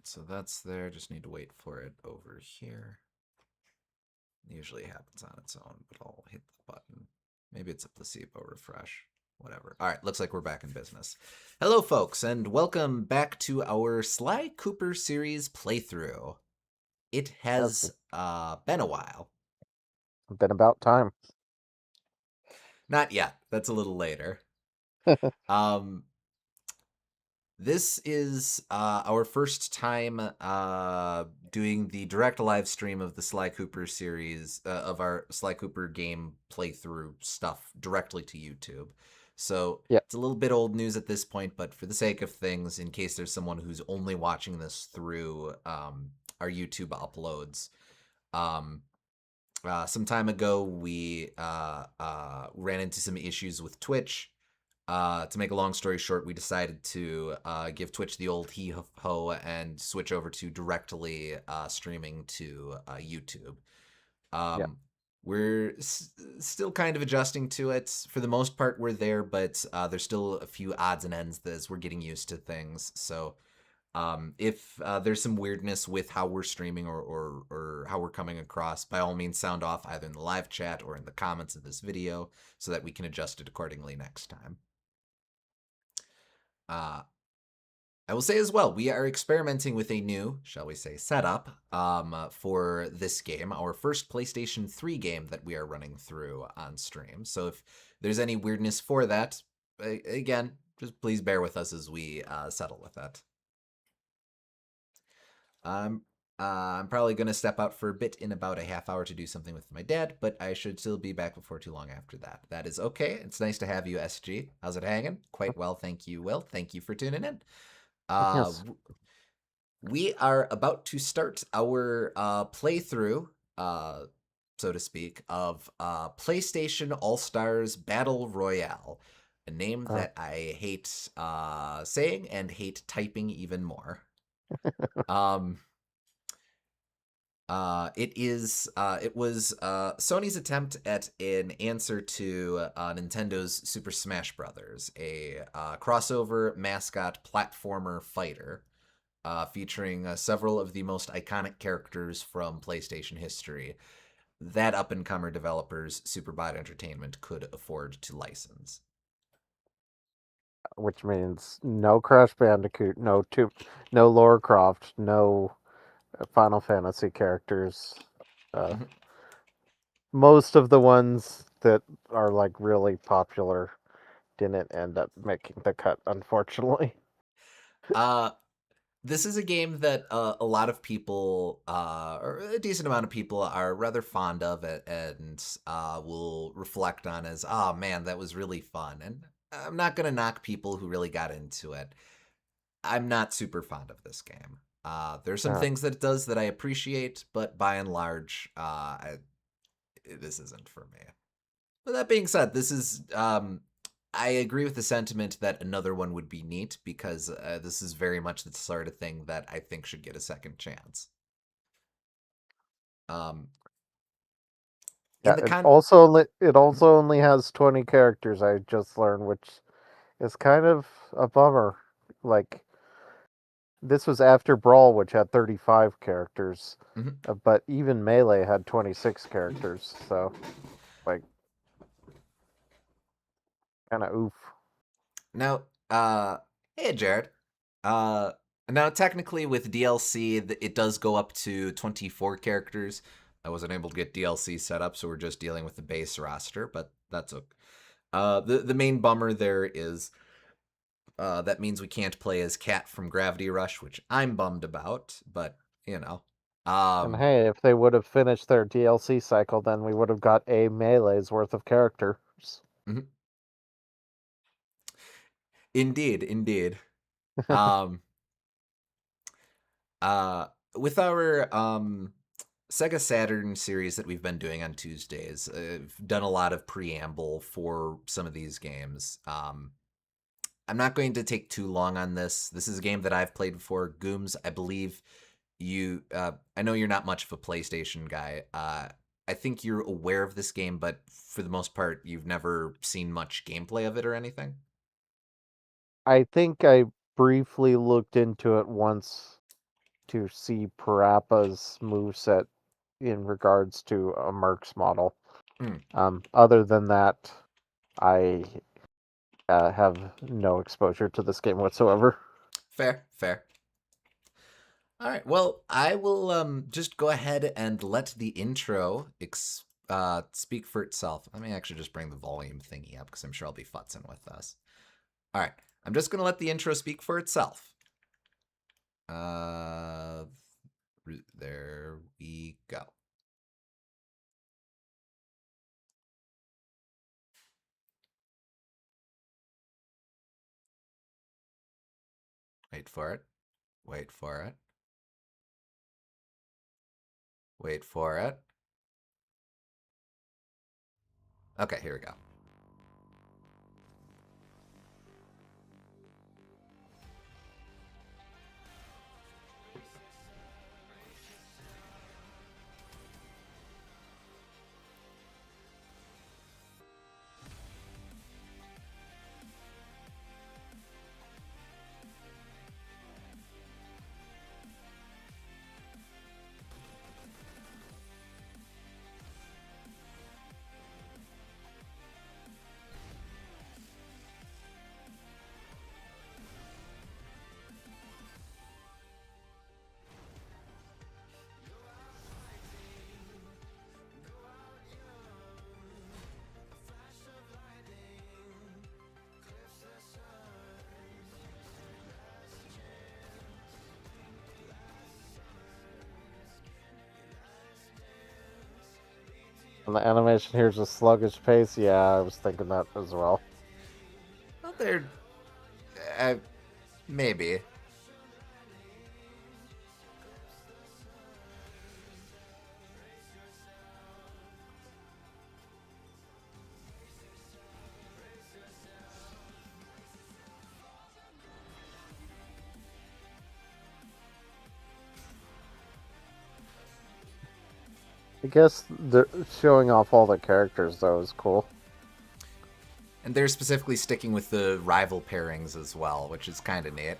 so that's there. Just need to wait for it over here. Usually happens on its own, but I'll hit the button. Maybe it's a placebo refresh. Whatever. All right, looks like we're back in business. Hello, folks, and welcome back to our Sly Cooper series playthrough. It has been a while. Been about time. Not yet. That's a little later. Um, This is our first time doing the direct live stream of the Sly Cooper series, of our Sly Cooper game playthrough stuff directly to YouTube. So Yeah. it's a little bit old news at this point, but for the sake of things, in case there's someone who's only watching this through our YouTube uploads, um, some time ago we ran into some issues with Twitch. To make a long story short, we decided to give Twitch the old he-ho and switch over to directly streaming to YouTube. Yeah. We're still kind of adjusting to it. For the most part, we're there, but there's still a few odds and ends as we're getting used to things. So if there's some weirdness with how we're streaming or how we're coming across, by all means, sound off either in the live chat or in the comments of this video so that we can adjust it accordingly next time. I will say as well, we are experimenting with a new, shall we say, setup for this game, our first PlayStation 3 game that we are running through on stream. So if there's any weirdness for that, again, just please bear with us as we settle with that. I'm probably going to step out for a bit in about a half hour to do something with my dad, but I should still be back before too long after that. That is okay. It's nice to have you, SG. How's it hanging? Quite well, thank you, Will. Thank you for tuning in. Yes. We are about to start our playthrough, so to speak, of PlayStation All-Stars Battle Royale, a name that I hate saying and hate typing even more. It was Sony's attempt at an answer to Nintendo's Super Smash Brothers, a crossover mascot platformer fighter featuring several of the most iconic characters from PlayStation history that up-and-comer developers SuperBot Entertainment could afford to license. Which means no Crash Bandicoot, no Lara Croft, no Final Fantasy characters. Mhm. Most of the ones that are like really popular didn't end up making the cut, unfortunately. Uh, this is a game that a lot of people, or a decent amount of people, are rather fond of it and will reflect on as, oh man, that was really fun. And I'm not going to knock people who really got into it. I'm not super fond of this game. There's some Uh, things that it does that I appreciate, but by and large, this isn't for me. But that being said, this is I agree with the sentiment that another one would be neat because this is very much the sort of thing that I think should get a second chance. Um, in yeah, the it also only has 20 characters. I just learned, which is kind of a bummer. Like this was after Brawl, which had 35 characters, Mhm. but even Melee had 26 characters. So, like, kind of oof. Now, hey Jared. Uh, Now technically with DLC, it does go up to 24 characters. I wasn't able to get DLC set up, so we're just dealing with the base roster, but that's okay. The main bummer there is that means we can't play as Cat from Gravity Rush, which I'm bummed about, but you know. And Um, hey, if they would have finished their DLC cycle, then we would have got a Melee's worth of characters. mhm. Indeed, indeed. Um, uh, with our Sega Saturn series that we've been doing on Tuesdays, I've done a lot of preamble for some of these games. I'm not going to take too long on this. This is a game that I've played before. Gooms, I believe I know you're not much of a PlayStation guy. I think you're aware of this game, but for the most part, you've never seen much gameplay of it or anything. I think I briefly looked into it once to see Parappa's moveset in regards to a Mercs model. Other than that, I have no exposure to this game whatsoever. Fair, fair. All right. Well, I will just go ahead and let the intro speak for itself. Let me actually just bring the volume thingy up because I'm sure I'll be futzing with this. All right. I'm just going to let the intro speak for itself. There we go. Wait for it. Wait for it. Wait for it. Okay, here we go. And the animation here's a sluggish pace. Yeah, I was thinking that as well. Well, they're maybe. I guess showing off all the characters, though, is cool. And they're specifically sticking with the rival pairings as well, which is kind of neat.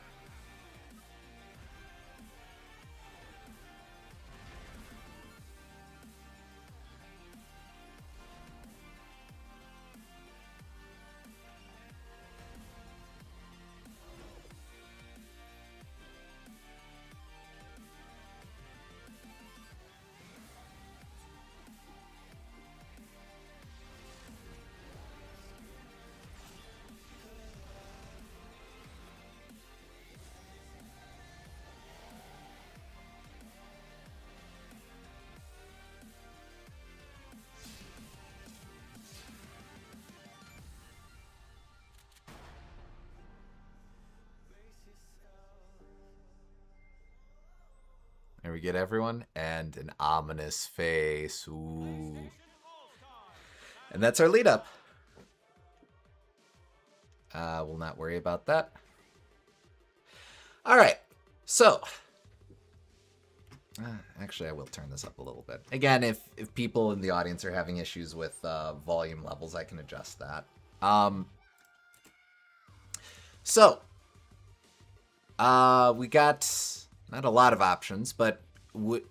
There we get everyone, and an ominous face. Ooh. And that's our lead up. We'll not worry about that. All right, so actually, I will turn this up a little bit. Again, if people in the audience are having issues with volume levels, I can adjust that. We got not a lot of options, but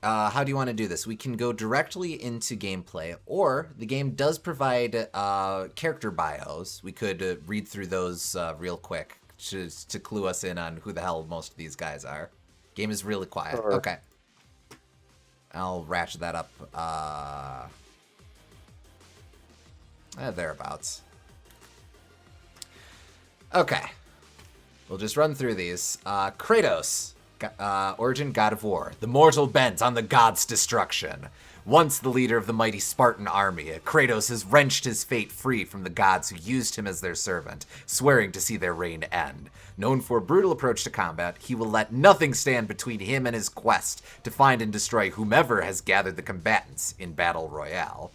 how do you want to do this? We can go directly into gameplay, or the game does provide character bios. We could read through those real quick just to clue us in on who the hell most of these guys are. Game is really quiet. Sure. Okay. I'll ratchet that up. Thereabouts. Okay. We'll just run through these. Kratos, origin god of war. The mortal bent on the god's destruction. Once the leader of the mighty Spartan army, Kratos has wrenched his fate free from the gods who used him as their servant, swearing to see their reign end. Known for a brutal approach to combat, he will let nothing stand between him and his quest to find and destroy whomever has gathered the combatants in Battle Royale.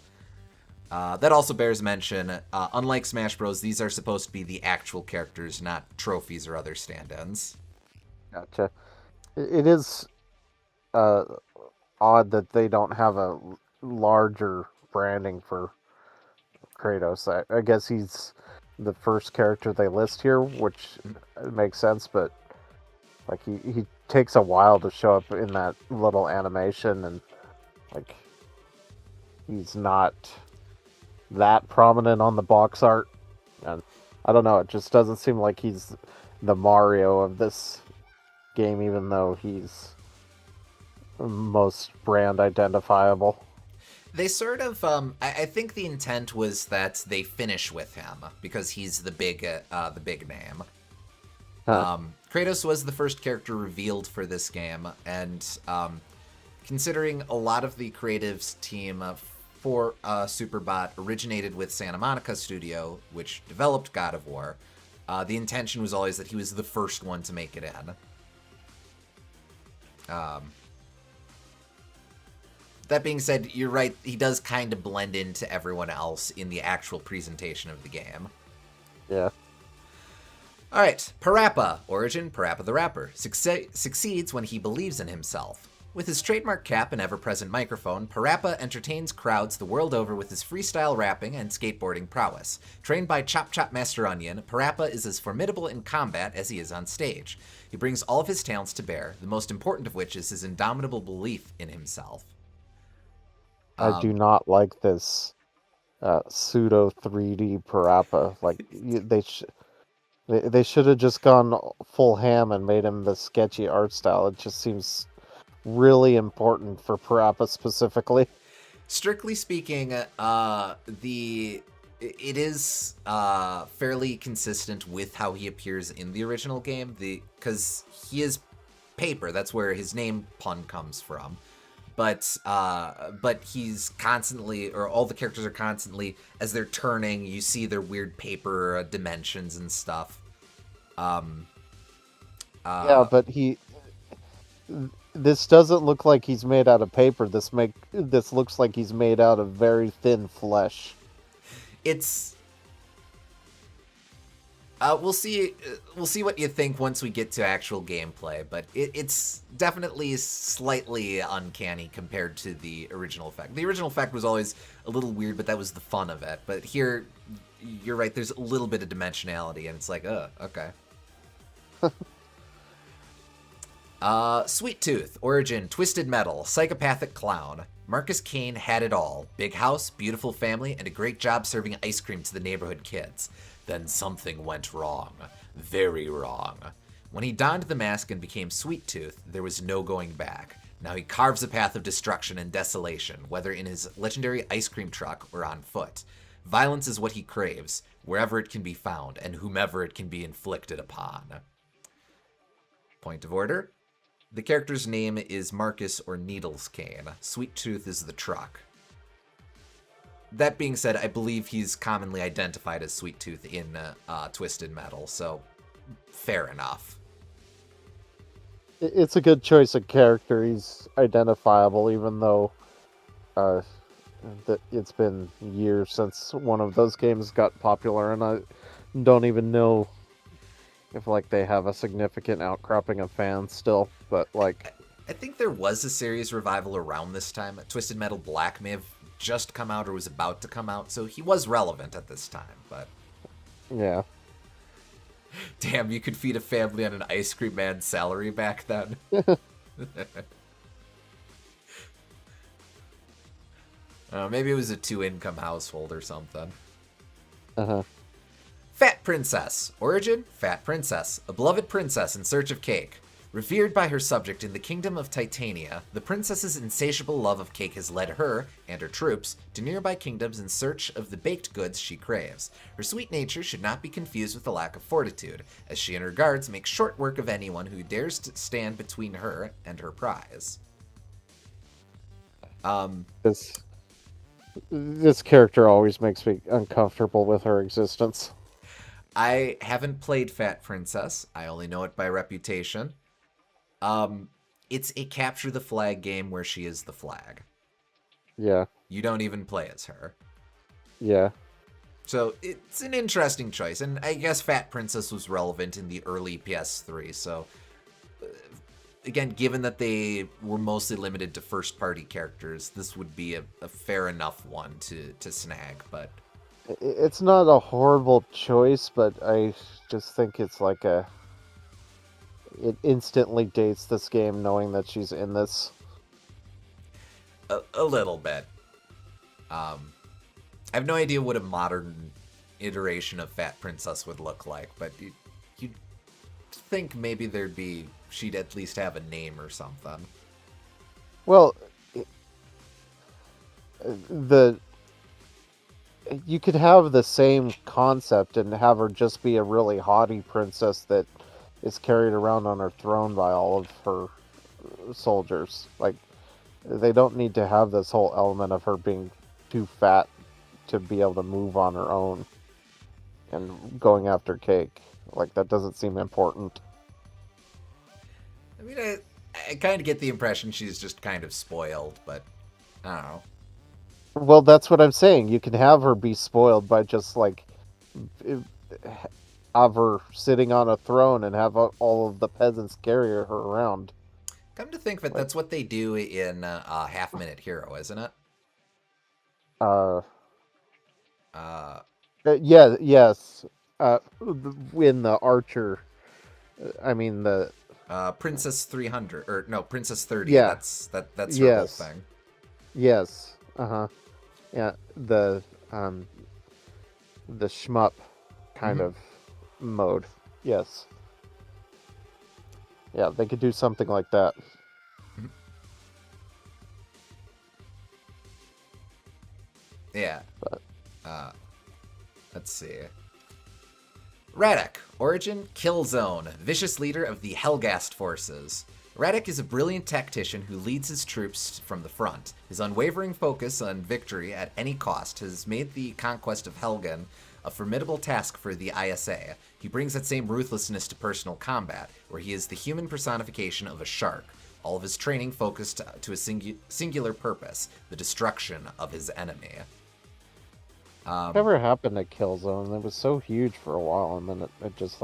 That also bears mention, unlike Smash Bros., these are supposed to be the actual characters, not trophies or other stand-ins. Gotcha. It is odd that they don't have a larger branding for Kratos. I guess he's the first character they list here, which makes sense, but like he takes a while to show up in that little animation, and like he's not that prominent on the box art. And I don't know, it just doesn't seem like he's the Mario of this game, even though he's most brand identifiable. They sort of, I think the intent was that they finish with him because he's the big name. Huh. Kratos was the first character revealed for this game, and considering a lot of the creatives team for SuperBot originated with Santa Monica Studio, which developed God of War, the intention was always that he was the first one to make it in. That being said, you're right, he does kind of blend into everyone else in the actual presentation of the game. Yeah. Alright, Parappa, origin Parappa the Rapper, succeeds when he believes in himself. With his trademark cap and ever-present microphone, Parappa entertains crowds the world over with his freestyle rapping and skateboarding prowess. Trained by Chop Chop Master Onion, Parappa is as formidable in combat as he is on stage. He brings all of his talents to bear, the most important of which is his indomitable belief in himself. I do not like this pseudo 3D Parappa. Like they should have just gone full ham and made him the sketchy art style. It just seems really important for Parappa specifically. Strictly speaking, it is fairly consistent with how he appears in the original game. Because he is paper. That's where his name pun comes from. But he's constantly, or all the characters are constantly, as they're turning, you see their weird paper dimensions and stuff. Yeah, but this doesn't look like he's made out of paper. This looks like he's made out of very thin flesh. It's we'll see what you think once we get to actual gameplay, but it's definitely slightly uncanny compared to the original effect. The original effect was always a little weird, but that was the fun of it. But here, you're right, there's a little bit of dimensionality, and it's like, okay. Sweet Tooth, origin, twisted metal, psychopathic clown. Marcus Kane had it all. Big house, beautiful family, and a great job serving ice cream to the neighborhood kids. Then something went wrong. Very wrong. When he donned the mask and became Sweet Tooth, there was no going back. Now he carves a path of destruction and desolation, whether in his legendary ice cream truck or on foot. Violence is what he craves, wherever it can be found, and whomever it can be inflicted upon. Point of order. The character's name is Marcus or Needles Kane. Sweet Tooth is the truck. That being said, I believe he's commonly identified as Sweet Tooth in Twisted Metal, so fair enough. It's a good choice of character. He's identifiable, even though it's been years since one of those games got popular, and I don't even know if like they have a significant outcropping of fans still. But like, I think there was a series revival around this time. Twisted Metal Black may have just come out or was about to come out, so he was relevant at this time, but yeah. Damn, you could feed a family on an ice cream man's salary back then. Maybe it was a 2-income household or something. Uh-huh. Fat Princess. Origin, Fat Princess. A beloved princess in search of cake. Revered by her subject in the kingdom of Titania, the princess's insatiable love of cake has led her, and her troops, to nearby kingdoms in search of the baked goods she craves. Her sweet nature should not be confused with a lack of fortitude, as she and her guards make short work of anyone who dares to stand between her and her prize. This character always makes me uncomfortable with her existence. I haven't played Fat Princess. I only know it by reputation. It's a capture the flag game where she is the flag. Yeah. You don't even play as her. Yeah. So it's an interesting choice, and I guess Fat Princess was relevant in the early PS3, so again, given that they were mostly limited to first-party characters, this would be a fair enough one to snag, but It's not a horrible choice, but I just think it's like it instantly dates this game knowing that she's in this. A little bit. Um, I have no idea what a modern iteration of Fat Princess would look like, but you'd think maybe she'd at least have a name or something. Well, the you could have the same concept and have her just be a really haughty princess that is carried around on her throne by all of her soldiers. Like, they don't need to have this whole element of her being too fat to be able to move on her own and going after cake. Like, that doesn't seem important. I mean, I kind of get the impression she's just kind of spoiled, but I don't know. Well, that's what I'm saying. You can have her be spoiled by just like have her sitting on a throne and have all of the peasants carry her around. Come to think of it, Like, that's what they do in Half Minute Hero, isn't it? uh, Uh, yeah, yes. Uh, in the Archer, I mean the Princess 300 or no, Princess 30. yeah, That's her whole yes, thing. yes, yeah. The shmup kind Mm-hmm. of mode. Yes, yeah. They could do something like that. Mm-hmm. Yeah. But Uh, let's see. Radek, origin, Killzone, vicious leader of the Helghast forces. Radek is a brilliant tactician who leads his troops from the front. His unwavering focus on victory at any cost has made the conquest of Helgen a formidable task for the ISA. He brings that same ruthlessness to personal combat, where he is the human personification of a shark, all of his training focused to a singular purpose, the destruction of his enemy. Um, whatever happened to Killzone? It was so huge for a while, and then it just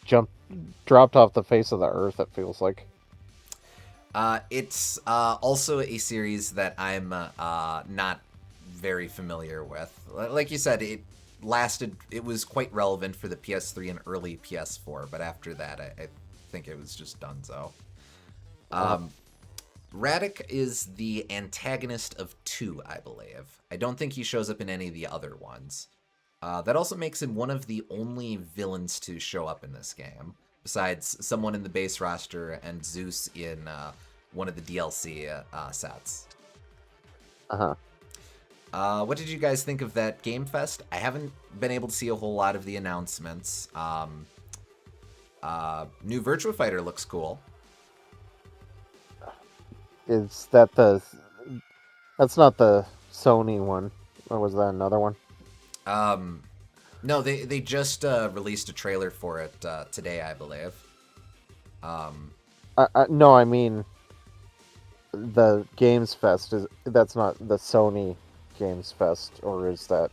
jumped, dropped off the face of the earth. It feels like. it's also a series that I'm not very familiar with. Like you said, it was quite relevant for the PS3 and early PS4, but after that, I think it was just donezo. Uh, Um, Radek is the antagonist of 2, I believe. I don't think he shows up in any of the other ones. That also makes him one of the only villains to show up in this game, besides someone in the base roster and Zeus in one of the DLC sets. huh. What did you guys think of that Game Fest? I haven't been able to see a whole lot of the announcements. New Virtua Fighter looks cool. Is that the? That's not the Sony one, or was that another one? Um, no, they just released a trailer for it today, I believe. Um, No, I mean the Games Fest is that's not the Sony Games Fest, or is that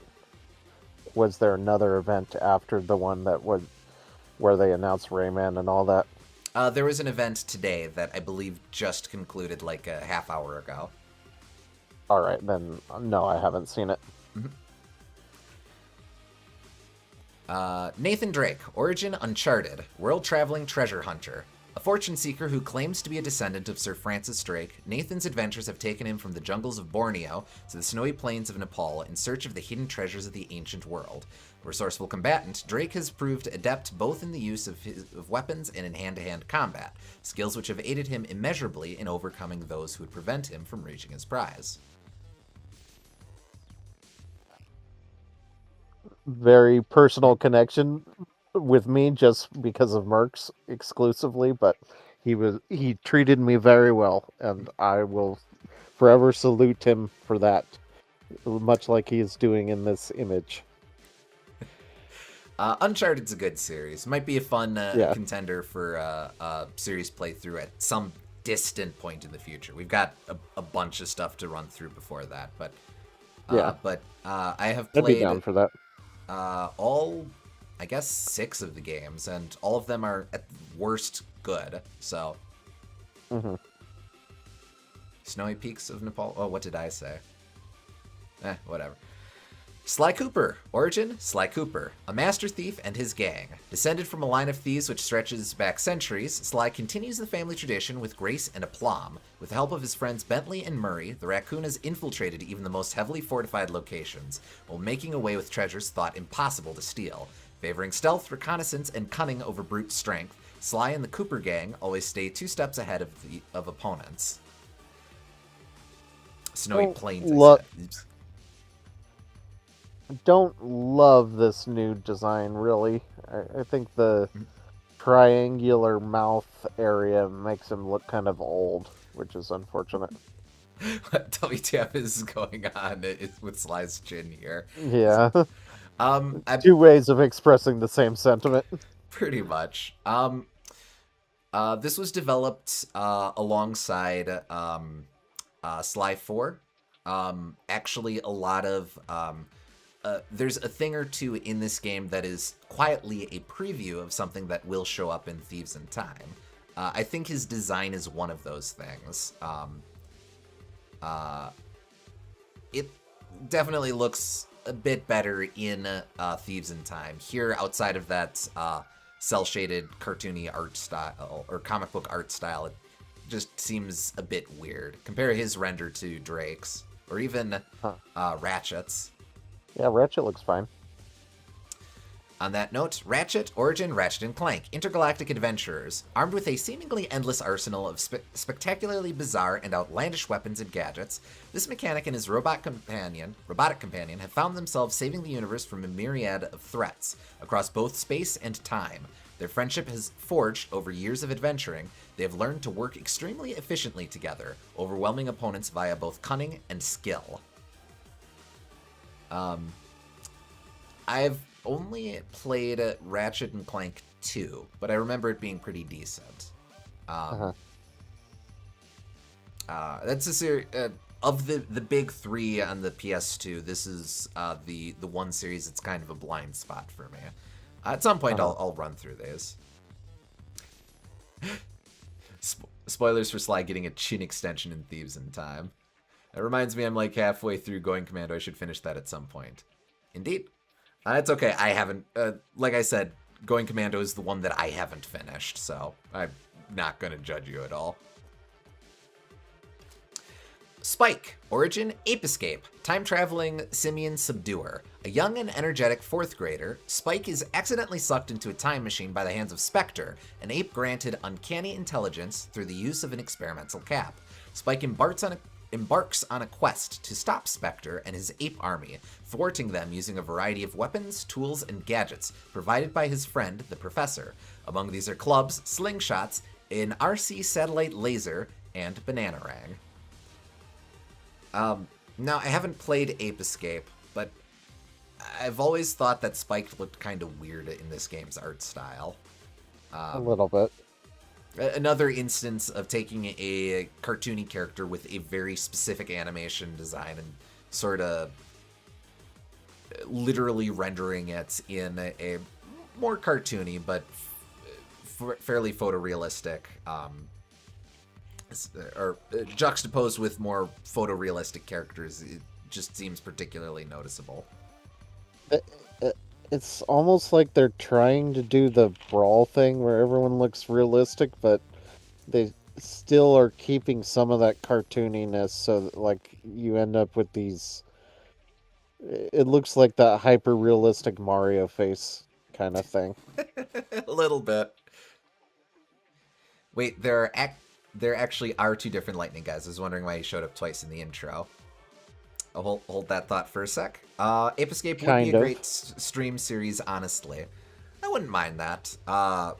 was there another event after the one that was where they announced Rayman and all that? there was an event today that I believe just concluded like a half hour ago. All right, then no, I haven't seen it. Mhm. Nathan Drake, origin uncharted, world-traveling treasure hunter. A fortune seeker who claims to be a descendant of Sir Francis Drake, Nathan's adventures have taken him from the jungles of Borneo to the snowy plains of Nepal in search of the hidden treasures of the ancient world. A resourceful combatant, Drake has proved adept both in the use of weapons and in hand-to-hand combat, skills which have aided him immeasurably in overcoming those who would prevent him from reaching his prize. Very personal connection with me just because of Mercs exclusively, but he treated me very well, and I will forever salute him for that, much like he is doing in this image. Uncharted's a good series. Might be a fun Yeah, contender for series playthrough at some distant point in the future. We've got a bunch of stuff to run through before that, but yeah, I have I'd be played down for that. all, I guess, 6 of the games, and all of them are at worst good. So, Hmm. Snowy Peaks of Nepal. Oh, what did I say? Whatever. Sly Cooper. Origin, Sly Cooper, a master thief and his gang. Descended from a line of thieves which stretches back centuries, Sly continues the family tradition with grace and aplomb. With the help of his friends Bentley and Murray, the raccoon has infiltrated even the most heavily fortified locations, while making away with treasures thought impossible to steal. Favoring stealth, reconnaissance, and cunning over brute strength, Sly and the Cooper gang always stay 2 steps ahead of opponents. Snowy Plains, I said. Oops. Don't love this new design, really. I think the triangular mouth area makes him look kind of old, which is unfortunate. What WTF is going on with Sly's chin here? Yeah. 2 ways of expressing the same sentiment. Pretty much. This was developed alongside Sly 4. Actually, a lot of... there's a thing or two in this game that is quietly a preview of something that will show up in Thieves in Time. I think his design is one of those things. It definitely looks a bit better in Thieves in Time. Here, outside of that cel-shaded cartoony art style, or comic book art style, it just seems a bit weird. Compare his render to Drake's, or even Ratchet's. Yeah, Ratchet looks fine. On that note, Ratchet, Origin, Ratchet & Clank, intergalactic adventurers. Armed with a seemingly endless arsenal of spectacularly bizarre and outlandish weapons and gadgets, this mechanic and his robotic companion have found themselves saving the universe from a myriad of threats, across both space and time. Their friendship has forged over years of adventuring. They have learned to work extremely efficiently together, overwhelming opponents via both cunning and skill. I've only played Ratchet and Clank 2, but I remember it being pretty decent. That's a series of the big 3 on the PS2. This is the one series that's kind of a blind spot for me. At some point, I'll run through these. Spoilers for Sly getting a chin extension in Thieves in Time. That reminds me I'm like halfway through Going Commando. I should finish that at some point. Indeed. It's okay. I haven't, like I said, Going Commando is the one that I haven't finished, so I'm not going to judge you at all. Spike, Origin, Ape Escape, time-traveling simian subduer. A young and energetic 4th grader, Spike is accidentally sucked into a time machine by the hands of Spectre, an ape granted uncanny intelligence through the use of an experimental cap. Spike embarks on a quest to stop Spectre and his ape army, thwarting them using a variety of weapons, tools, and gadgets provided by his friend, the Professor. Among these are clubs, slingshots, an RC satellite laser, and Bananarang. Now, I haven't played Ape Escape, but I've always thought that Spike looked kind of weird in this game's art style. A little bit. Another instance of taking a cartoony character with a very specific animation design and sort of literally rendering it in a more cartoony but fairly photorealistic, or juxtaposed with more photorealistic characters. It just seems particularly noticeable. It's almost like they're trying to do the Brawl thing where everyone looks realistic, but they still are keeping some of that cartooniness, so that, like, you end up with these... It looks like that hyper-realistic Mario face kind of thing. A little bit. Wait, there actually are 2 different Lightning guys. I was wondering why he showed up twice in the intro. I'll hold that thought for a sec. Ape Escape would be a great stream series, honestly. I wouldn't mind that. I'd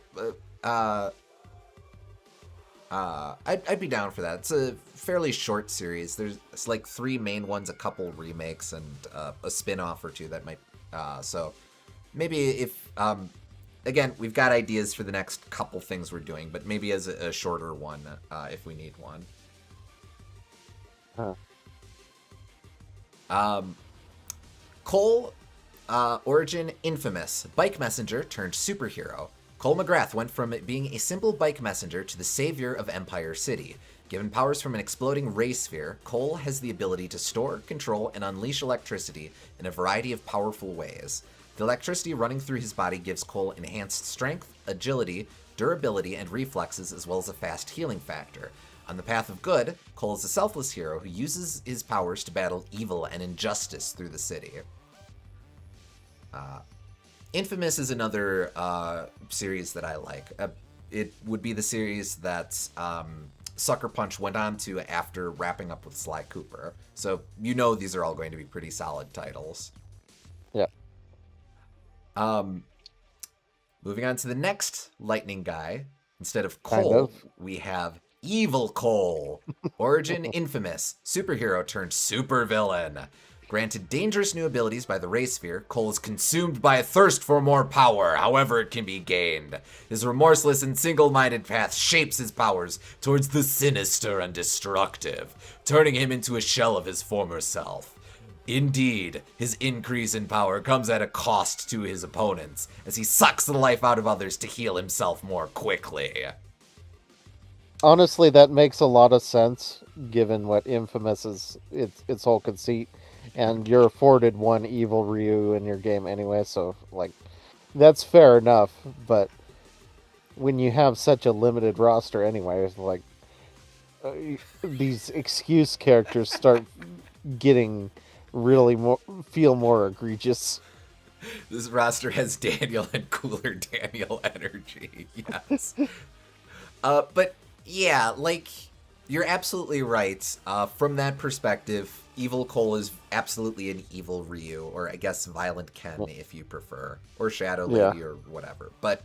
be down for that. It's a fairly short series. There's like 3 main ones, a couple remakes, and a spin-off or 2 that might... so maybe if... again, we've got ideas for the next couple things we're doing, but maybe as a shorter one if we need one. Cole, Origin, Infamous, bike messenger turned superhero. Cole McGrath went from being a simple bike messenger to the savior of Empire City. Given powers from an exploding ray sphere, Cole has the ability to store, control, and unleash electricity in a variety of powerful ways. The electricity running through his body gives Cole enhanced strength, agility, durability, and reflexes, as well as a fast healing factor. On the path of good, Cole is a selfless hero who uses his powers to battle evil and injustice through the city. Infamous is another series that I like. It would be the series that Sucker Punch went on to after wrapping up with Sly Cooper. So you know these are all going to be pretty solid titles. Yeah. Moving on to the next lightning guy. Instead of Cole, Kind of. we have Evil Cole. Origin Infamous, superhero turned supervillain. Granted dangerous new abilities by the Ray Sphere, Cole is consumed by a thirst for more power, however it can be gained. His remorseless and single-minded path shapes his powers towards the sinister and destructive, turning him into a shell of his former self. Indeed, his increase in power comes at a cost to his opponents, as he sucks the life out of others to heal himself more quickly. Honestly, that makes a lot of sense, given what Infamous is its whole conceit. And you're afforded one evil Ryu in your game anyway, so, like, that's fair enough. But when you have such a limited roster anyway, it's like, these excuse characters start getting really feel more egregious. This roster has Daniel and Cooler Daniel energy, yes. But, yeah, like, you're absolutely right. From that perspective, Evil Cole is absolutely an evil Ryu, or I guess Violent Ken if you prefer, or Shadow Lady or whatever. But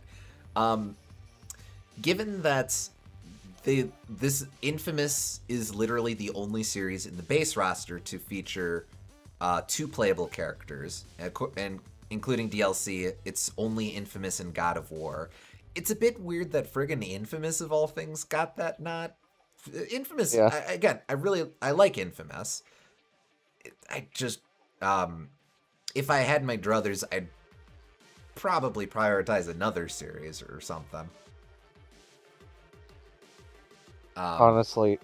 given that this Infamous is literally the only series in the base roster to feature 2 playable characters, and including DLC, it's only Infamous and God of War. It's a bit weird that friggin' Infamous of all things got that nod. Infamous, Yeah. I like Infamous. I just, if I had my druthers, I'd probably prioritize another series or something. Honestly,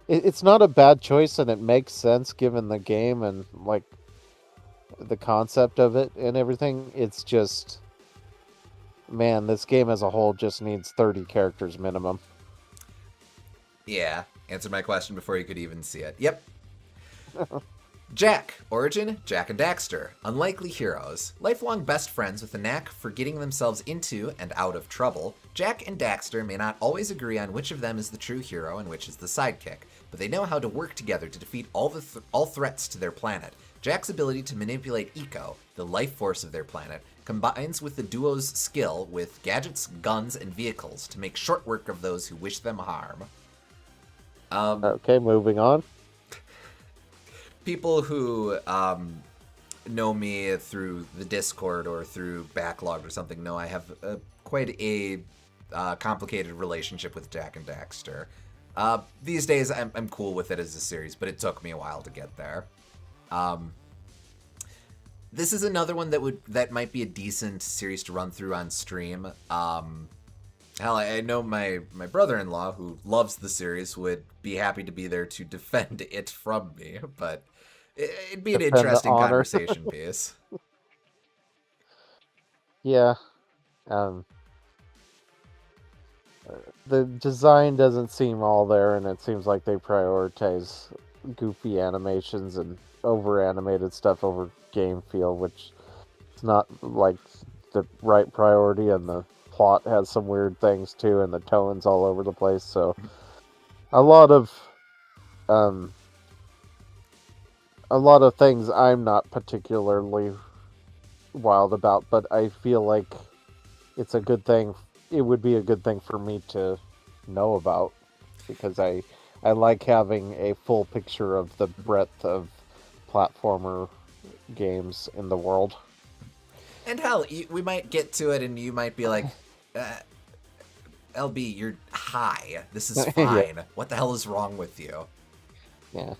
it's not a bad choice, and it makes sense given the game and, like, the concept of it and everything. It's just, man, this game as a whole just needs 30 characters minimum. Yeah, answered my question before you could even see it. Yep. Jack. Origin, Jack and Daxter. Unlikely heroes. Lifelong best friends with a knack for getting themselves into and out of trouble, Jack and Daxter may not always agree on which of them is the true hero and which is the sidekick, but they know how to work together to defeat all threats to their planet. Jack's ability to manipulate Eco, the life force of their planet, combines with the duo's skill with gadgets, guns, and vehicles to make short work of those who wish them harm. Okay, moving on. People who know me through the Discord or through Backlog or something know I have quite a complicated relationship with Jack and Daxter. These days, I'm cool with it as a series, but it took me a while to get there. This is another one that might be a decent series to run through on stream. Hell, I know my brother-in-law, who loves the series, would be happy to be there to defend it from me, but it'd be an interesting conversation piece. Yeah. The design doesn't seem all there, and it seems like they prioritize goofy animations and over-animated stuff over game feel, which is not, like, the right priority, and the plot has some weird things too, and the tone's all over the place, so a lot of things I'm not particularly wild about, but I feel like it's a good thing. It would be a good thing for me to know about, because I like having a full picture of the breadth of platformer games in the world. And hell, we might get to it and you might be like, LB, you're high. This is fine. Yeah. What the hell is wrong with you? Yeah,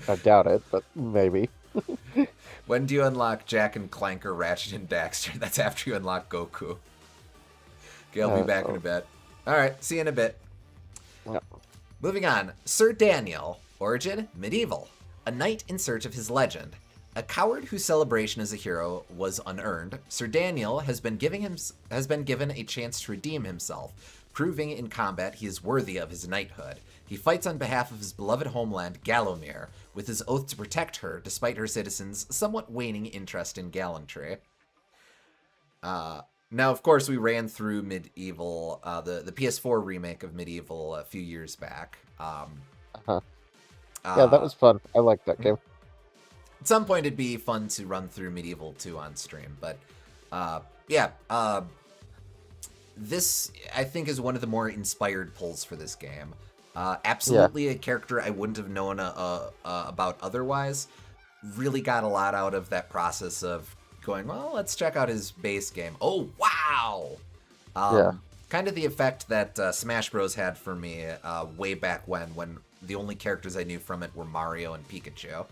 I doubt it, but maybe. When do you unlock Jack and Clanker, Ratchet and Daxter? That's after you unlock Goku. Okay, I'll be back in a bit. Alright, see you in a bit. Yeah. Moving on, Sir Daniel, origin medieval, a knight in search of his legend. A coward whose celebration as a hero was unearned, Sir Daniel has been given a chance to redeem himself, proving in combat he is worthy of his knighthood. He fights on behalf of his beloved homeland, Gallowmere, with his oath to protect her despite her citizens' somewhat waning interest in gallantry. Now, of course, we ran through Medieval, the PS4 remake of Medieval a few years back. Uh-huh. Yeah, that Uh, was fun. I liked that game. at some point, it'd be fun to run through Medieval 2 on stream, but yeah, this, I think, is one of the more inspired pulls for this game. Yeah. Absolutely a character I wouldn't have known about otherwise. Really got a lot out of that process of going, well, let's check out his base game. Oh, wow! Yeah. Kind of the effect that Smash Bros. Had for me way back when the only characters I knew from it were Mario and Pikachu.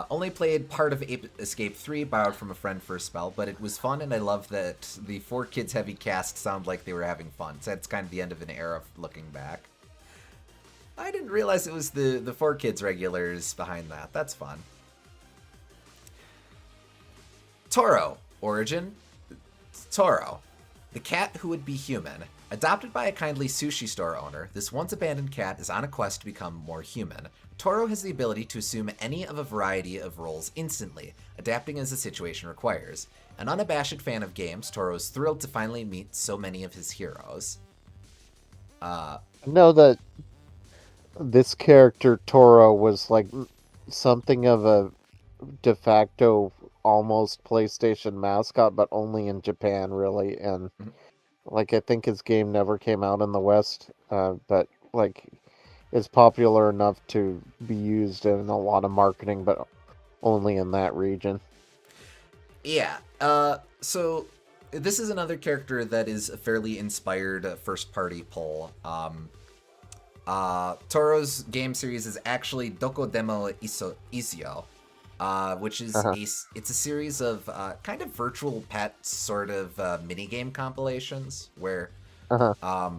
Only played part of Ape Escape 3, borrowed from a friend for a spell, but it was fun, and I love that the 4 Kids heavy cast sound like they were having fun. So that's kind of the end of an era looking back. I didn't realize it was the 4 Kids regulars behind that. That's fun. Toro. Origin. Toro. The cat who would be human. Adopted by a kindly sushi store owner, this once abandoned cat is on a quest to become more human. Toro has the ability to assume any of a variety of roles instantly, adapting as the situation requires. An unabashed fan of games, Toro is thrilled to finally meet so many of his heroes. I know that this character, Toro, was like something of a de facto almost PlayStation mascot, but only in Japan, really. And like, I think his game never came out in the West, but like, it's popular enough to be used in a lot of marketing, but only in that region. Yeah. So this is another character that is a fairly inspired first-party pull. Toro's game series is actually Doko Demo Isio, which is Uh-huh. it's a series of kind of virtual pet sort of minigame compilations where Uh-huh.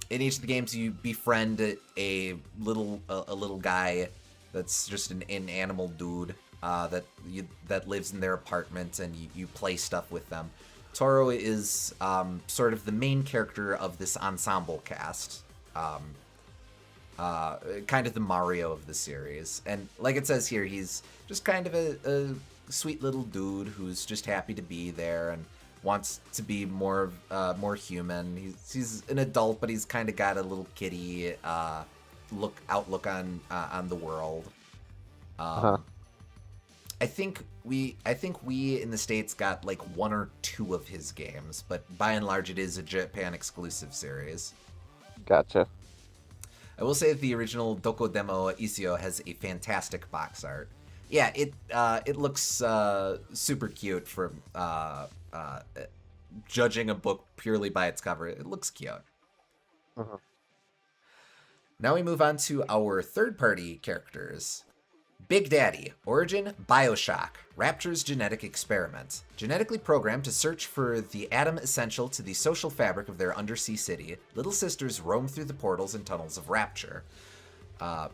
in each of the games you befriend a little guy that's just an animal dude that lives in their apartment, and you play stuff with them. Toro is sort of the main character of this ensemble cast. Kind of the Mario of the series. And like it says here, he's just kind of a sweet little dude who's just happy to be there and wants to be more human. He's an adult, but he's kind of got a little kitty outlook on the world. Uh-huh. I think we in the States got like 1 or 2 of his games, but by and large it is a Japan exclusive series. Gotcha. I will say that the original Doko Demo Isio has a fantastic box art. Yeah, it looks super cute from judging a book purely by its cover. It looks cute. Uh-huh. Now we move on to our third-party characters. Big Daddy, origin, Bioshock, Rapture's genetic experiment. Genetically programmed to search for the atom essential to the social fabric of their undersea city, little sisters roam through the portals and tunnels of Rapture.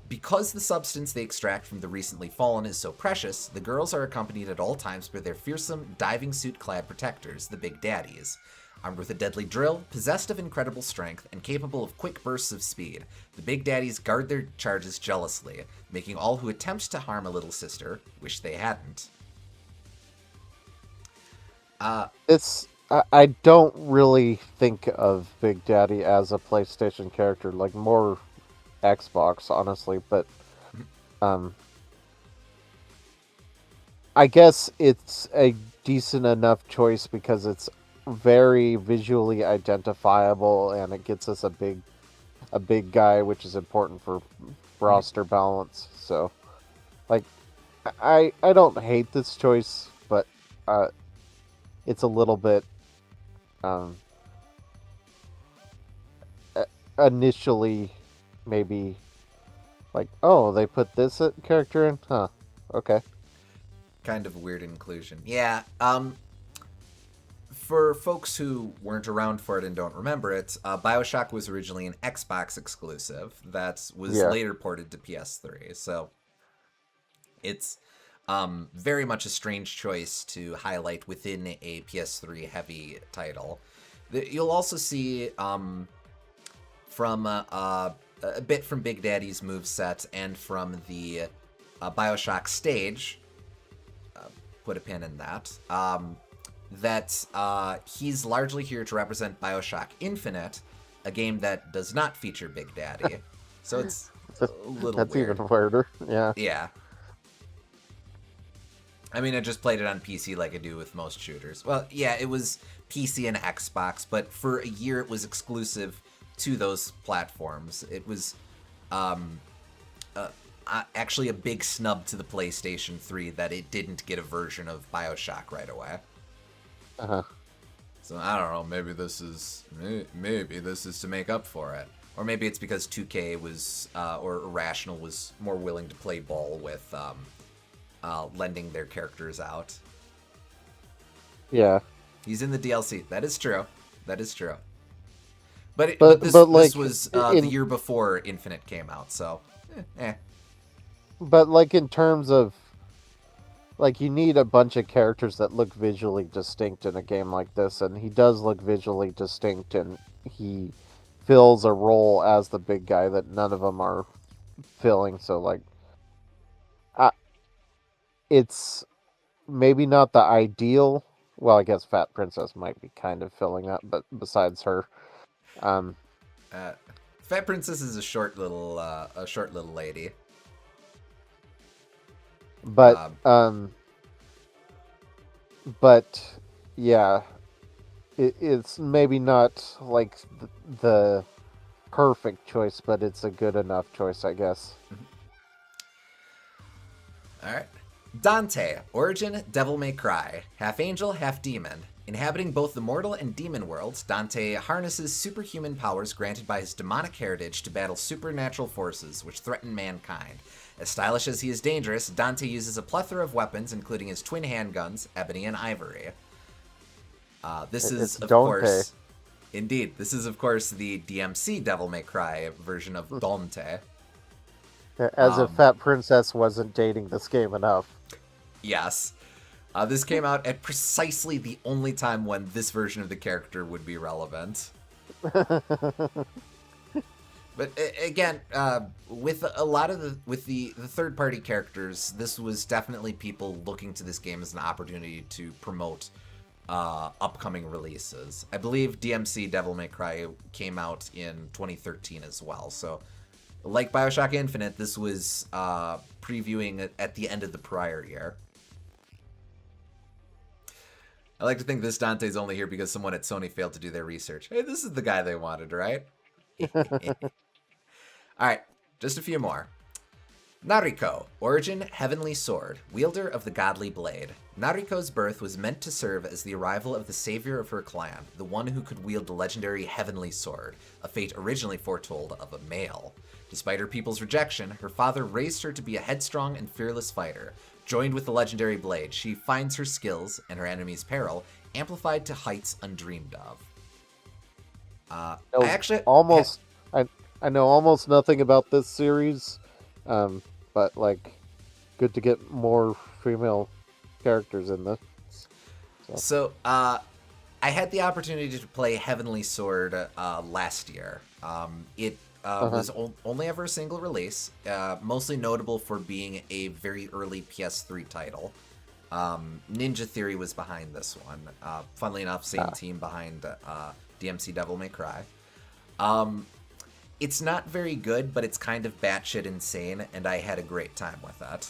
Because the substance they extract from the recently fallen is so precious, the girls are accompanied at all times by their fearsome, diving suit-clad protectors, the Big Daddies. Armed with a deadly drill, possessed of incredible strength, and capable of quick bursts of speed, the Big Daddies guard their charges jealously, making all who attempt to harm a little sister wish they hadn't. I don't really think of Big Daddy as a PlayStation character, like more Xbox, honestly, but I guess it's a decent enough choice because it's very visually identifiable and it gets us a big guy, which is important for roster balance. So, like, I don't hate this choice, but it's a little bit um, initially maybe like, oh, they put this character in, huh? Okay. Kind of weird inclusion. Yeah, for folks who weren't around for it and don't remember it, Bioshock was originally an Xbox exclusive that was Yeah. later ported to PS3. So it's very much a strange choice to highlight within a PS3 heavy title. You'll also see from a bit from Big Daddy's moveset and from the Bioshock stage, put a pin in that, that he's largely here to represent Bioshock Infinite, a game that does not feature Big Daddy. So it's a little That's weird. even weirder. Yeah. Yeah. I mean, I just played it on PC like I do with most shooters. Well, yeah, it was PC and Xbox, but for a year it was exclusive to those platforms. It was actually a big snub to the PlayStation 3 that it didn't get a version of Bioshock right away. Uh-huh. So I don't know. Maybe this is to make up for it, or maybe it's because 2K was or Irrational was more willing to play ball with lending their characters out. Yeah. He's in the DLC. That is true. That is true. But this like, was the year before Infinite came out, so But like in terms of like you need a bunch of characters that look visually distinct in a game like this, and he does look visually distinct, and he fills a role as the big guy that none of them are filling. So like, it's maybe not the ideal. Well, I guess Fat Princess might be kind of filling that, but besides her, Fat Princess is a short little lady. but but yeah, it's maybe not like the perfect choice, but it's a good enough choice, I guess. All right. Dante, origin Devil May Cry, half angel, half demon. Inhabiting both the mortal and demon worlds, Dante harnesses superhuman powers granted by his demonic heritage to battle supernatural forces which threaten mankind. As stylish as he is dangerous, Dante uses a plethora of weapons, including his twin handguns, Ebony and Ivory. This is, of course, indeed, this is, of course, the DMC Devil May Cry version of Dante. As if Fat Princess wasn't dating this game enough. Yes. This came out at precisely the only time when this version of the character would be relevant. But again, with a lot of the third-party characters, this was definitely people looking to this game as an opportunity to promote upcoming releases. I believe DMC Devil May Cry came out in 2013 as well, so like Bioshock Infinite, this was previewing at the end of the prior year. I like to think this Dante's only here because someone at Sony failed to do their research. Hey, this is the guy they wanted, right? Alright, just a few more. Nariko, origin Heavenly Sword, wielder of the Godly Blade. Nariko's birth was meant to serve as the arrival of the savior of her clan, the one who could wield the legendary Heavenly Sword, a fate originally foretold of a male. Despite her people's rejection, her father raised her to be a headstrong and fearless fighter. Joined with the legendary blade, she finds her skills and her enemy's peril amplified to heights undreamed of. I actually almost I know almost nothing about this series, but like, good to get more female characters in this. So I had the opportunity to play Heavenly Sword last year. It was only ever a single release, mostly notable for being a very early PS3 title. Ninja Theory was behind this one. Funnily enough, same team behind DMC Devil May Cry. It's not very good, but it's kind of batshit insane, and I had a great time with that.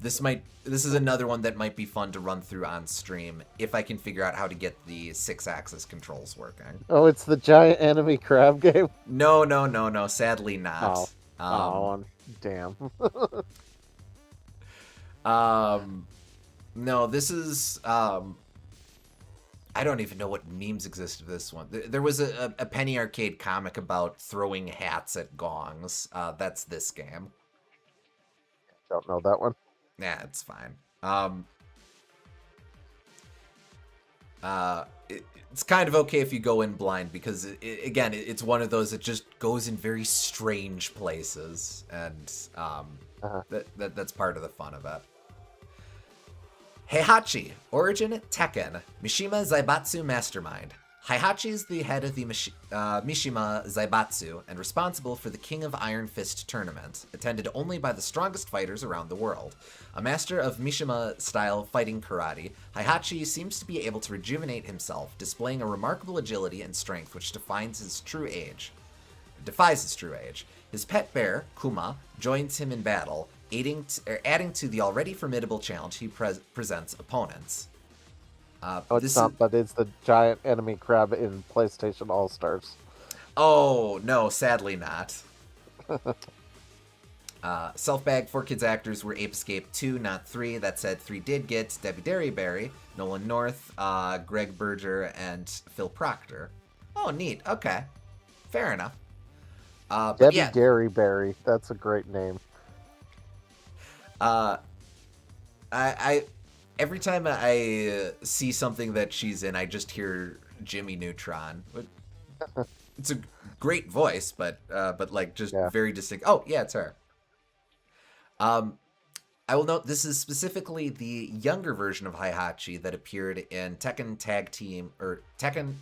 This is another one that might be fun to run through on stream if I can figure out how to get the 6-axis controls working. Oh, it's the giant enemy crab game? No. Sadly not. Damn. No, this is I don't even know what memes exist of this one. There was a Penny Arcade comic about throwing hats at gongs. That's this game. Don't know that one. Nah, it's fine. It's kind of okay if you go in blind because, again, it's one of those that just goes in very strange places, and Uh-huh. that's part of the fun of it. Heihachi, Origin, Tekken, Mishima Zaibatsu Mastermind. Heihachi is the head of the Mishima Zaibatsu and responsible for the King of Iron Fist tournament, attended only by the strongest fighters around the world. A master of Mishima-style fighting karate, Heihachi seems to be able to rejuvenate himself, displaying a remarkable agility and strength which defies his true age. His pet bear, Kuma, joins him in battle, adding to the already formidable challenge he presents opponents. It's not, but it's the giant enemy crab in PlayStation All-Stars. Oh, no, sadly not. Self-bag 4 kids actors were Ape Escape 2, not 3. That said, 3 did get Debbie Derryberry, Nolan North, Greg Berger, and Phil Proctor. Oh, neat. Okay. Fair enough. Debbie Derryberry. That's a great name. I every time I see something that she's in, I just hear Jimmy Neutron. It's a great voice, but like just very distinct. Oh yeah, it's her. I will note this is specifically the younger version of Heihachi that appeared in Tekken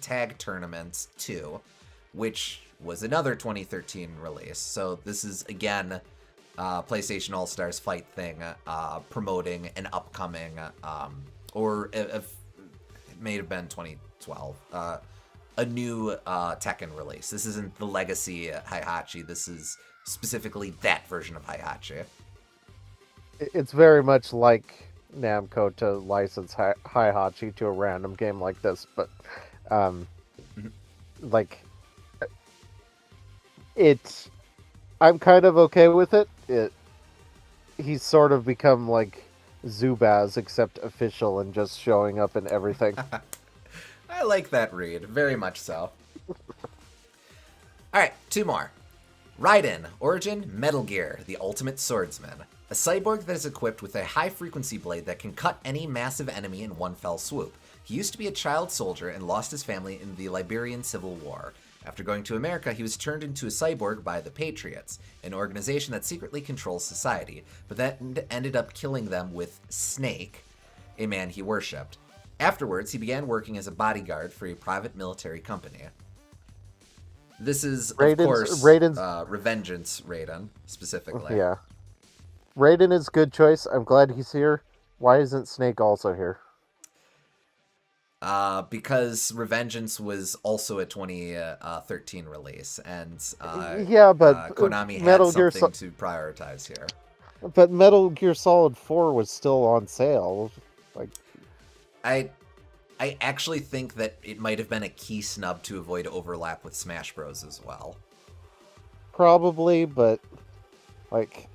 Tag Tournaments 2, which was another 2013 release. So this is again PlayStation All-Stars fight thing, promoting an upcoming, or it may have been 2012, a new Tekken release. This isn't the legacy Heihachi. This is specifically that version of Heihachi. It's very much like Namco to license Heihachi to a random game like this, but like it's. I'm kind of okay with it. He's sort of become like Zubaz, except official and just showing up in everything. I like that read, very much so. Alright, 2 more. Raiden, Origin, Metal Gear, the Ultimate Swordsman. A cyborg that is equipped with a high-frequency blade that can cut any massive enemy in one fell swoop. He used to be a child soldier and lost his family in the Liberian Civil War. After going to America, he was turned into a cyborg by the Patriots, an organization that secretly controls society, but that ended up killing them with Snake, a man he worshipped. Afterwards, he began working as a bodyguard for a private military company. This is, of course, Revengeance Raiden, specifically. Yeah. Raiden is a good choice. I'm glad he's here. Why isn't Snake also here? Because Revengeance was also a 2013 release, and but Konami had something to prioritize here. But Metal Gear Solid 4 was still on sale. Like, I actually think that it might have been a key snub to avoid overlap with Smash Bros. As well. Probably, but like,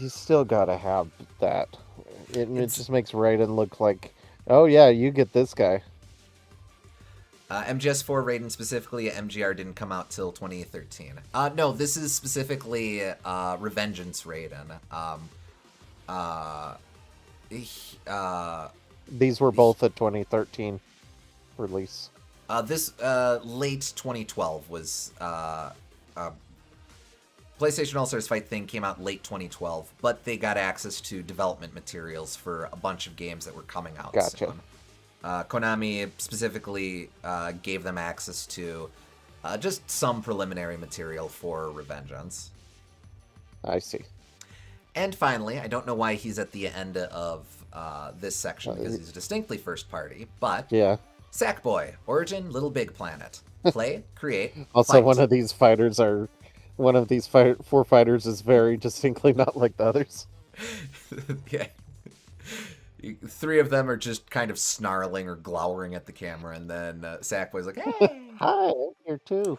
you still gotta have that. It just makes Raiden look like, oh yeah, you get this guy. MGS4 Raiden specifically, MGR didn't come out till 2013. No, this is specifically Revengeance Raiden. These were both a 2013 release. This late 2012 was PlayStation All-Stars Fight thing came out late 2012, but they got access to development materials for a bunch of games that were coming out soon. Konami specifically gave them access to just some preliminary material for Revengeance. I see. And finally, I don't know why he's at the end of this section because he's distinctly first party, but yeah. Sackboy, Origin, Little Big Planet. Play, create, also fight. One of these 4 fighters is very distinctly not like the others. Yeah. 3 of them are just kind of snarling or glowering at the camera, and then Sackboy's like, hey! Hi, I'm here too.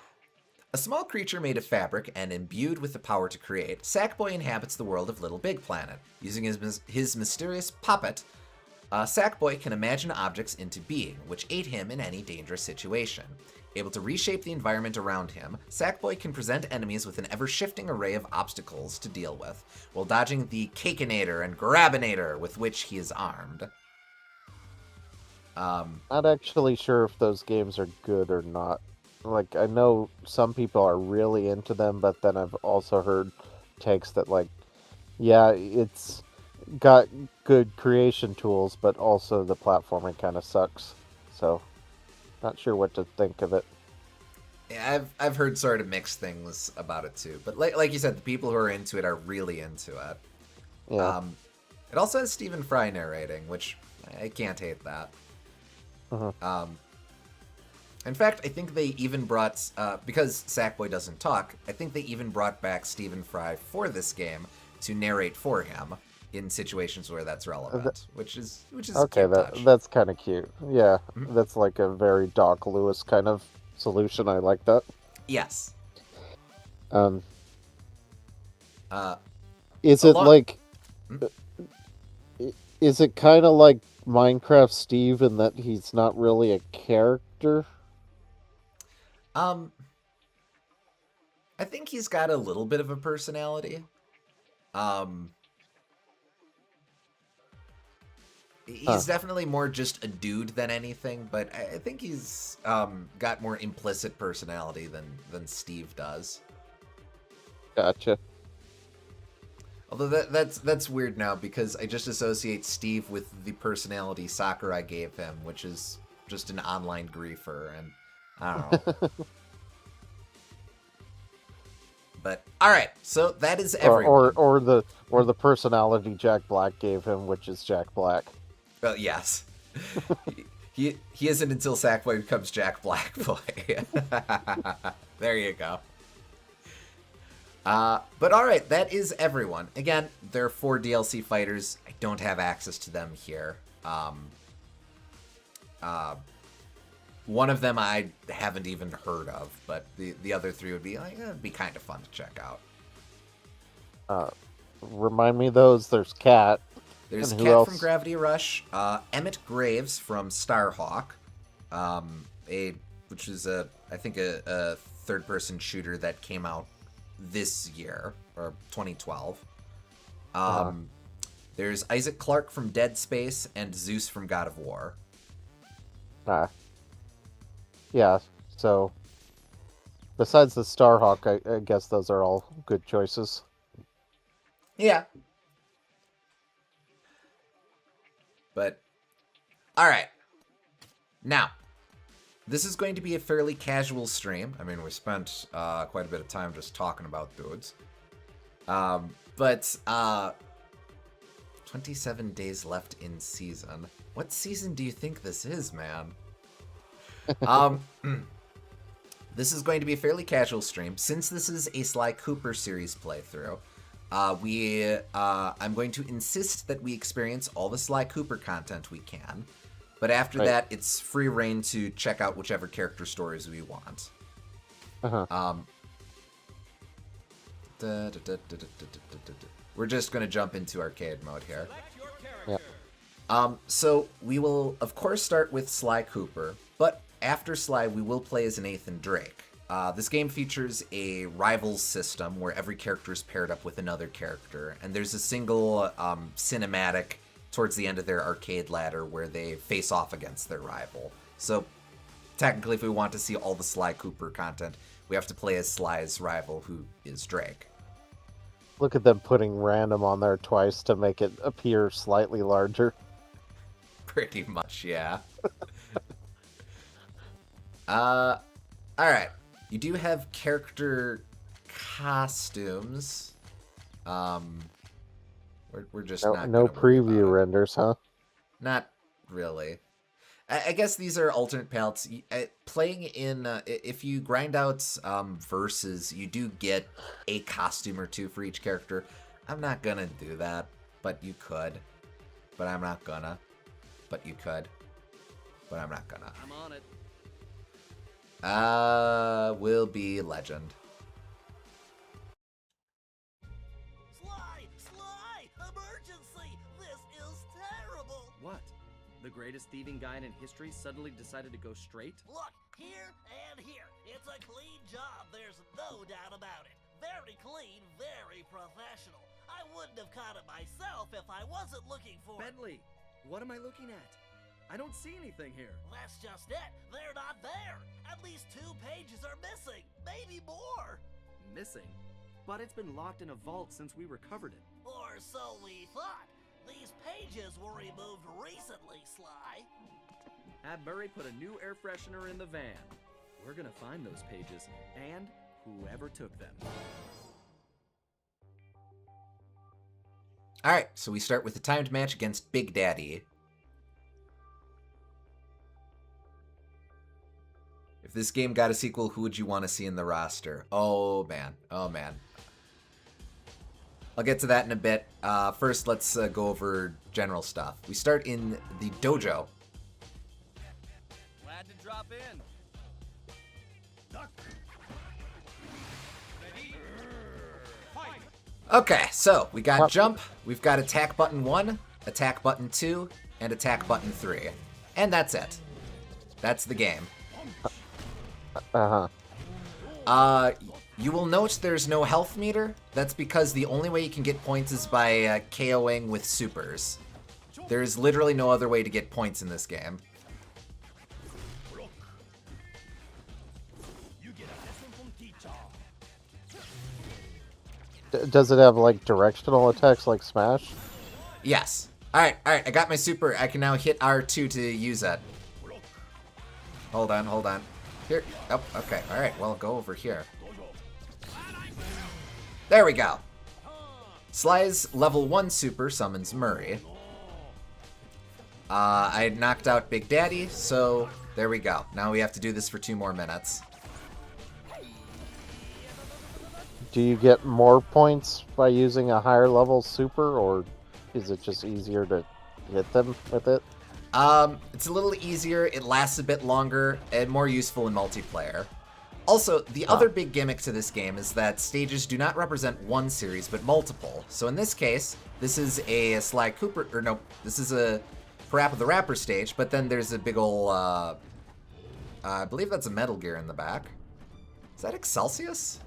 A small creature made of fabric and imbued with the power to create, Sackboy inhabits the world of Little Big Planet. Using his mysterious puppet, Sackboy can imagine objects into being, which aid him in any dangerous situation. Able to reshape the environment around him, Sackboy can present enemies with an ever-shifting array of obstacles to deal with, while dodging the Cakeinator and Grabinator with which he is armed. Not actually sure if those games are good or not. Like, I know some people are really into them, but then I've also heard takes that, like, yeah, it's got good creation tools, but also the platforming kind of sucks. So, not sure what to think of it. Yeah, I've heard sort of mixed things about it too. But like you said, the people who are into it are really into it. Yeah. Um, it also has Stephen Fry narrating, which I can't hate that. Uh-huh. In fact, I think they even brought, because Sackboy doesn't talk, I think they even brought back Stephen Fry for this game to narrate for him in situations where that's relevant, which is a Okay, cute touch. that's kind of cute. Yeah, Mhm. that's like a very Doc Lewis kind of solution. I like that. Yes. Um, Uh, is it along. like, is it kind of like Minecraft Steve in that he's not really a character? Um, I think he's got a little bit of a personality. Um, Huh, he's definitely more just a dude than anything, but I think he's got more implicit personality than Steve does. gotcha. Although that's weird now because I just associate Steve with the personality Sakurai gave him, which is just an online griefer, and I don't know. But all right, so that is or or everyone. or the or the personality Jack Black gave him, which is Jack Black. Well, yes, he isn't until Sackboy becomes Jack Blackboy. There you go. But all right, that is everyone. Again, there are 4 DLC fighters. I don't have access to them here. Uh, One of them I haven't even heard of, but the other 3 would be like it'd be kind of fun to check out. Uh, Remind me of those. There's Cat, There's and who Cat from else? Gravity Rush, Emmett Graves from Starhawk, a which is I think a third-person shooter that came out this year or 2012. Uh, Um, there's Isaac Clarke from Dead Space and Zeus from God of War. ah, yeah. So besides the Starhawk, I guess those are all good choices. Yeah, but all right. Now, this is going to be a fairly casual stream. I mean, we spent quite a bit of time just talking about dudes. But 27 days left in season. What season do you think this is, man? Um, this is going to be a fairly casual stream. Since this is a Sly Cooper series playthrough, I'm going to insist that we experience all the Sly Cooper content we can. But after Right. that, it's free reign to check out whichever character stories we want. Uh-huh. Um, we're just going to jump into arcade mode here. Yeah. So we will, of course, start with Sly Cooper, but after Sly, we will play as Nathan Drake. This game features a rivals system where every character is paired up with another character, and there's a single cinematic towards the end of their arcade ladder where they face off against their rival. So technically, if we want to see all the Sly Cooper content, we have to play as Sly's rival, who is Drake. Look at them putting random on there twice to make it appear slightly larger. Pretty much, yeah. All right. You do have character costumes. We're just No, not no gonna worry about preview it. renders, huh? Not really. I guess these are alternate palettes. Playing in, if you grind out verses, you do get a costume or 2 for each character. I'm not gonna do that, but you could. But I'm not gonna. But you could. But I'm not gonna. I'm on it. Will be Legend. Sly! Sly! Emergency! This is terrible! What? The greatest thieving guy in history suddenly decided to go straight? Look, here and here. It's a clean job, there's no doubt about it. Very clean, very professional. I wouldn't have caught it myself if I wasn't looking for it. Bentley, what am I looking at? I don't see anything here. That's just it. They're not there. At least 2 pages are missing. Maybe more. Missing? But it's been locked in a vault since we recovered it. Or so we thought. These pages were removed recently, Sly. Have Murray put a new air freshener in the van. We're gonna find those pages and whoever took them. Alright, so we start with a timed match against Big Daddy. If this game got a sequel, who would you want to see in the roster? Oh man, oh man. I'll get to that in a bit. First, let's go over general stuff. We start in the dojo. Glad to drop in. Okay, so we got jump, we've got attack button 1, attack button 2, and attack button 3. And that's it. That's the game. You will note there's no health meter. That's because the only way you can get points is by KOing with supers. There's literally no other way to get points in this game. Does it have like directional attacks like Smash? Yes. Alright, I got my super. I can now hit R2 to use it. Hold on. Here. Oh, okay. Alright, well, go over here. There we go. Sly's level 1 super summons Murray. I had knocked out Big Daddy, so there we go. Now we have to do this for 2 more minutes. Do you get more points by using a higher level super, or is it just easier to hit them with it? It's a little easier, it lasts a bit longer, and more useful in multiplayer. Also, the other big gimmick to this game is that stages do not represent one series, but multiple. So in this case, this is a Sly Cooper, or no, this is a Parappa the Rapper stage, but then there's a big ol', I believe that's a Metal Gear in the back. Is that Excelsius?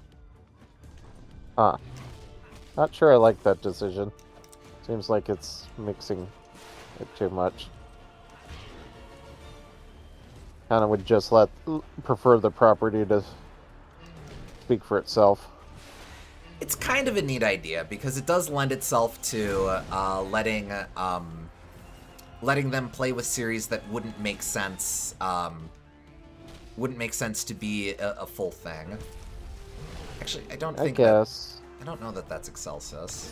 Huh. Not sure I like that decision. Seems like it's mixing it too much. Kind of would just prefer the property to speak for itself. It's kind of a neat idea because it does lend itself to letting them play with series that wouldn't make sense. Wouldn't make sense to be a full thing. Actually, I don't think. I don't know that that's Excelsius.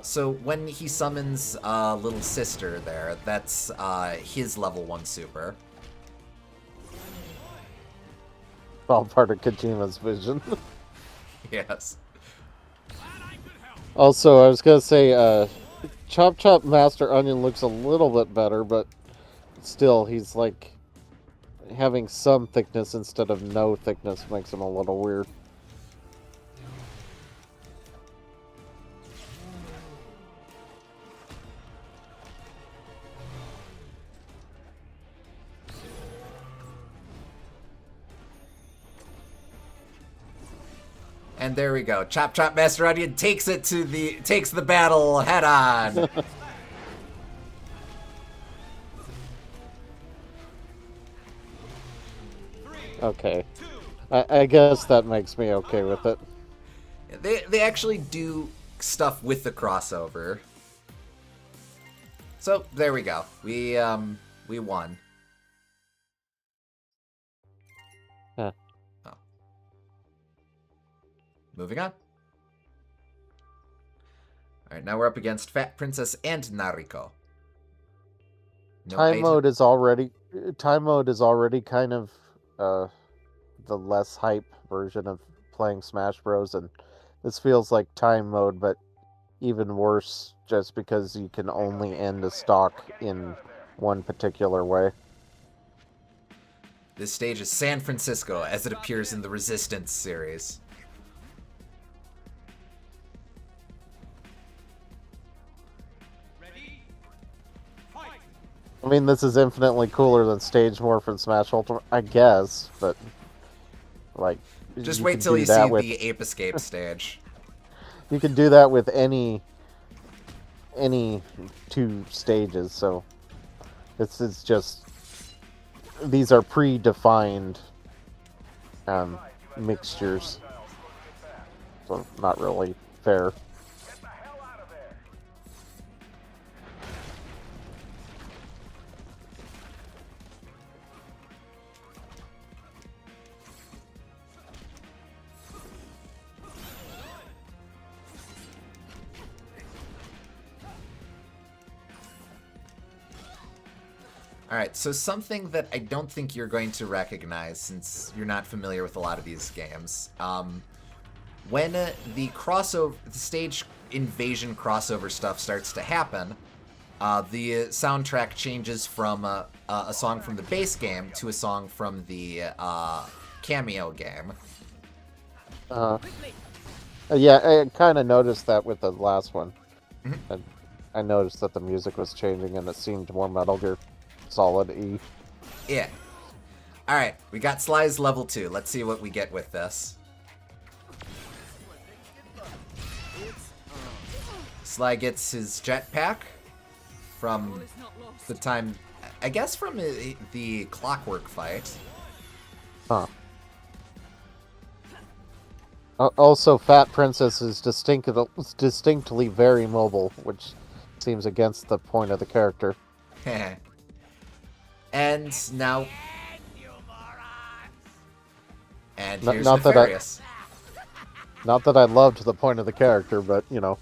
So when he summons little sister there, that's his level 1 super. All part of Kojima's vision. Yes. Also, I was gonna say, Chop Chop Master Onion looks a little bit better, but still, he's like having some thickness instead of no thickness makes him a little weird. And there we go. Chop Chop Master Onion takes the battle head on. Okay. I guess that makes me okay with it. They actually do stuff with the crossover. So there we go. We won. Huh. Oh. Moving on. Alright, now we're up against Fat Princess and Nariko. No Time item- mode is already kind of the less hype version of playing Smash Bros. And this feels like time mode, but even worse just because you can only end a stock in one particular way. This stage is San Francisco as it appears in the Resistance series. I mean, this is infinitely cooler than Stage Morph and Smash Ultimate, I guess, but like, Just wait till you see the Ape Escape stage. You can do that with any any two stages, so it's just these are predefined mixtures, so not really fair. Alright, so something that I don't think you're going to recognize since you're not familiar with a lot of these games. When the stage invasion crossover stuff starts to happen, the soundtrack changes from a song from the base game to a song from the cameo game. Yeah, I kind of noticed that with the last one. Mhm. I noticed that the music was changing and it seemed more Metal Gear Solid E. Yeah. Alright, we got Sly's level 2. Let's see what we get with this. Sly gets his jetpack from the time, I guess from the Clockwork fight. Huh. Also, Fat Princess is distinctly very mobile, which seems against the point of the character. And now... And Not- here's not that Nefarious. Not that I loved the point of the character, but, you know.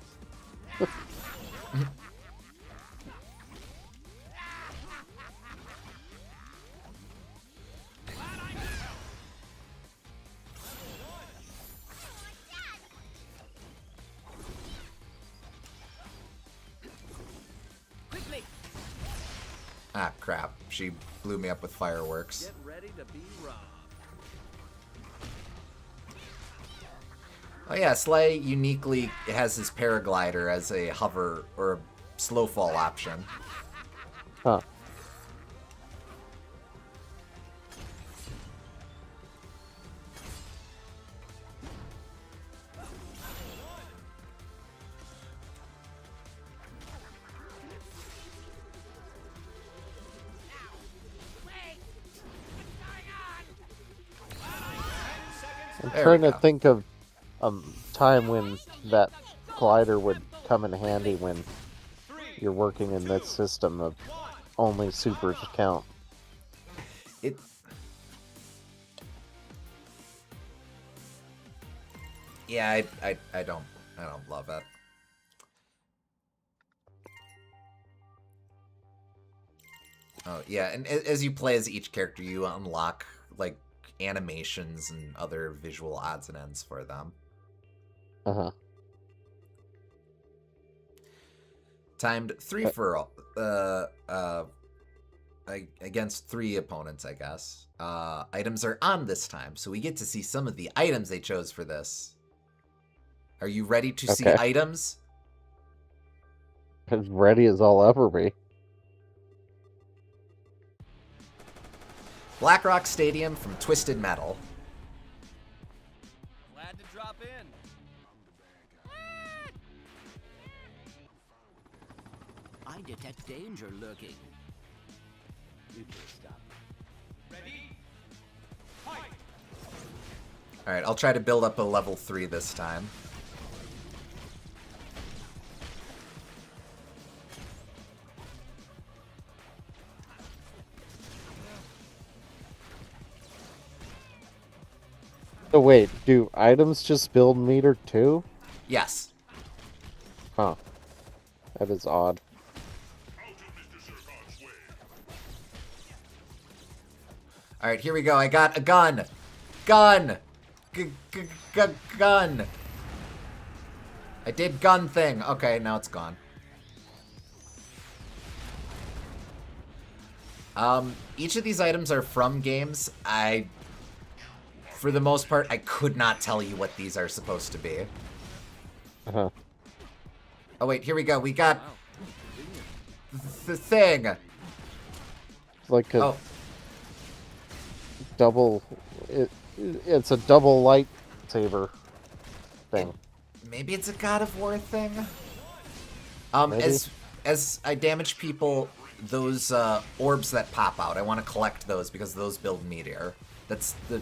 Ah, crap. She blew me up with fireworks. Get ready to be robbed. Oh yeah, Sly uniquely has his paraglider as a hover or a slow fall option. Huh. I'm There we trying to go. think of a time when that glider would come in handy when you're working in this system of only supers count. It... Yeah, I don't love it. Oh, yeah, and as you play as each character, you unlock, like, animations and other visual odds and ends for them. Uh-huh. Timed 3 for all, against 3 opponents, I guess. Items are on this time, so we get to see some of the items they chose for this. Are you ready to see Okay. items? As ready as I'll ever be. Blackrock Stadium from Twisted Metal. Glad to drop in. I detect danger lurking. You can stop. Alright, I'll try to build up a level 3 this time. So wait, do items just build meter too? Yes. Huh. That is odd. Alright, here we go. I got a gun. Gun! Gun! I did gun thing. Okay, now it's gone. Each of these items are from games. For the most part, I could not tell you what these are supposed to be. Uh-huh. Oh wait, here we go. We got the thing. It's like a Oh, double... It's a double lightsaber thing. maybe it's a God of War thing? Maybe? As I damage people, those orbs that pop out, I want to collect those because those build meteor. That's the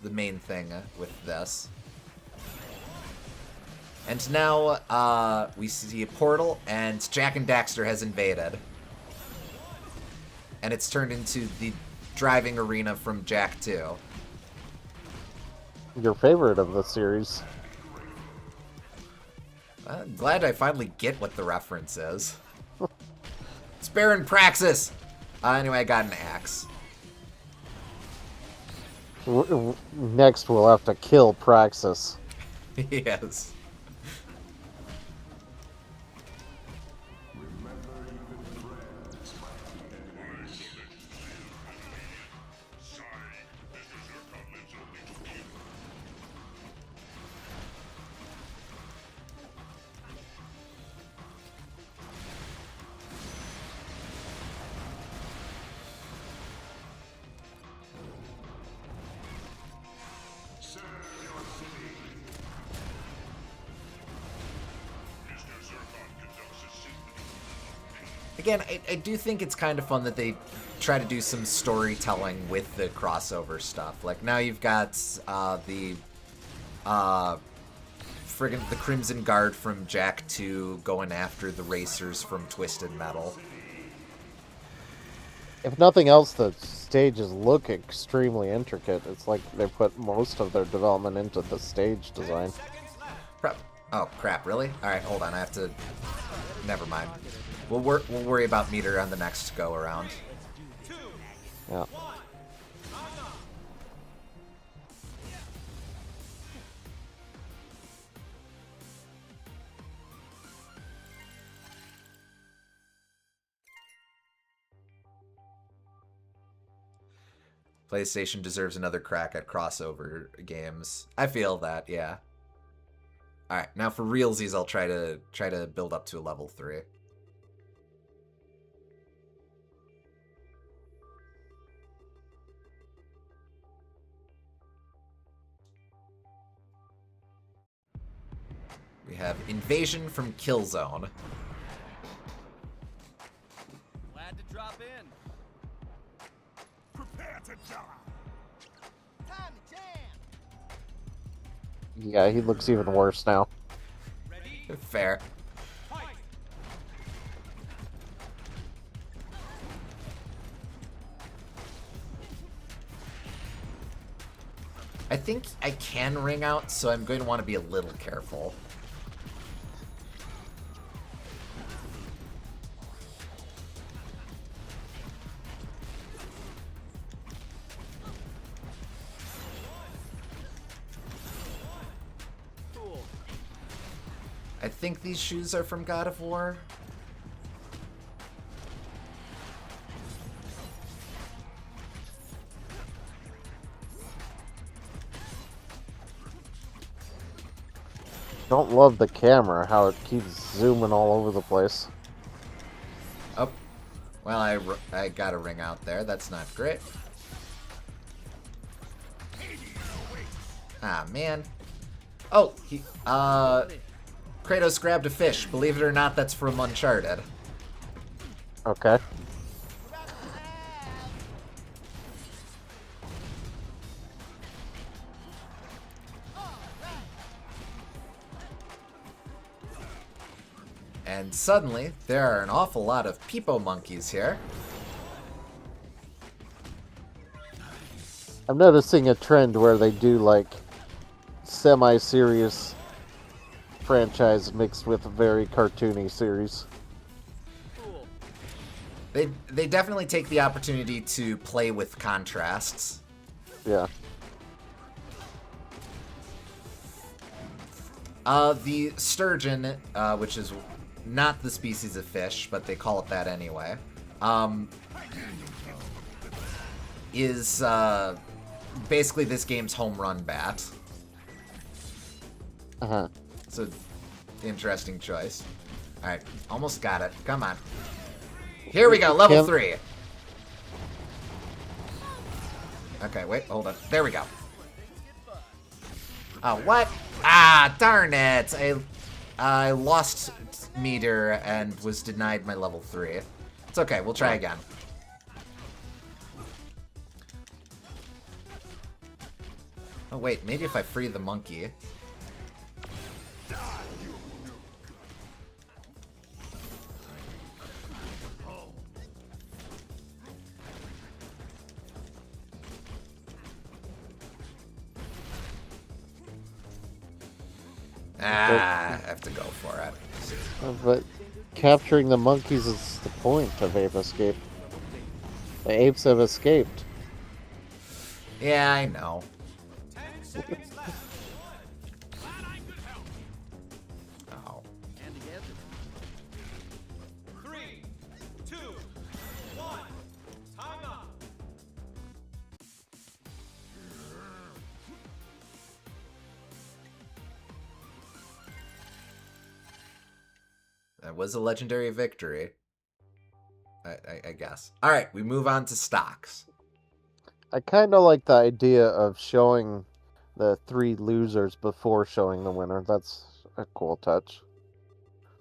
main thing with this. And now we see a portal, and Jak and Daxter has invaded. And it's turned into the driving arena from Jak 2. Your favorite of the series. I'm glad I finally get what the reference is. It's Baron Praxis! Anyway, I got an axe. Next, we'll have to kill Praxis. Yes. Again, I do think it's kind of fun that they try to do some storytelling with the crossover stuff. Like, now you've got the Crimson Guard from Jak 2 going after the racers from Twisted Metal. If nothing else, the stages look extremely intricate. It's like they put most of their development into the stage design. Oh, crap, really? Alright, hold on, I have to... Never mind. We'll worry about meter on the next go-around. Yeah. PlayStation deserves another crack at crossover games. I feel that, yeah. Alright, now for realsies, I'll try to build up to a level 3. We have Invasion from Killzone. Glad to drop in. Prepare to die. Time to jam. Yeah, he looks even worse now. Ready? Fair. Fight. I think I can ring out, so I'm going to want to be a little careful. Cool. I think these shoes are from God of War. Don't love the camera, how it keeps zooming all over the place. Oh, well, I got a ring out there. That's not great. Ah, man. Oh, Kratos grabbed a fish. Believe it or not, that's from Uncharted. Okay. And suddenly, there are an awful lot of peepo monkeys here. I'm noticing a trend where they do like semi-serious franchise mixed with a very cartoony series. Cool. They definitely take the opportunity to play with contrasts. Yeah. The sturgeon, which is not the species of fish, but they call it that anyway, is basically this game's home run bat. Uh-huh. So, interesting choice. Alright, almost got it. Come on. Here we go, level 3. Okay, wait, hold on. There we go. Oh, what? Ah, darn it. I lost meter and was denied my level 3. It's okay, we'll try again. Oh wait, maybe if I free the monkey. I have to go for it. But capturing the monkeys is the point of ape escape. The apes have escaped. Yeah, I know. Oh. And together. 3, 2, 1, time up. That was a legendary victory. I guess. Alright, we move on to stocks. I kind of like the idea of showing the 3 losers before showing the winner. That's a cool touch.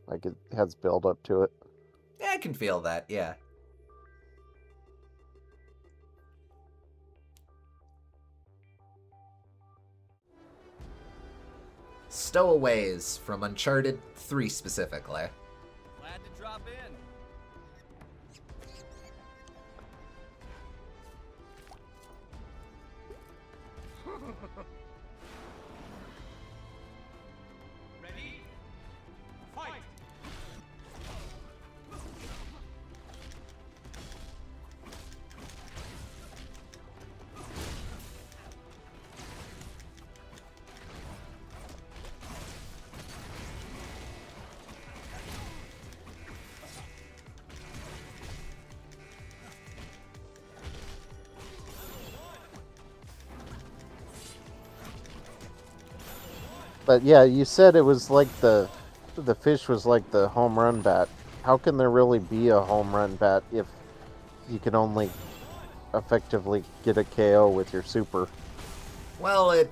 Like, it has build up to it. Yeah, I can feel that, yeah. Stowaways from Uncharted 3 specifically. Glad to drop in. Ready? Fight! But yeah, you said it was like the fish was like the home run bat. How can there really be a home run bat if you can only effectively get a KO with your super? Well, it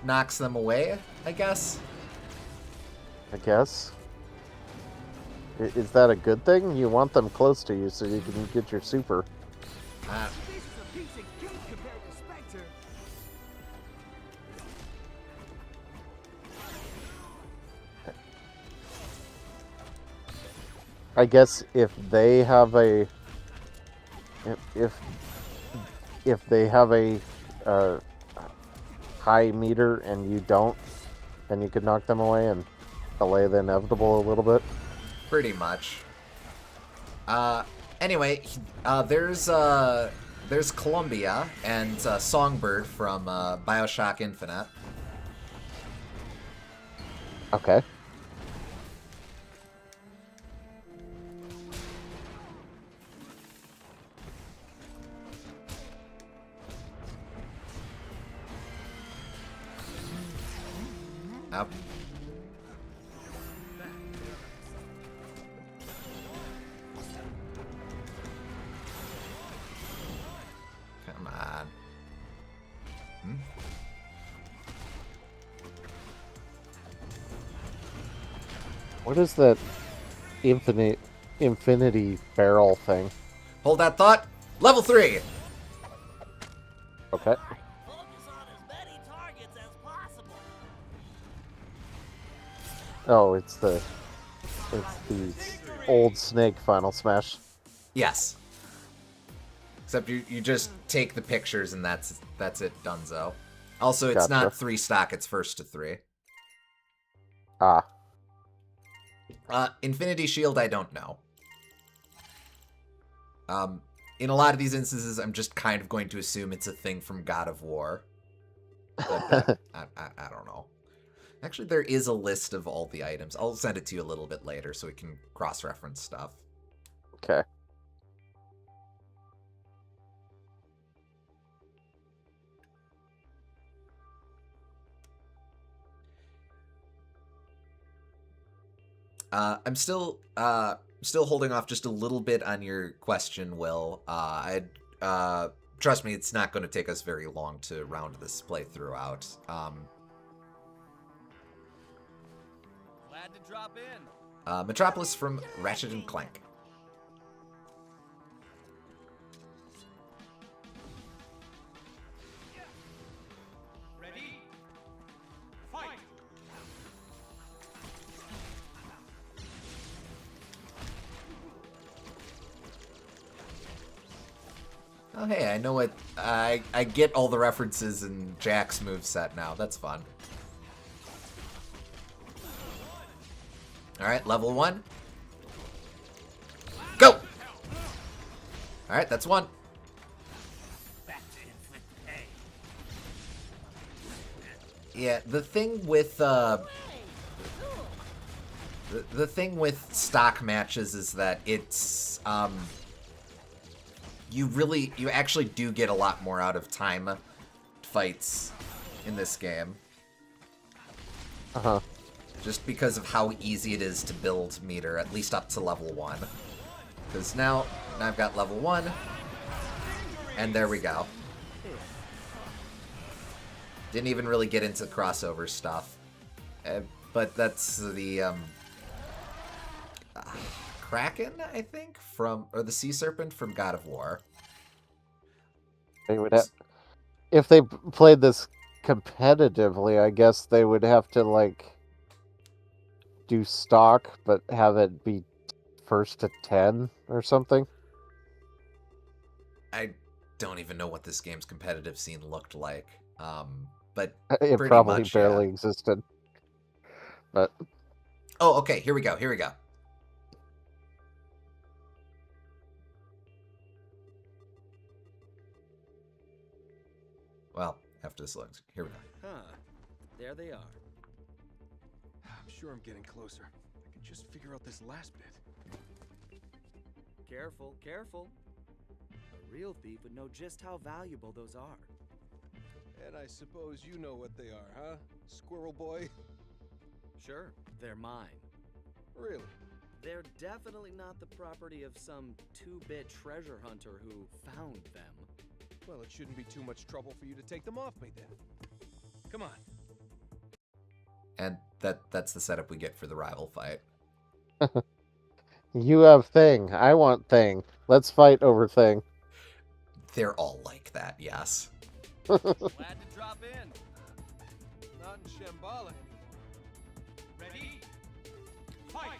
knocks them away, I guess. I guess. Is that a good thing? You want them close to you so you can get your super. Uh, This is a piece of cake compared to Spectre. I guess if they have a if they have a high meter and you don't, then you could knock them away and delay the inevitable a little bit. pretty much. Anyway, there's Columbia and Songbird from BioShock Infinite. Okay. Up. Come on. Hmm? What is that infinity barrel thing? Hold that thought. Level 3. Okay. Focus on as many targets as possible. Oh, it's the old Snake Final Smash. Yes. Except you just take the pictures and that's it, donezo. Also, it's Gotcha. not 3 stock, it's first to 3. Ah. Infinity Shield, I don't know. In a lot of these instances, I'm just kind of going to assume it's a thing from God of War. But, I don't know. Actually, there is a list of all the items. I'll send it to you a little bit later so we can cross-reference stuff. Okay. I'm still holding off just a little bit on your question, Will. Trust me, it's not going to take us very long to round this playthrough out. Glad to drop in. Metropolis from Ratchet and Clank. Ready? Fight! Oh, hey, I know what... I get all the references in Jack's moveset now. That's fun. Alright, level 1. Go! Alright, that's 1. Back to inflict pain. Yeah, the thing with the thing with stock matches is that it's you actually do get a lot more out of time fights in this game. Uh-huh. Just because of how easy it is to build meter, at least up to level 1. Because now I've got level 1, and there we go. Didn't even really get into crossover stuff. But that's the Kraken, I think, or the Sea Serpent from God of War. They would have, if they played this competitively, I guess they would have to like do stock, but have it be first to 10 or something. I don't even know what this game's competitive scene looked like. But It pretty probably much, barely yeah. existed. But Oh, okay, here we go, here we go. Well, after this looks, here we go. Huh. There they are. I'm sure I'm getting closer. I can just figure out this last bit. Careful, careful. A real thief would know just how valuable those are. And I suppose you know what they are, huh? Squirrel Boy? Sure, they're mine. Really? They're definitely not the property of some 2-bit treasure hunter who found them. Well, it shouldn't be too much trouble for you to take them off me then. Come on. And that's the setup we get for the rival fight. you have thing, I want thing. Let's fight over thing. They're all like that, yes. Glad to drop in. Not in Shambhala anymore. Ready? Fight!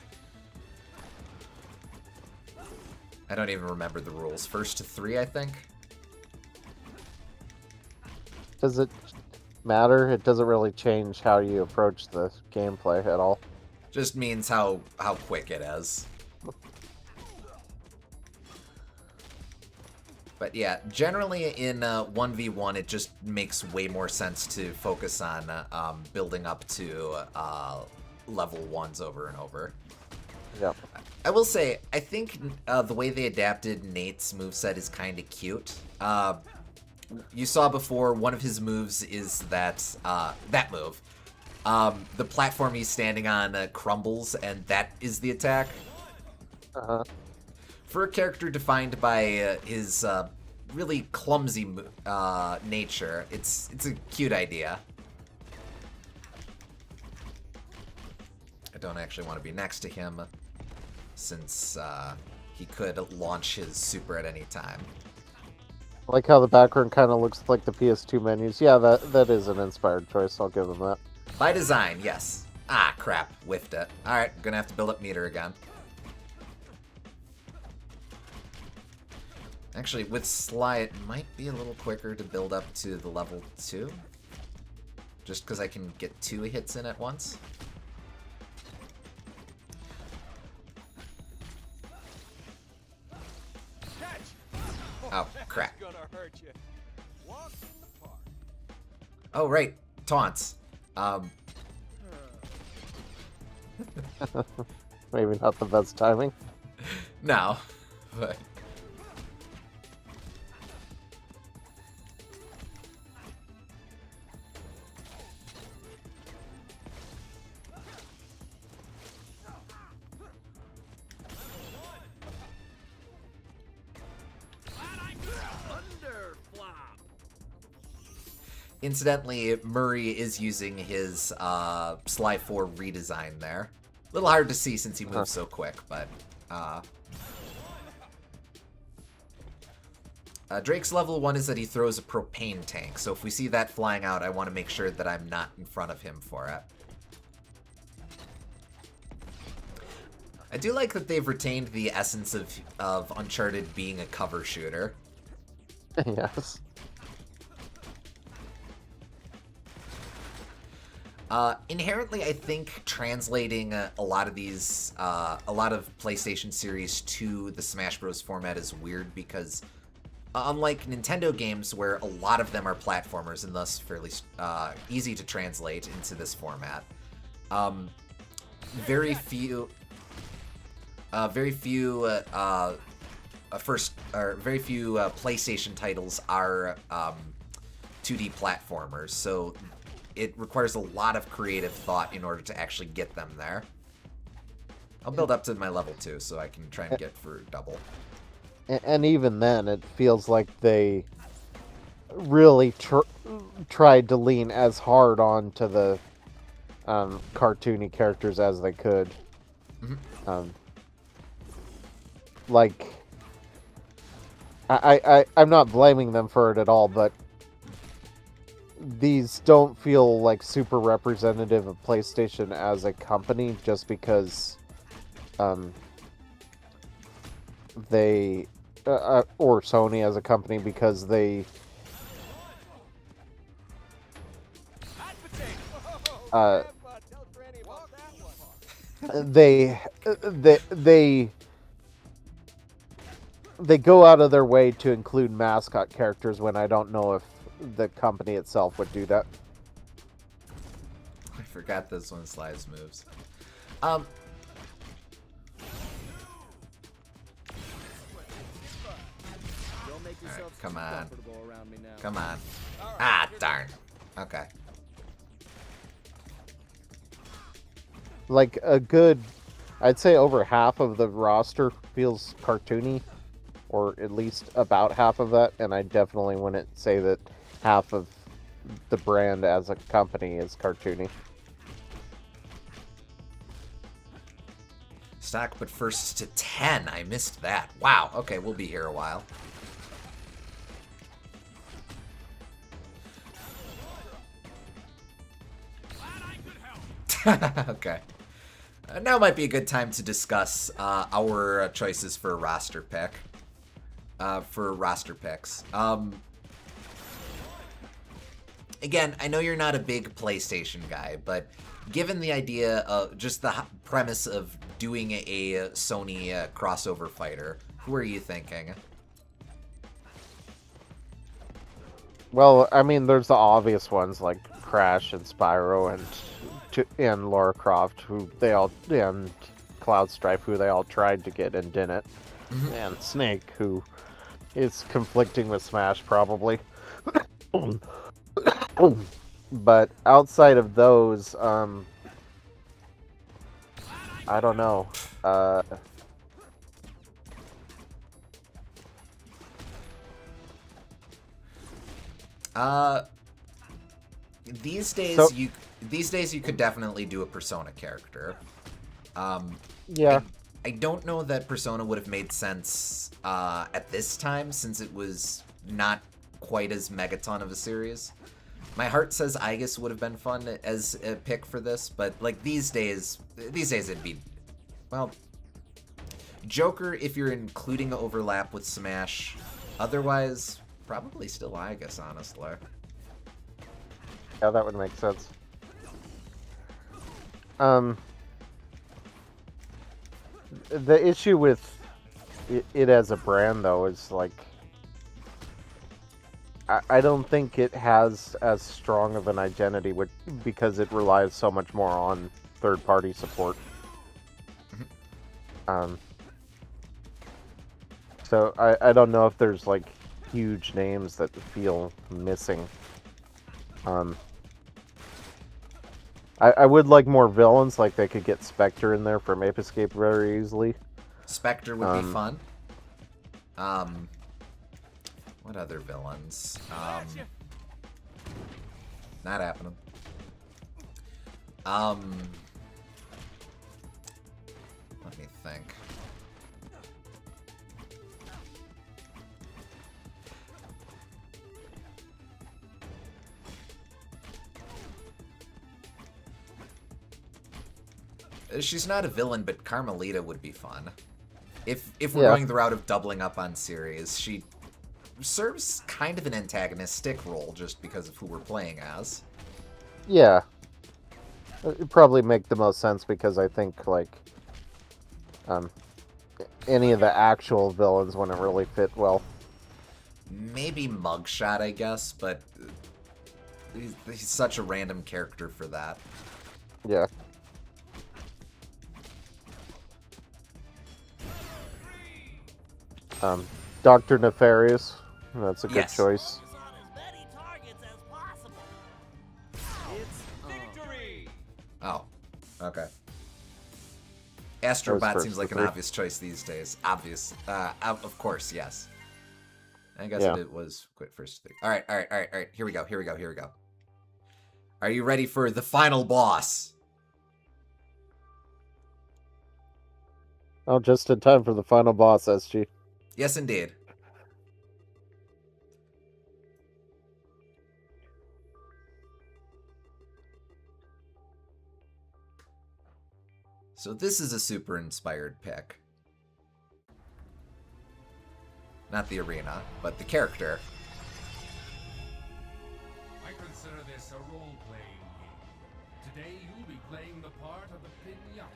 I don't even remember the rules. First to 3, I think. Does it matter? It doesn't really change how you approach the gameplay at all. Just means how quick it is. But yeah, generally in 1v1, it just makes way more sense to focus on building up to level 1s over and over. Yep. I will say, I think the way they adapted Nate's moveset is kind of cute. You saw before, one of his moves is that move. The platform he's standing on crumbles, and that is the attack. Uh-huh. For a character defined by his really clumsy nature, it's a cute idea. I don't actually want to be next to him, since he could launch his super at any time. I like how the background kind of looks like the PS2 menus. Yeah, that is an inspired choice. I'll give them that. By design, yes. Ah, crap. Whiffed it. Alright, gonna have to build up meter again. Actually, with Sly, it might be a little quicker to build up to the level 2. Just because I can get 2 hits in at once. Oh, crap. Gonna hurt you. Walk in the park. Oh, right. Taunts. Maybe not the best timing. No. But... Incidentally, Murray is using his Sly 4 redesign there. little hard to see since he moves so quick, but Drake's level 1 is that he throws a propane tank, so if we see that flying out, I want to make sure that I'm not in front of him for it. I do like that they've retained the essence of Uncharted being a cover shooter. Yes. Inherently, I think translating a lot of these, a lot of PlayStation series to the Smash Bros. Format is weird because, unlike Nintendo games where a lot of them are platformers and thus fairly easy to translate into this format, very few PlayStation titles are 2D platformers, so it requires a lot of creative thought in order to actually get them there. I'll build up to my level 2 so I can try and get for double. And even then, it feels like they really tried to lean as hard onto the cartoony characters as they could. Mm-hmm. Like, I'm not blaming them for it at all, but these don't feel like super representative of PlayStation as a company just because they or Sony as a company because they they go out of their way to include mascot characters when I don't know if the company itself would do that. I forgot this one Sly's moves. Alright, come on. Come on. Ah, darn. Okay. Like a good, I'd say over half of the roster feels cartoony, or at least about half of that, and I definitely wouldn't say that half of the brand as a company is cartoony. Stock, but first to 10. I missed that. Wow. Okay, we'll be here a while. Okay. Now might be a good time to discuss our choices for a roster pick. For roster picks. Again, I know you're not a big PlayStation guy, but given the idea of just the premise of doing a Sony crossover fighter, who are you thinking? Well, I mean, there's the obvious ones like Crash and Spyro and Lara Croft, who they all, and Cloud Strife, who they all tried to get and didn't, and Snake, who is conflicting with Smash probably. But outside of those, I don't know. These days you could definitely do a Persona character. Yeah. I don't know that Persona would have made sense at this time since it was not quite as megaton of a series. My heart says Aegis would have been fun as a pick for this, but like these days it'd be, well, Joker if you're including overlap with Smash. Otherwise, probably still Aegis, honestly. Yeah, that would make sense. The issue with it as a brand, though, is like I don't think it has as strong of an identity because it relies so much more on third-party support. So I don't know if there's like huge names that feel missing. I would like more villains, like they could get Spectre in there from Ape Escape very easily. Spectre would be fun. What other villains? Not happening. Let me think. She's not a villain, but Carmelita would be fun. If we're going the route of doubling up on series, she serves kind of an antagonistic role just because of who we're playing as. Yeah. It'd probably make the most sense because I think, like, any of the actual villains wouldn't really fit well. Maybe Mugshot, I guess, but he's such a random character for that. Yeah. Dr. Nefarious. That's a good choice. Focus on as many targets as possible. It's victory! Oh, okay. was Astrobot first seems to like an three. obvious choice these days. Obvious. Of course, yes. I guess Yeah. it was quit first. All right. Here we go. Are you ready for the final boss? Oh, just in time for the final boss, SG. Yes, indeed. So this is a super inspired pick. Not the arena, but the character. I consider this a role-playing game. Today you'll be playing the part of the pinata.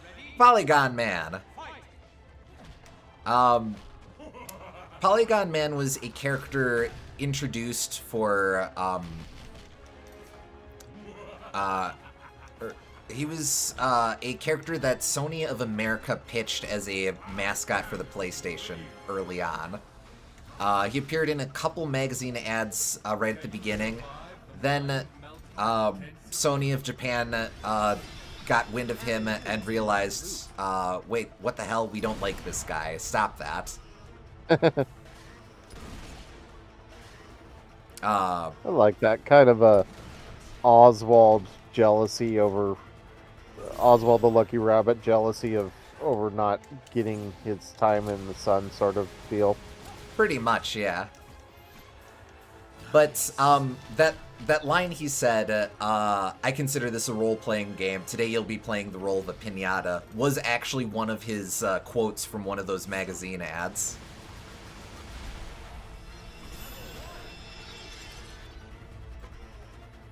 Ready? Polygon Man. Polygon Man was a character introduced for, he was a character that Sony of America pitched as a mascot for the PlayStation early on. He appeared in a couple magazine ads right at the beginning. Then Sony of Japan got wind of him and realized, wait, what the hell? We don't like this guy. Stop that. I like that kind of a Oswald jealousy over Oswald the Lucky Rabbit jealousy of over not getting his time in the sun sort of feel. Pretty much, yeah. But that line he said, I consider this a role-playing game. Today you'll be playing the role of a pinata, was actually one of his quotes from one of those magazine ads.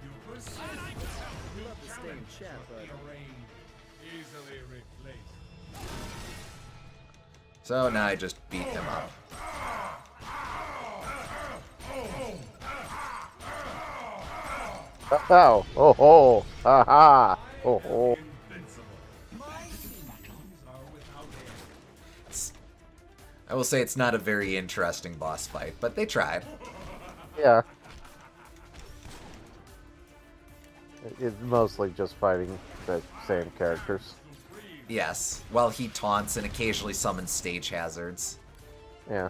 You persist. I'd love to stay in chat, but Terrain easily replaced. So now I just beat him up. Ow! Oh ho! Ha ha! Oh ho! I will say it's not a very interesting boss fight, but they tried. Yeah. It's mostly just fighting the same characters. Yes, while he taunts and occasionally summons stage hazards. Yeah.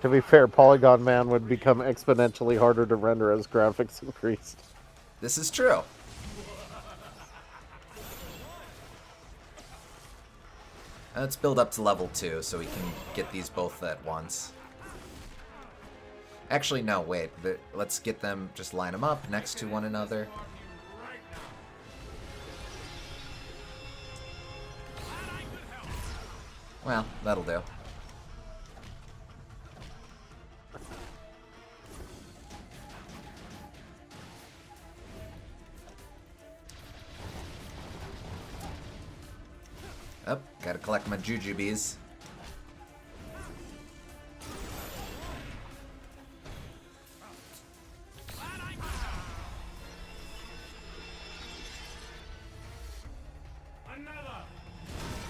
To be fair, Polygon Man would become exponentially harder to render as graphics increased. This is true. Let's build up to level 2 so we can get these both at once. Actually, no, wait. Let's get them, just line them up next to one another. Well, that'll do. Oh, gotta collect my jujubes.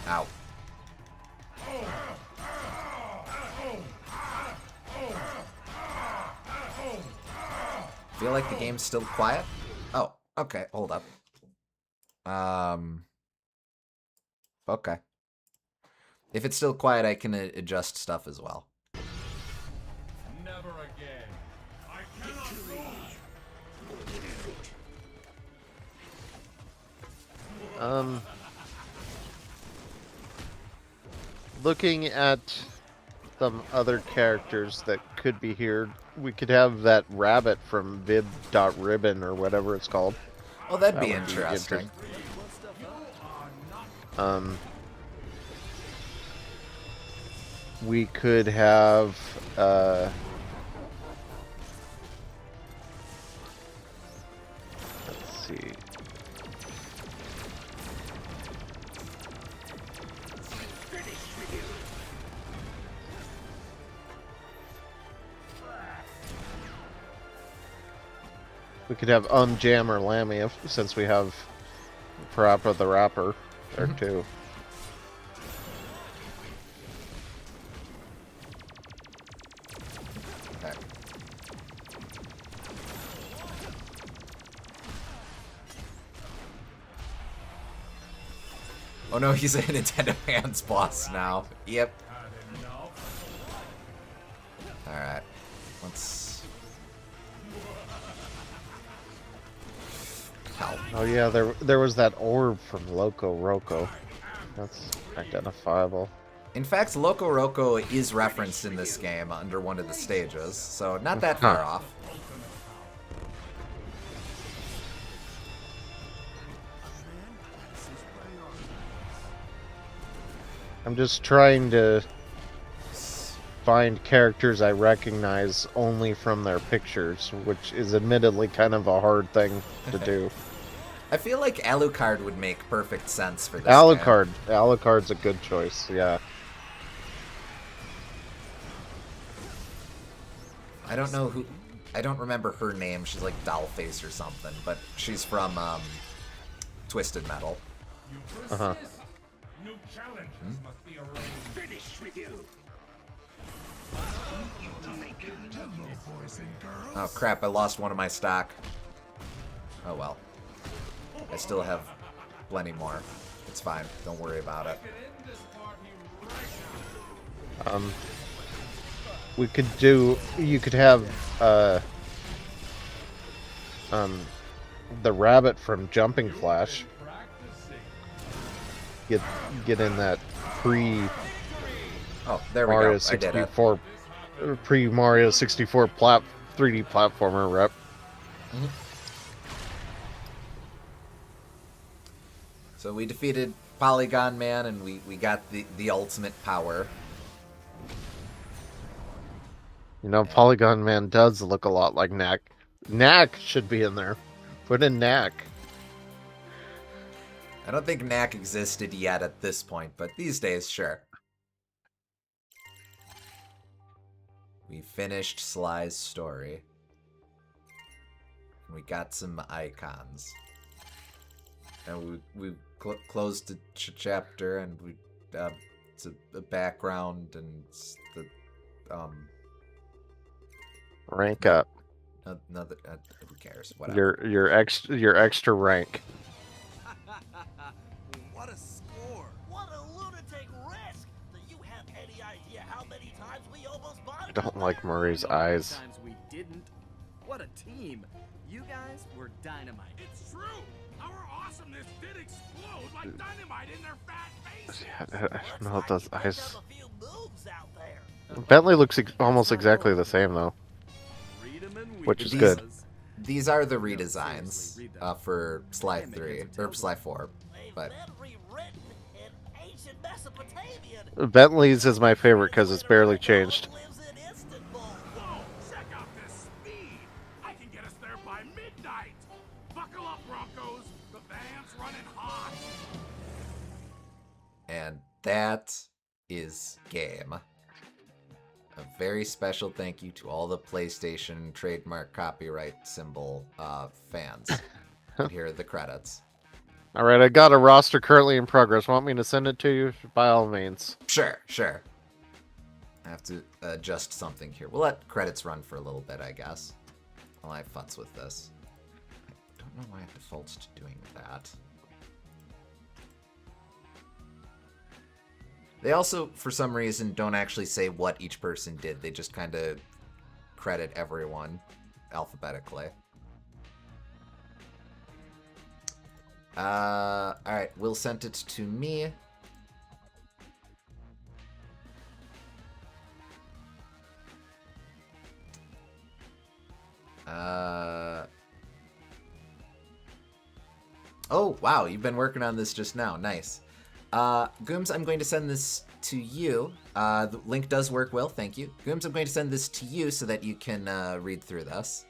Ow. Feel like the game's still quiet? Oh, okay, hold up. Okay. If it's still quiet, I can adjust stuff as well. Never again. I cannot lose. Looking at some other characters that could be here, we could have that rabbit from Vid.Ribbon or whatever it's called. Oh, that'd be That would be interesting. We could have let's see. We could have Unjam or Lammy since we have Parappa the Rapper there too. Okay. Oh no, he's a Nintendo Hands boss now. Yep. Alright. Let's... Hell. Oh yeah, there was that orb from Loco Roco. That's identifiable. In fact, Loco Roco is referenced in this game under one of the stages, so not that far off. I'm just trying to find characters I recognize only from their pictures, which is admittedly kind of a hard thing to do. I feel like Alucard would make perfect sense for this Alucard. Alucard's a good choice, yeah. I don't know who... I don't remember her name. She's like Dollface or something, but she's from Twisted Metal. Uh-huh. New challenges must be arranged. Finish with you. Oh crap, I lost one of my stock. Oh well. I still have plenty more. It's fine. Don't worry about it. We could do... You could have, the rabbit from Jumping Flash. Get in that pre... Oh, there we Mario go. I did it. 64... Pre-Mario 64 3D platformer rep. So we defeated Polygon Man, and we got the ultimate power. You know, Polygon Man does look a lot like Knack. Knack should be in there. Put in Knack. I don't think Knack existed yet at this point, but these days, sure. We finished Sly's story. We got some icons. And we closed the chapter, and we it's a background, and it's the Rank up. another who cares? Whatever. Your extra rank. What a score! What a lunatic risk! Do you have any idea how many times we almost bought? I don't like Murray's eyes. Times we didn't. What a team! You guys were dynamite. It's true. Our awesomeness did explode like dynamite in their fat faces. I don't know if those eyes... A few moves out there. Bentley looks almost exactly the same, though. Which is good. These are the redesigns for Sly 3 or Sly 4, but Bentley's is my favorite because it's barely changed. Whoa, check out this speed. I can get us there by midnight. Buckle up, Broncos. The van's running hot. and that is game. A very special thank you to all the PlayStation trademark copyright symbol fans. And here are the credits. Alright, I got a roster currently in progress. Want me to send it to you? By all means. Sure. I have to adjust something here. We'll let credits run for a little bit, I guess. While I futz with this. I don't know why it defaults to doing that. They also, for some reason, don't actually say what each person did. They just kind of credit everyone alphabetically. Alright, Will sent it to me. Oh, wow, you've been working on this just now. Nice. Gooms, I'm going to send this to you. The link does work well, thank you. Gooms, I'm going to send this to you so that you can read through this.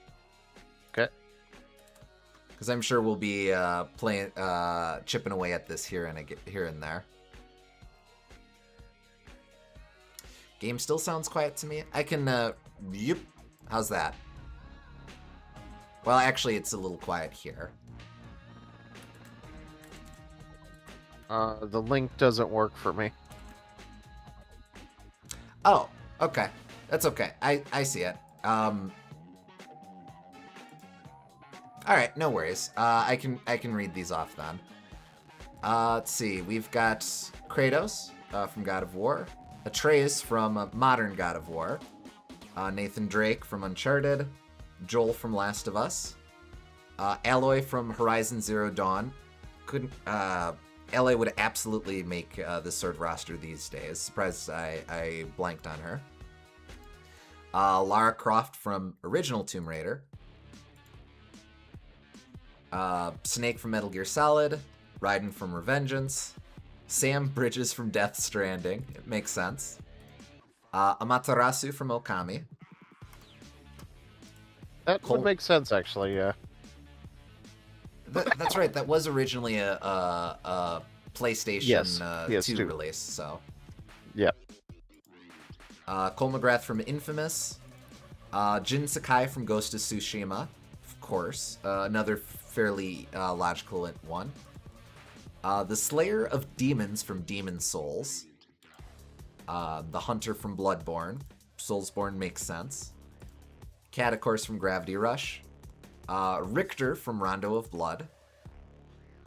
Okay. Because I'm sure we'll be chipping away at this here and there. Game still sounds quiet to me. I can, yep. How's that? Well, actually, it's a little quiet here. The link doesn't work for me. Oh, okay. That's okay. I see it. Alright, no worries. I can read these off then. Let's see. We've got Kratos from God of War. Atreus from modern God of War. Nathan Drake from Uncharted. Joel from Last of Us. Aloy from Horizon Zero Dawn. Aloy would absolutely make this sort of roster these days. Surprised I blanked on her. Lara Croft from original Tomb Raider. Snake from Metal Gear Solid. Raiden from Revengeance. Sam Bridges from Death Stranding. It makes sense. Amaterasu from Okami. That would make sense, actually, yeah. That's right. That was originally a PlayStation 2 release, so. Yep. Cole McGrath from Infamous. Jin Sakai from Ghost of Tsushima, of course. Another fairly logical one. The Slayer of Demons from Demon Souls. The Hunter from Bloodborne. Soulsborne makes sense. Cat, of course, from Gravity Rush. Richter from Rondo of Blood.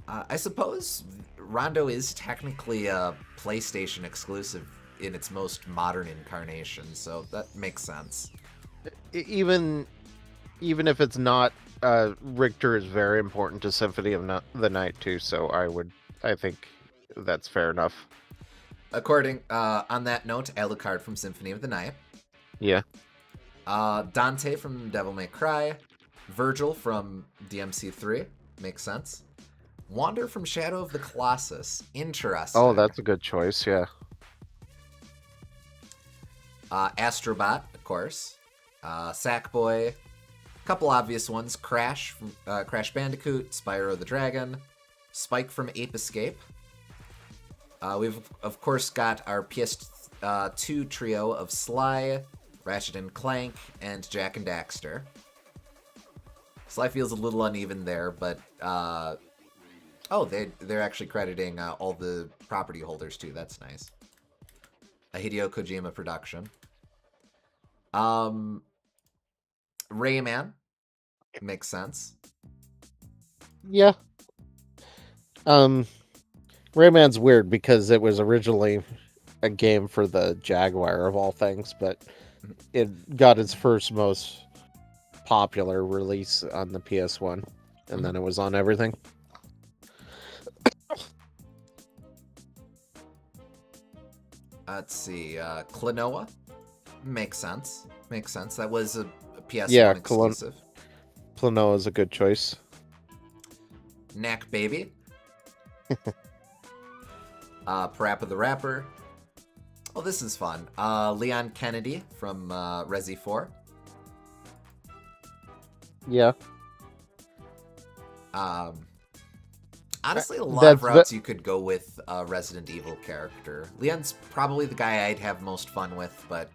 I suppose Rondo is technically a PlayStation exclusive in its most modern incarnation, so that makes sense. Even if it's not, Richter is very important to Symphony of the Night too. So I think that's fair enough. On that note, Alucard from Symphony of the Night. Yeah. Dante from Devil May Cry. Virgil from DMC3. Makes sense. Wander from Shadow of the Colossus. Interesting. Oh, that's a good choice, yeah. Astrobot, of course. Sackboy. Couple obvious ones. Crash from Crash Bandicoot. Spyro the Dragon. Spike from Ape Escape. We've, of course, got our PS2 trio of Sly, Ratchet and Clank, and Jak and Daxter. Sly feels a little uneven there, but they're actually crediting all the property holders too. That's nice. A Hideo Kojima production. Rayman makes sense. Yeah. Rayman's weird because it was originally a game for the Jaguar of all things, but it got its first most popular release on the PS1, and then it was on everything. Let's see, Klonoa makes sense. That was a PS1 Yeah, exclusive. Klonoa is a good choice. Knack Baby. Parappa the Rapper. Oh, this is fun. Leon Kennedy from Resi 4. Yeah. Honestly, a lot of routes you could go with a Resident Evil character. Leon's probably the guy I'd have most fun with, but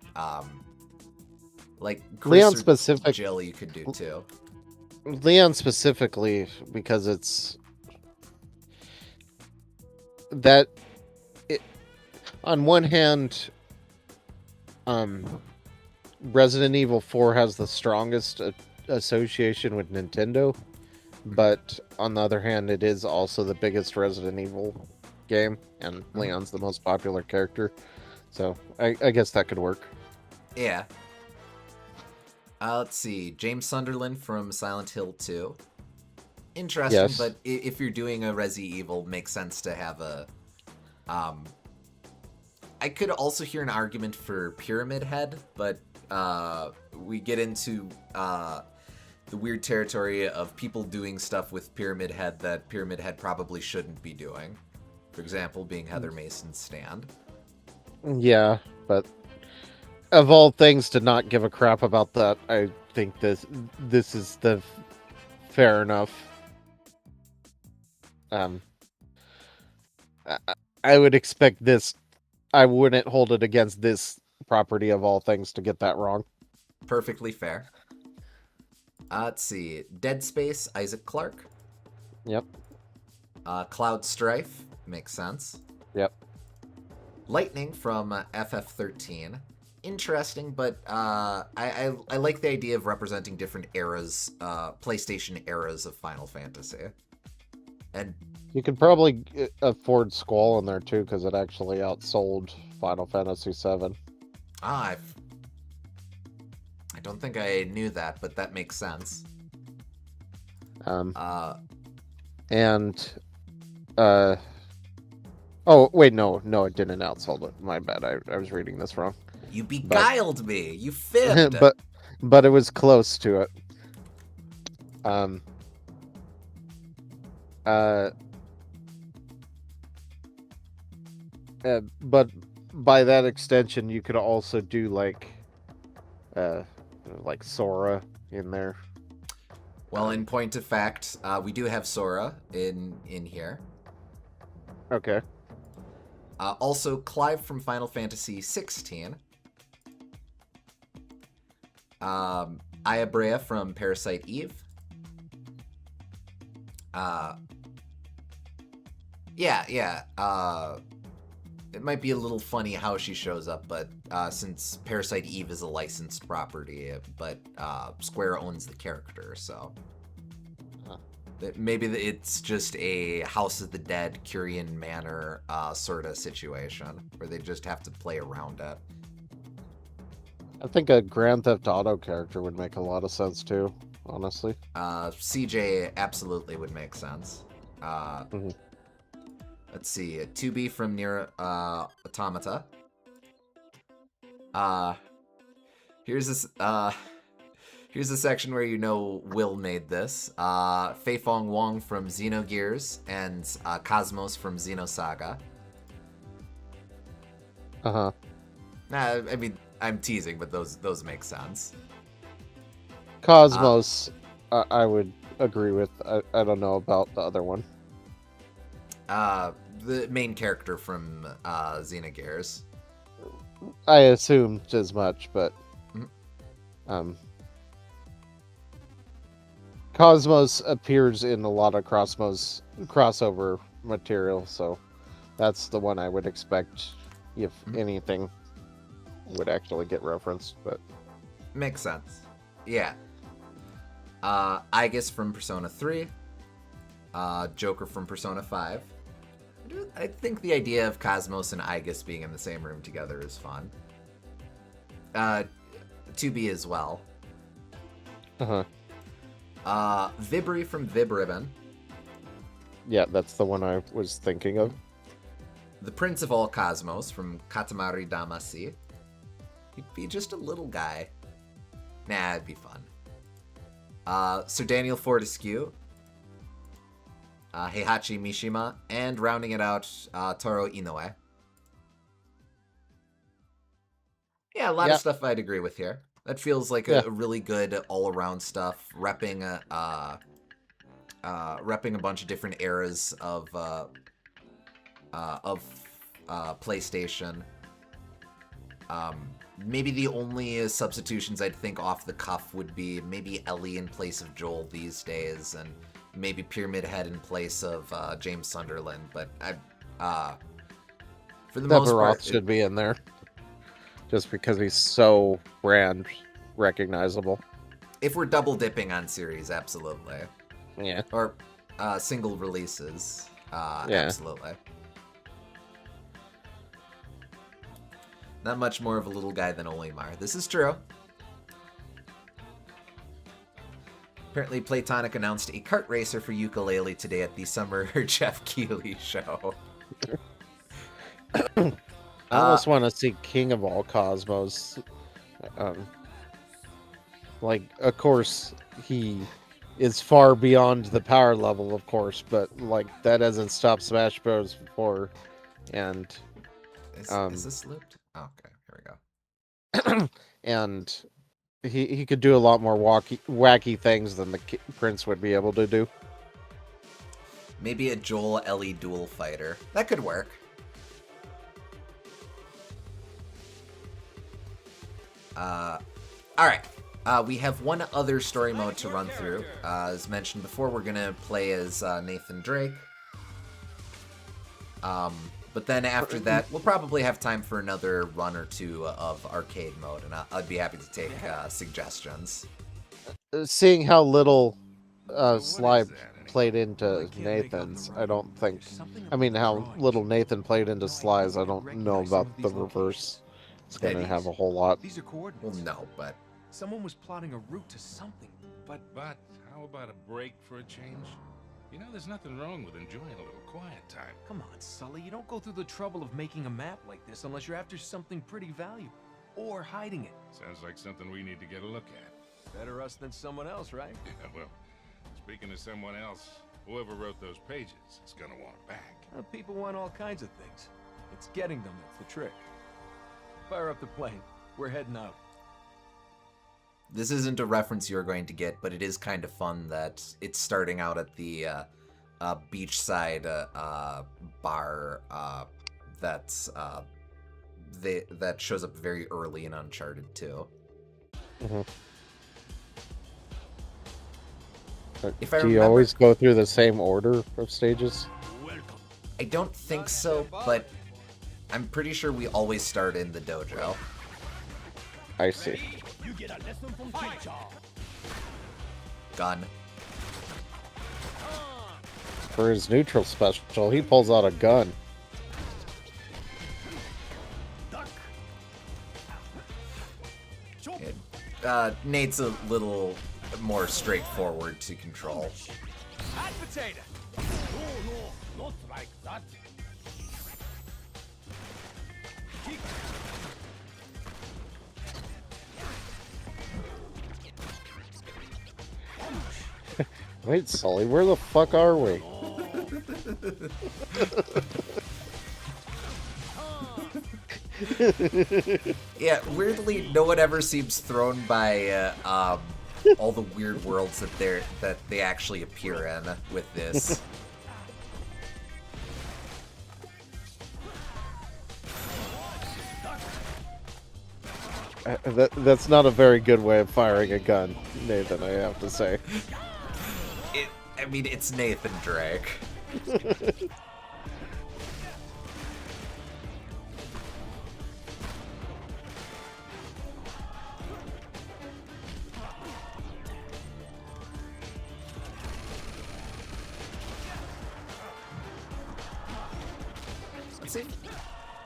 like Chris Leon or specific Jill you could do too. Leon specifically because it's that it on one hand Resident Evil 4 has the strongest association with Nintendo, but on the other hand it is also the biggest Resident Evil game, and Leon's the most popular character, so I guess that could work. Yeah. Let's see. James Sunderland from Silent Hill 2. interesting, Yes. but if you're doing a Resi Evil, makes sense to have a. I could also hear an argument for Pyramid Head, but we get into the weird territory of people doing stuff with Pyramid Head that Pyramid Head probably shouldn't be doing. For example, being Heather Mason's stand. Yeah, but of all things to not give a crap about that, I think this is the fair enough. I, I would expect this. I wouldn't hold it against this property of all things to get that wrong. Perfectly fair. Let's see. Dead Space, Isaac Clarke. Yep. Cloud Strife, makes sense. Yep. Lightning from FF13. Interesting, but I like the idea of representing different eras, PlayStation eras of Final Fantasy. And You could probably afford Squall in there too, because it actually outsold Final Fantasy VII. I don't think I knew that, but that makes sense. Oh wait, no, it didn't outsold it. My bad. I was reading this wrong. You beguiled me. You fibbed. but it was close to it. But by that extension, you could also do like Sora in there. Well, in point of fact, we do have Sora in here. Okay. Also, Clive from Final Fantasy 16. Aya Brea from Parasite Eve. It might be a little funny how she shows up, but since Parasite Eve is a licensed property, but Square owns the character, so maybe it's just a House of the Dead, Curian Manor sort of situation where they just have to play around it. I think a Grand Theft Auto character would make a lot of sense too, honestly. CJ absolutely would make sense. Let's see, 2B from Nier Automata. Here's a section where you know Will made this. Fei Fong Wong from Xenogears and Cosmos from Xenosaga. Uh-huh. Nah, I mean, I'm teasing, but those make sense. Cosmos, I would agree with. I don't know about the other one. The main character from Xenogears. I assumed as much, but Cosmos appears in a lot of crossover material, so that's the one I would expect, if anything, would actually get referenced. But makes sense. Yeah. Aegis from Persona 3. Joker from Persona 5. I think the idea of Cosmos and Aegis being in the same room together is fun. 2B as well. Vibri from Vibribbon. Yeah, that's the one I was thinking of. The Prince of All Cosmos from Katamari Damacy. He'd be just a little guy. Nah, it'd be fun. Sir Daniel Fortescue. Heihachi Mishima, and rounding it out, Toru Inoue. Yeah, a lot of stuff I'd agree with here. That feels like a really good all-around stuff, repping a bunch of different eras of PlayStation. Maybe the only substitutions I'd think off the cuff would be maybe Ellie in place of Joel these days, and maybe Pyramid Head in place of James Sunderland, but for the most part, should be in there, just because he's so brand recognizable. If we're double dipping on series, absolutely. Yeah. Or single releases, absolutely. Not much more of a little guy than Olimar. This is true. Apparently, Playtonic announced a kart racer for ukulele today at the Summer Jeff Keighley show. I almost want to see King of All Cosmos. Of course, he is far beyond the power level, of course, but that hasn't stopped Smash Bros. Before, and is this looped? Oh, okay, here we go. and he could do a lot more wacky things than the Prince would be able to do. Maybe a Joel Ellie dual fighter. That could work. Alright. We have one other story mode to run through. As mentioned before, we're going to play as Nathan Drake. But then after that, we'll probably have time for another run or two of arcade mode, and I'd be happy to take suggestions. Seeing how little Sly played into Nathan's, I don't think... I mean, how little Nathan played into Sly's, I don't know about the reverse. It's going to have a whole lot. These are coordinates. Well, no, but... Someone was plotting a route to something. But how about a break for a change? You know, there's nothing wrong with enjoying a little quiet time. Come on, Sully, you don't go through the trouble of making a map like this unless you're after something pretty valuable. Or hiding it. Sounds like something we need to get a look at. Better us than someone else, right? Yeah, well, speaking of someone else, whoever wrote those pages is gonna want it back. People want all kinds of things. It's getting them that's the trick. Fire up the plane. We're heading out. This isn't a reference you're going to get, but it is kind of fun that it's starting out at the beachside bar that shows up very early in Uncharted 2. Mm-hmm. If I Do you remember, always go through the same order of stages? I don't think so, but I'm pretty sure we always start in the dojo. I see. You get a lesson from teacher. Gun. For his neutral special, he pulls out a gun. Nate's a little more straightforward to control. Hot potato! No, not like that. Wait, Sully, where the fuck are we? Yeah, weirdly, no one ever seems thrown by all the weird worlds that they actually appear in with this. That's not a very good way of firing a gun, Nathan, I have to say. I mean, it's Nathan Drake.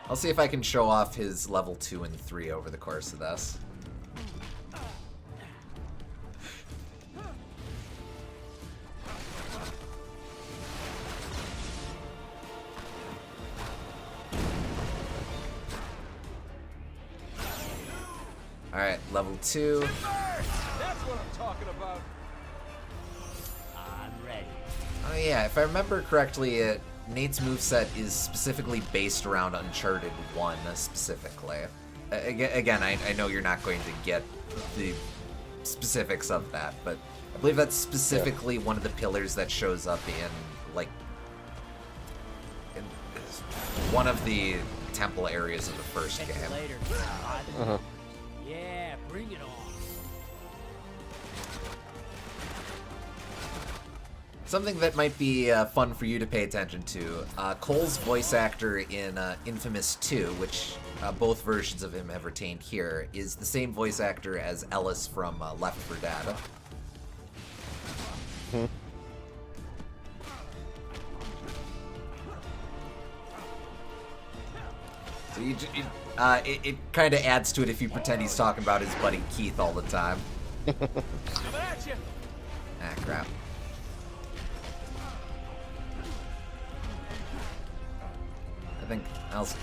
I'll see if I can show off his level 2 and 3 over the course of this. Alright, level 2. That's what I'm talking about. I'm ready. Oh yeah, if I remember correctly, Nate's moveset is specifically based around Uncharted 1 specifically. Again, I know you're not going to get the specifics of that, but I believe that's specifically one of the pillars that shows up in one of the temple areas of the first game. Later, Uh-huh. yeah, bring it on. Something that might be fun for you to pay attention to. Cole's voice actor in Infamous 2, which both versions of him have retained here, is the same voice actor as Ellis from Left 4 Dead. So it kind of adds to it if you pretend he's talking about his buddy Keith all the time. Coming at you. crap. I was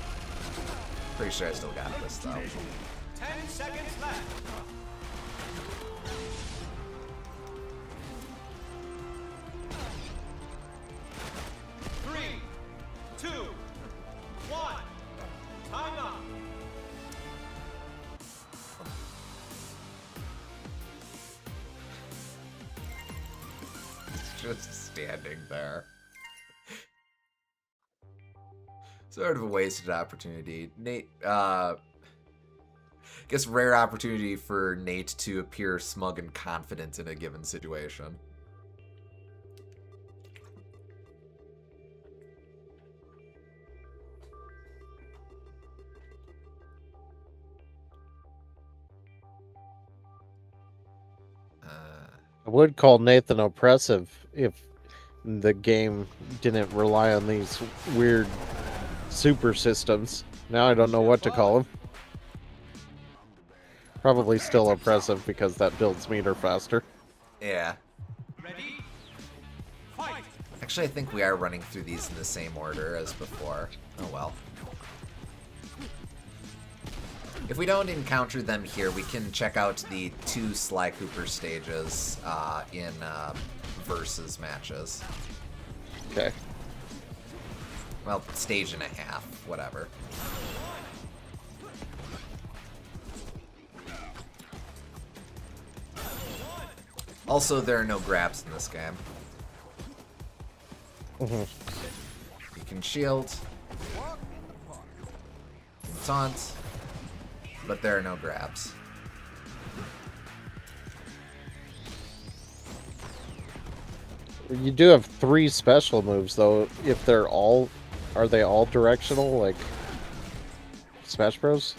pretty sure I still got this though. 10 seconds left. Three, two, one. Time up. Just standing there. Sort of a wasted opportunity. Nate, guess rare opportunity for Nate to appear smug and confident in a given situation. I would call Nathan oppressive if the game didn't rely on these weird super systems. Now I don't know what to call him. Probably still oppressive because that builds meter faster. Yeah. Ready? Fight. Actually, I think we are running through these in the same order as before. Oh well. If we don't encounter them here, we can check out the 2 Sly Cooper stages in versus matches. Okay. Well, stage and a half, whatever. Also, there are no grabs in this game. You can shield, you can taunt, but there are no grabs. You do have 3 special moves though. If they're all, are they all directional like Smash Bros?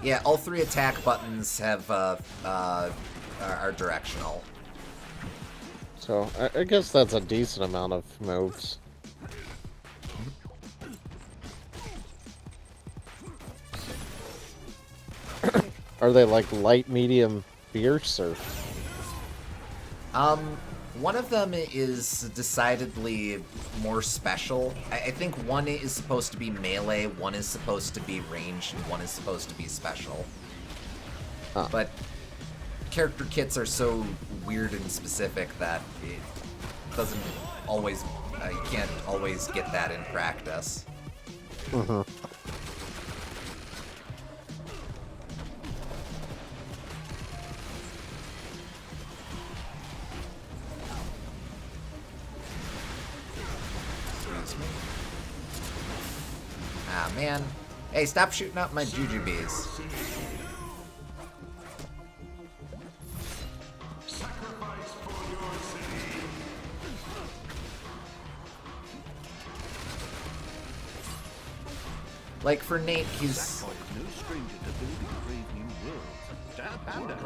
Yeah, all 3 attack buttons have are directional. So I guess that's a decent amount of moves. Are they like light, medium, fierce, or? One of them is decidedly more special. I think one is supposed to be melee, one is supposed to be ranged, and one is supposed to be special. Huh. But character kits are so weird and specific that it doesn't always, you can't always get that in practice. Ah, man. Hey, stop shooting up my jujubes. Like, for Nate, he's... No stranger to building brave new worlds. Damn panda.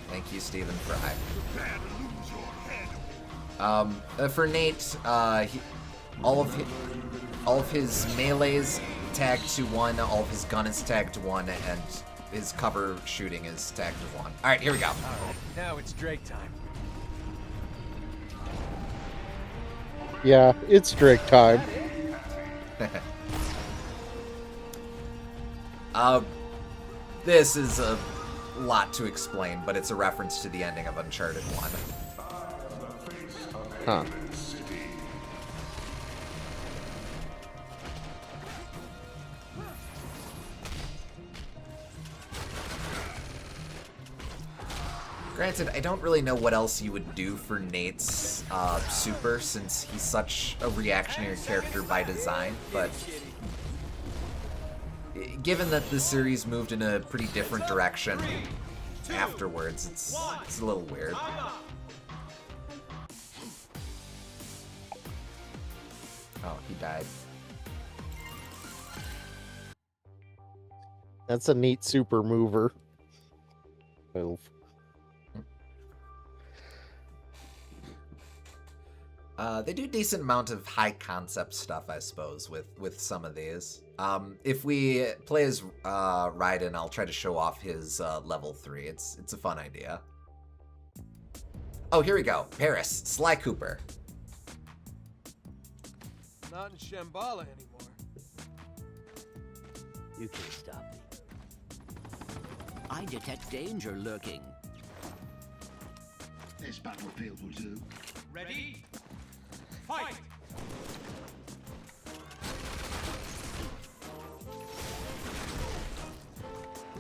Thank you, Stephen Fry. For Nate, all of his melees tagged to 1, all of his gun is tagged to 1, and his cover shooting is tagged to 1. All right, here we go. Alright, now it's Drake time. Yeah, it's Drake time. This is a lot to explain, but it's a reference to the ending of Uncharted 1. Huh. Granted, I don't really know what else you would do for Nate's super, since he's such a reactionary character by design, but given that the series moved in a pretty different direction afterwards, it's a little weird. Oh, he died. That's a neat super mover. Move. They do a decent amount of high concept stuff, I suppose, with some of these. If we play as Raiden, I'll try to show off his level 3. It's a fun idea. Oh, here we go. Paris, Sly Cooper. Not in Shambhala anymore. You can't stop me. I detect danger lurking. This battlefield will do. Ready? Fight!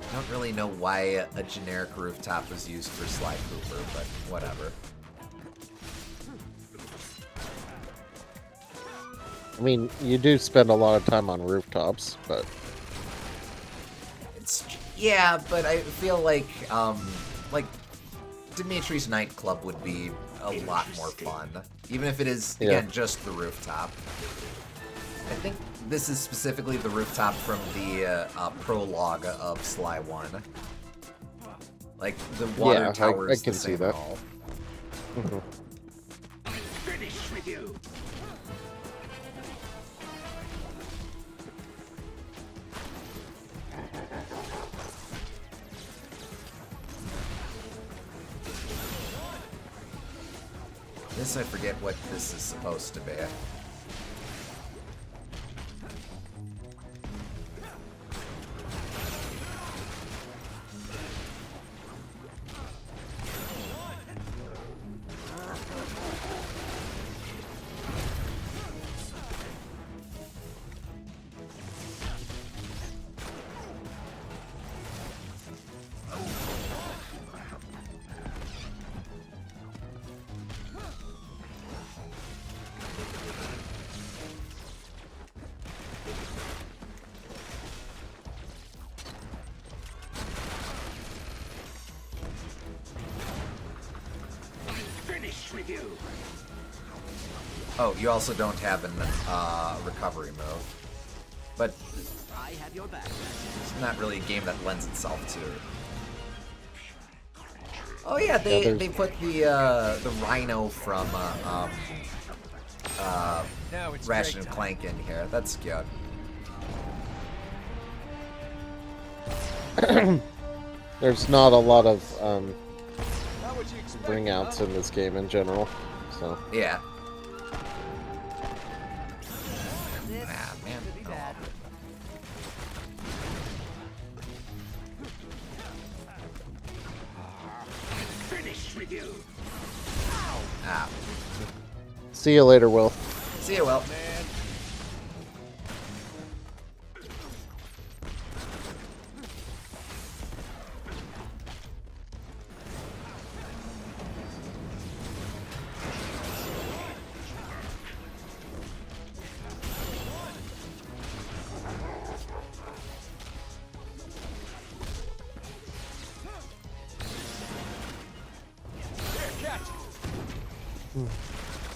I don't really know why a generic rooftop was used for Sly Cooper, but whatever. I mean, you do spend a lot of time on rooftops, but Yeah, but I feel like Dimitri's nightclub would be a lot more fun, even if it is again just the rooftop. I think this is specifically the rooftop from the prologue of Sly 1. Like the water tower is I can the see same that. and all. Finish with you. This I forget what this is supposed to be. Finish with you. Oh, you also don't have an recovery move. But I have your back. it's not really a game that lends itself to. Oh yeah, they put the Rhino from Now it's Ratchet break and time. Clank in here. That's cute. there's not a lot of Not what you expected, bring outs huh? in this game in general. So Yeah. This Ah, man. could be Oh, bad. Finish with you. Ah. see you later, Will. See you, Will. Man,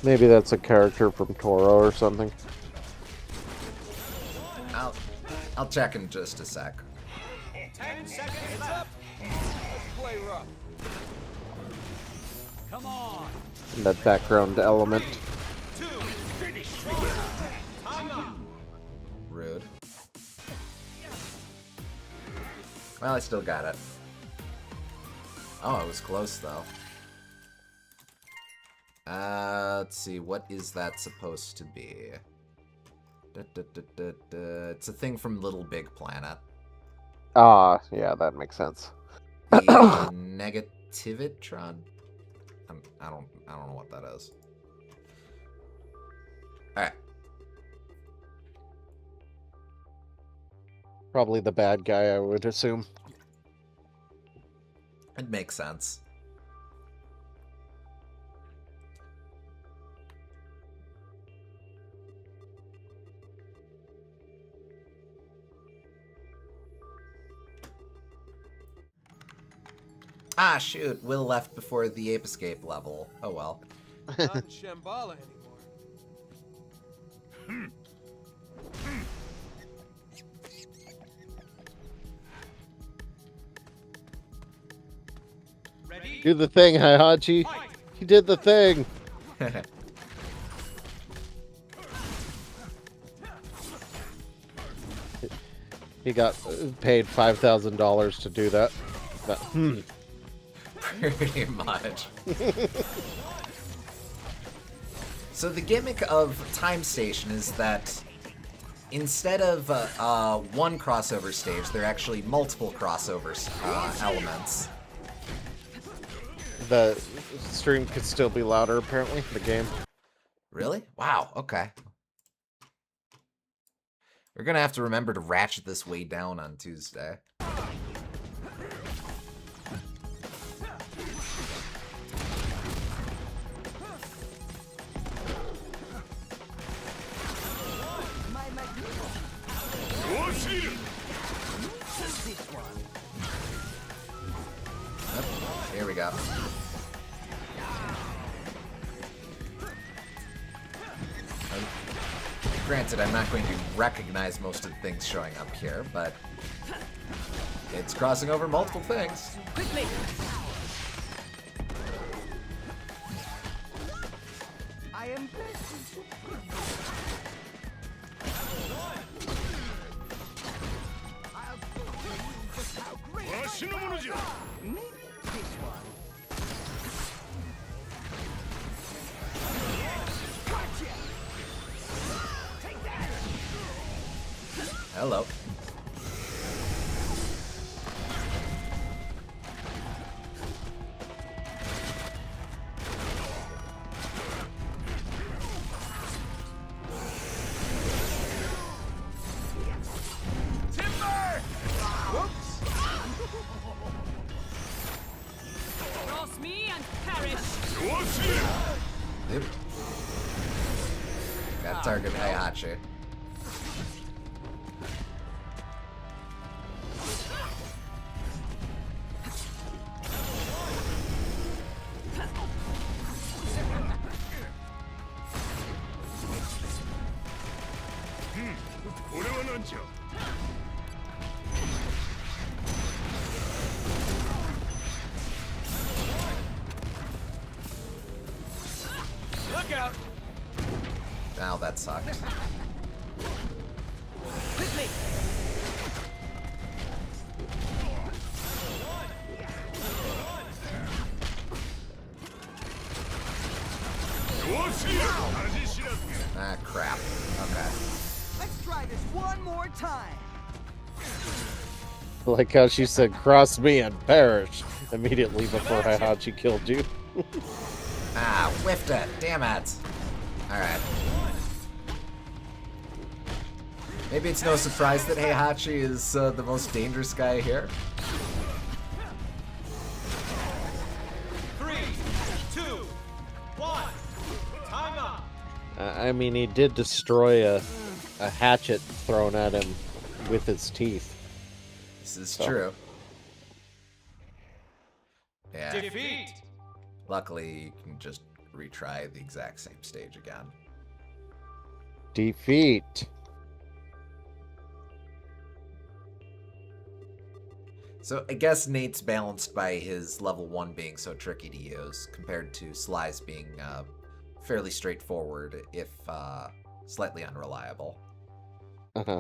Maybe that's a character from Toro or something. I'll check in just a sec. 10 seconds it's left. up. Let's play rough. Come on. That background element. 2. Finish with you. Time up. Rude. Well, I still got it. Oh, it was close though. Let's see, what is that supposed to be? It's a thing from Little Big Planet. Ah, yeah, that makes sense. The Negativitron? I don't know what that is. Alright. Probably the bad guy, I would assume. It makes sense. Ah, shoot. Will left before the Ape Escape level. Oh well. Not in Shambhala anymore. Ready? Do the thing, Hihachi. Fight. He did the thing. He got paid $5,000 to do that. But, Pretty much. So the gimmick of Time Station is that instead of one crossover stage, there are actually multiple crossover elements. The stream could still be louder, apparently, the game. Really? Wow, okay. We're gonna have to remember to ratchet this way down on Tuesday. Yep, here we go. Granted, I'm not going to recognize most of the things showing up here, but it's crossing over multiple things. Quickly! I am maybe this one. Hello. Timber! Cross me and perish. Yep. Got target Heihachi. Look out! Now that sucked. Quickly! Ah, crap. Okay. Let's try this one more time. Like how she said, cross me and perish, immediately before Heihachi killed you. Ah, whiffed it. Damn it. Alright. Maybe it's no surprise that Heihachi is the most dangerous guy here. 3, 2, 1. Time up. I mean, he did destroy a hatchet thrown at him with his teeth. This is true. Yeah. Defeat. Luckily, you can just retry the exact same stage again. Defeat. So I guess Nate's balanced by his level 1 being so tricky to use, compared to Sly's being fairly straightforward, if slightly unreliable. Uh-huh.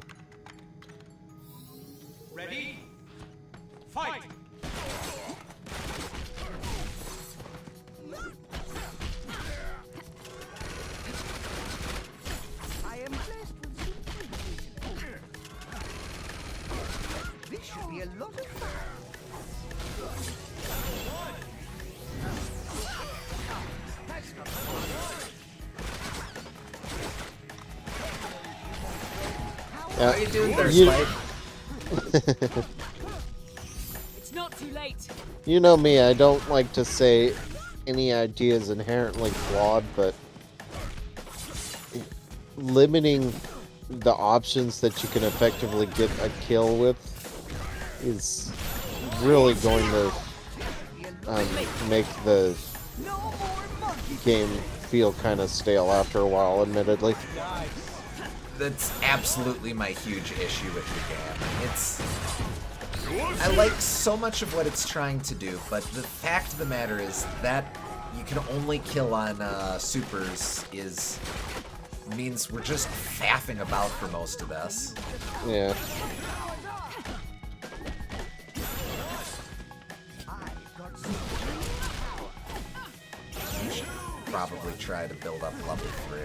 Ready? Fight! I am blessed with some. This should be a lot of fun. How are you doing there, you- Spike? It's not too late. You know me, I don't like to say any idea is inherently flawed, but limiting the options that you can effectively get a kill with is really going to make the No more monkey. game feel kind of stale after a while, admittedly. That's absolutely my huge issue with the game. I like so much of what it's trying to do, but the fact of the matter is that you can only kill on supers means we're just faffing about for most of this. Yeah. probably try to build up level 3.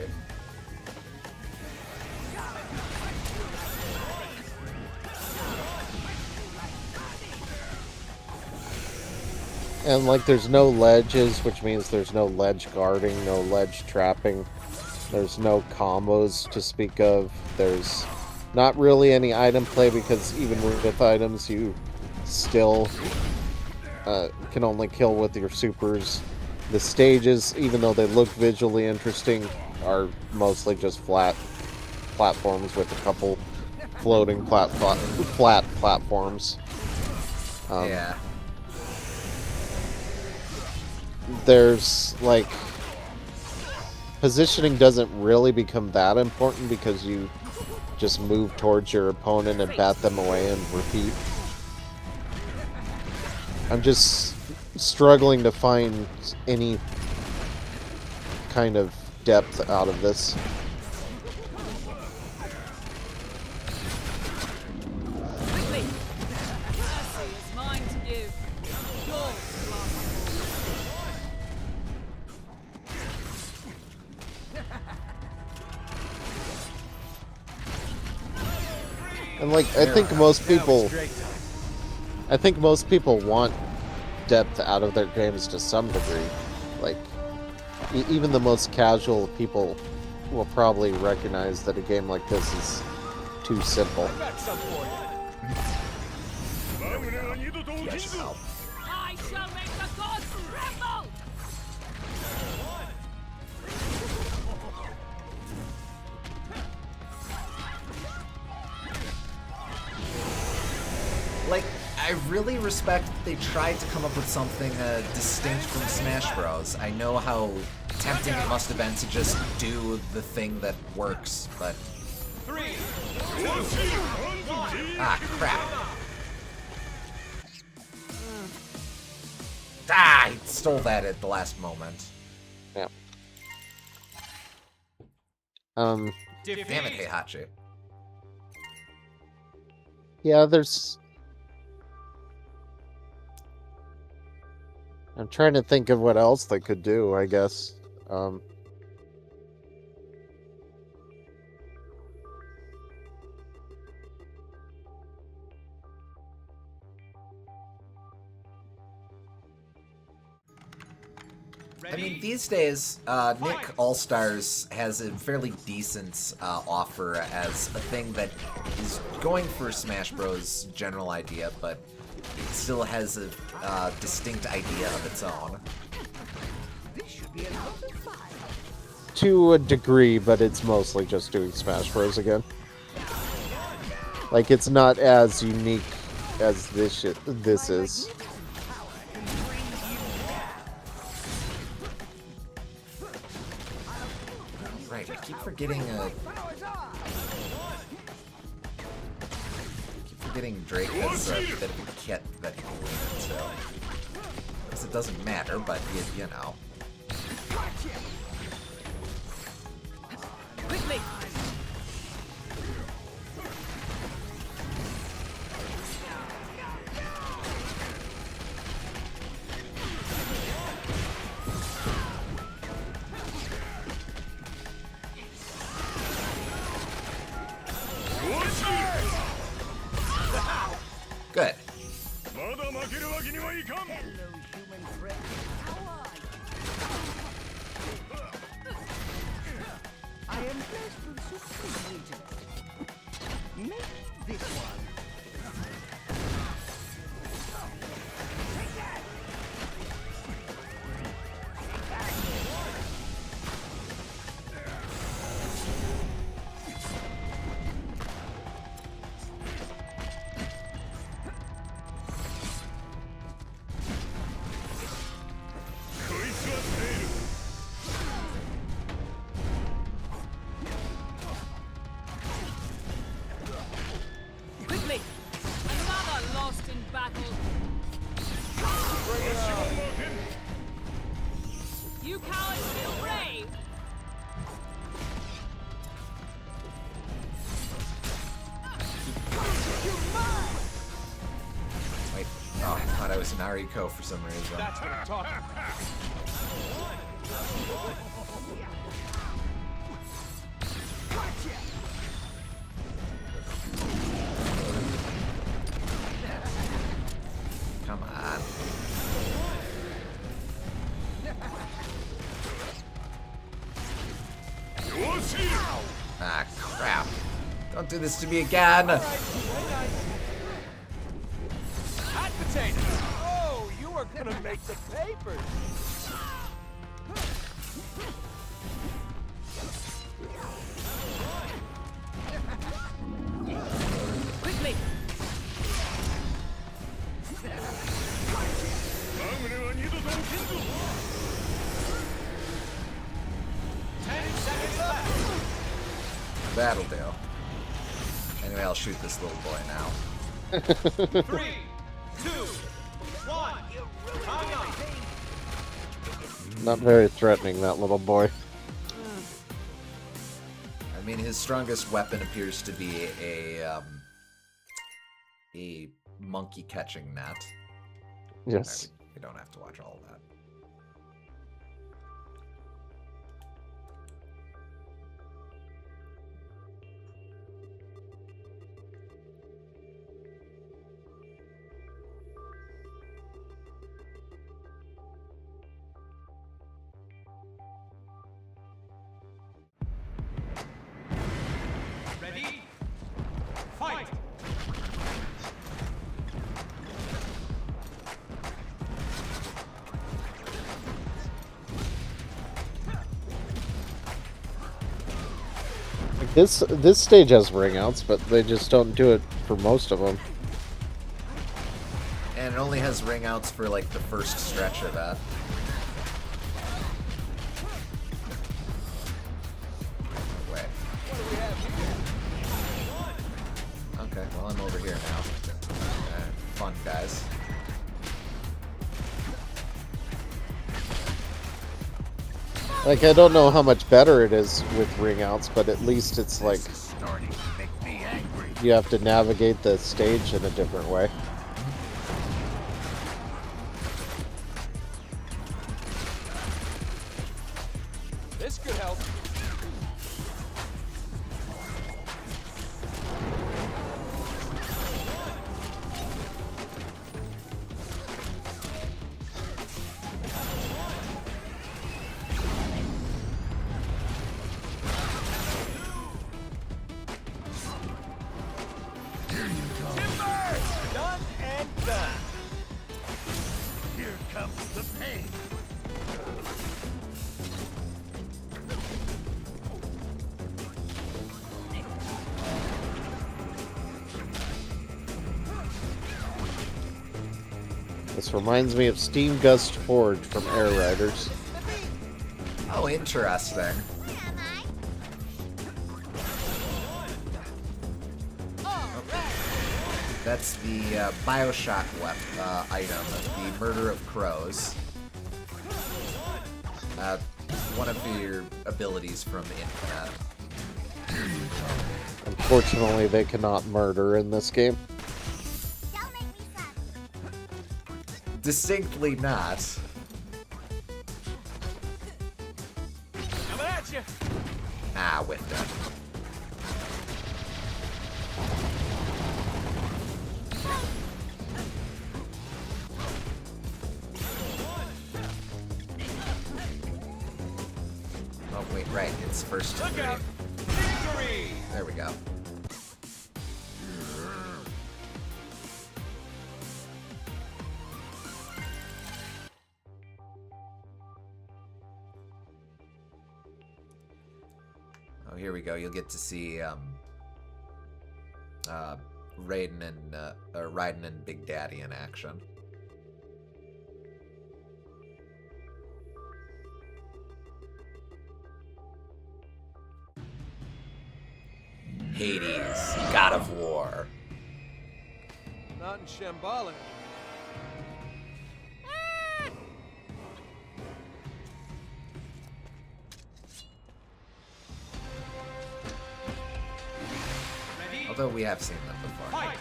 And like there's no ledges, which means there's no ledge guarding, no ledge trapping. There's no combos to speak of. There's not really any item play because even with items you still can only kill with your supers. The stages, even though they look visually interesting, are mostly just flat platforms with a couple floating flat platforms. Yeah. There's like positioning doesn't really become that important because you just move towards your opponent and bat them away and repeat. I'm just struggling to find any kind of depth out of this. Quickly! Mercy is mine to give. Yours, And like I think most people want depth out of their games to some degree. Like even the most casual people will probably recognize that a game like this is too simple. Yes, help. I shall make the gods tremble! Like, I really respect that they tried to come up with something distinct from Smash Bros. I know how tempting it must have been to just do the thing that works, but... Ah, crap. Ah, I stole that at the last moment. Yeah. Damn it, Heihachi. Yeah, there's... I'm trying to think of what else they could do, I guess. I mean, these days, Nick All-Stars has a fairly decent offer as a thing that is going for Smash Bros. General idea, but it still has a distinct idea of its own. To a degree, but it's mostly just doing Smash Bros. Again. Like, it's not as unique as this is. Right, I keep forgetting Drake has a bit of a kit that he can lean into. I guess it doesn't matter, but you know. Quickly! Good. Hello, human friend. How are you? I am blessed with supreme intellect. Maybe this one. Quickly! Another lost in battle. You cowards feel brave. Wait, oh, I thought I was Nariko for some reason. That's what I'm talking about. Come on. Ah, crap. Don't do this to me again. Hot potatoes. Oh, you are gonna make the papers. Quickly! That'll do. Anyway, I'll shoot this little boy now. 3, 2, 1. Not very threatening, that little boy. I mean, his strongest weapon appears to be a monkey catching net. Yes. We don't have to watch all of that. Ready? Fight! Like this stage has ring outs, but they just don't do it for most of them. And it only has ring outs for like the first stretch of that. Wait. Okay, well I'm over here now. Fun, guys. Like, I don't know how much better it is with ring outs, but at least it's like Starting to make me angry. you have to navigate the stage in a different way. This could help. Done and done. Here comes the pain. This reminds me of Steam Gust Forge from Air Riders. Oh, interesting. That's the Bioshock item, the Murder of Crows. One of your abilities from Infinite. Unfortunately, they cannot murder in this game. Distinctly not. Coming at you. Ah, whiffed it. Oh, wait, right. It's first to Look three. out. Victory. There we go. Oh, here we go. You'll get to see Raiden and Big Daddy in action. Hades, God of War. Not in Shambhala. Although we have seen them before. Fight.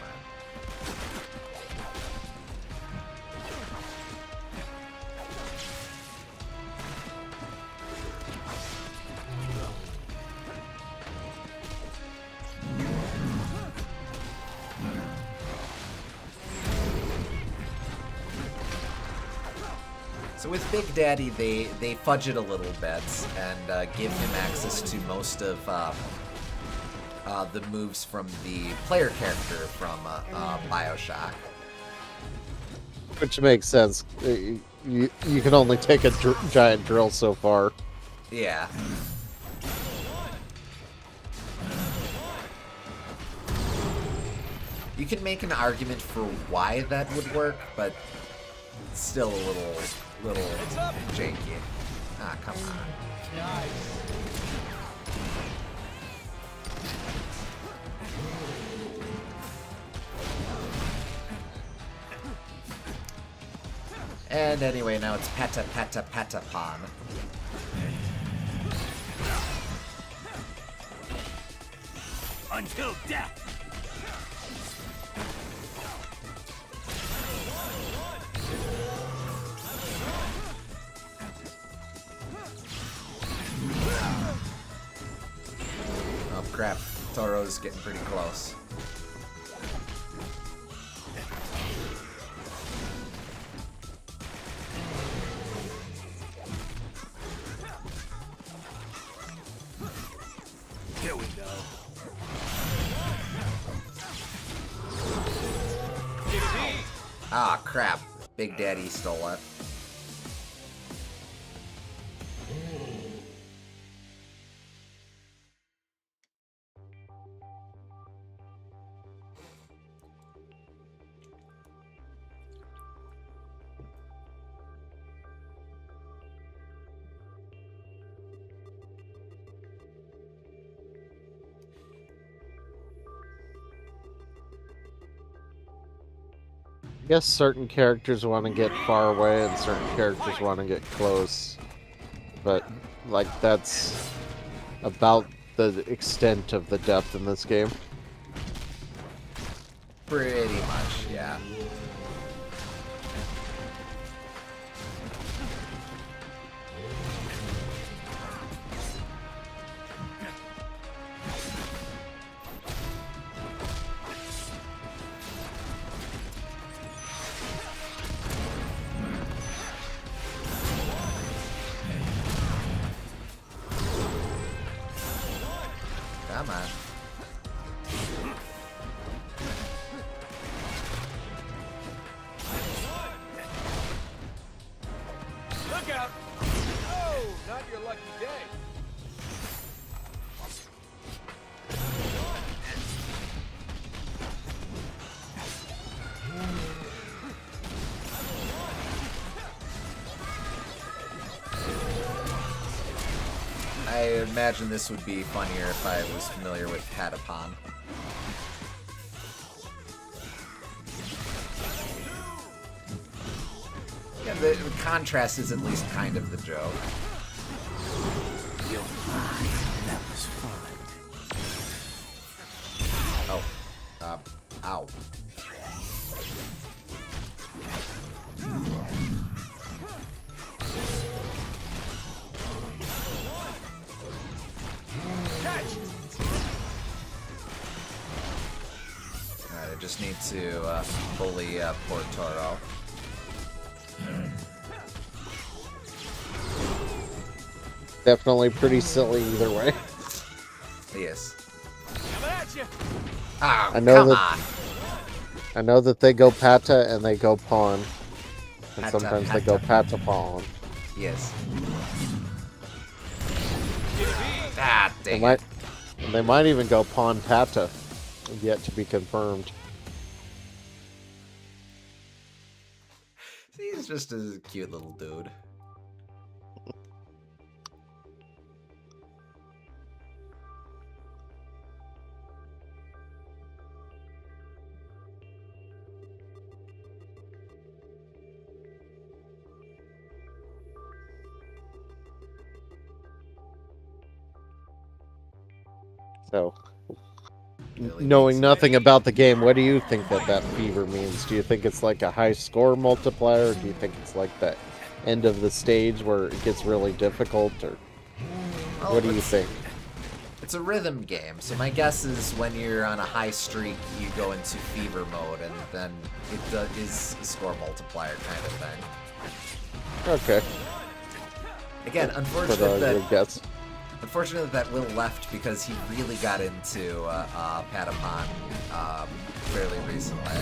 So with Big Daddy, they fudge it a little bit and give him access to most of the moves from the player character from Bioshock. Which makes sense. You can only take a giant drill so far. Yeah. You can make an argument for why that would work, but it's still a little janky. Ah, come on. And anyway, now it's Pata Pata Patapon. Until death. Oh crap, Toro's getting pretty close. Here we go. Ah, crap. Big Daddy stole it. I guess certain characters want to get far away and certain characters want to get close. But, like, that's about the extent of the depth in this game. Pretty much, yeah. Come on. Look out! Oh, not your lucky day. I imagine this would be funnier if I was familiar with Patapon. Yeah, the contrast is at least kind of the joke. You're fine. That was fun. Oh. Ow. Alright, I just need to bully poor Toro. Definitely pretty silly either way. Yes. Coming at you. Ah, I know come that- on! I know that they go Pata and they go Pawn. And Pata, sometimes they go Pata. Patapon. Yes. Ah, dang it. They might even go Pawn Pata. Yet to be confirmed. He's just a cute little dude. So, Really knowing needs- nothing about the game, what do you think that fever means? Do you think it's like a high score multiplier? Or do you think it's like that end of the stage where it gets really difficult? Or Well, what do you it's- think? It's a rhythm game, so my guess is when you're on a high streak, you go into fever mode, and then it is a score multiplier kind of thing. Okay. Again, But unfortunate your that guess. Will left because he really got into Patapon fairly recently.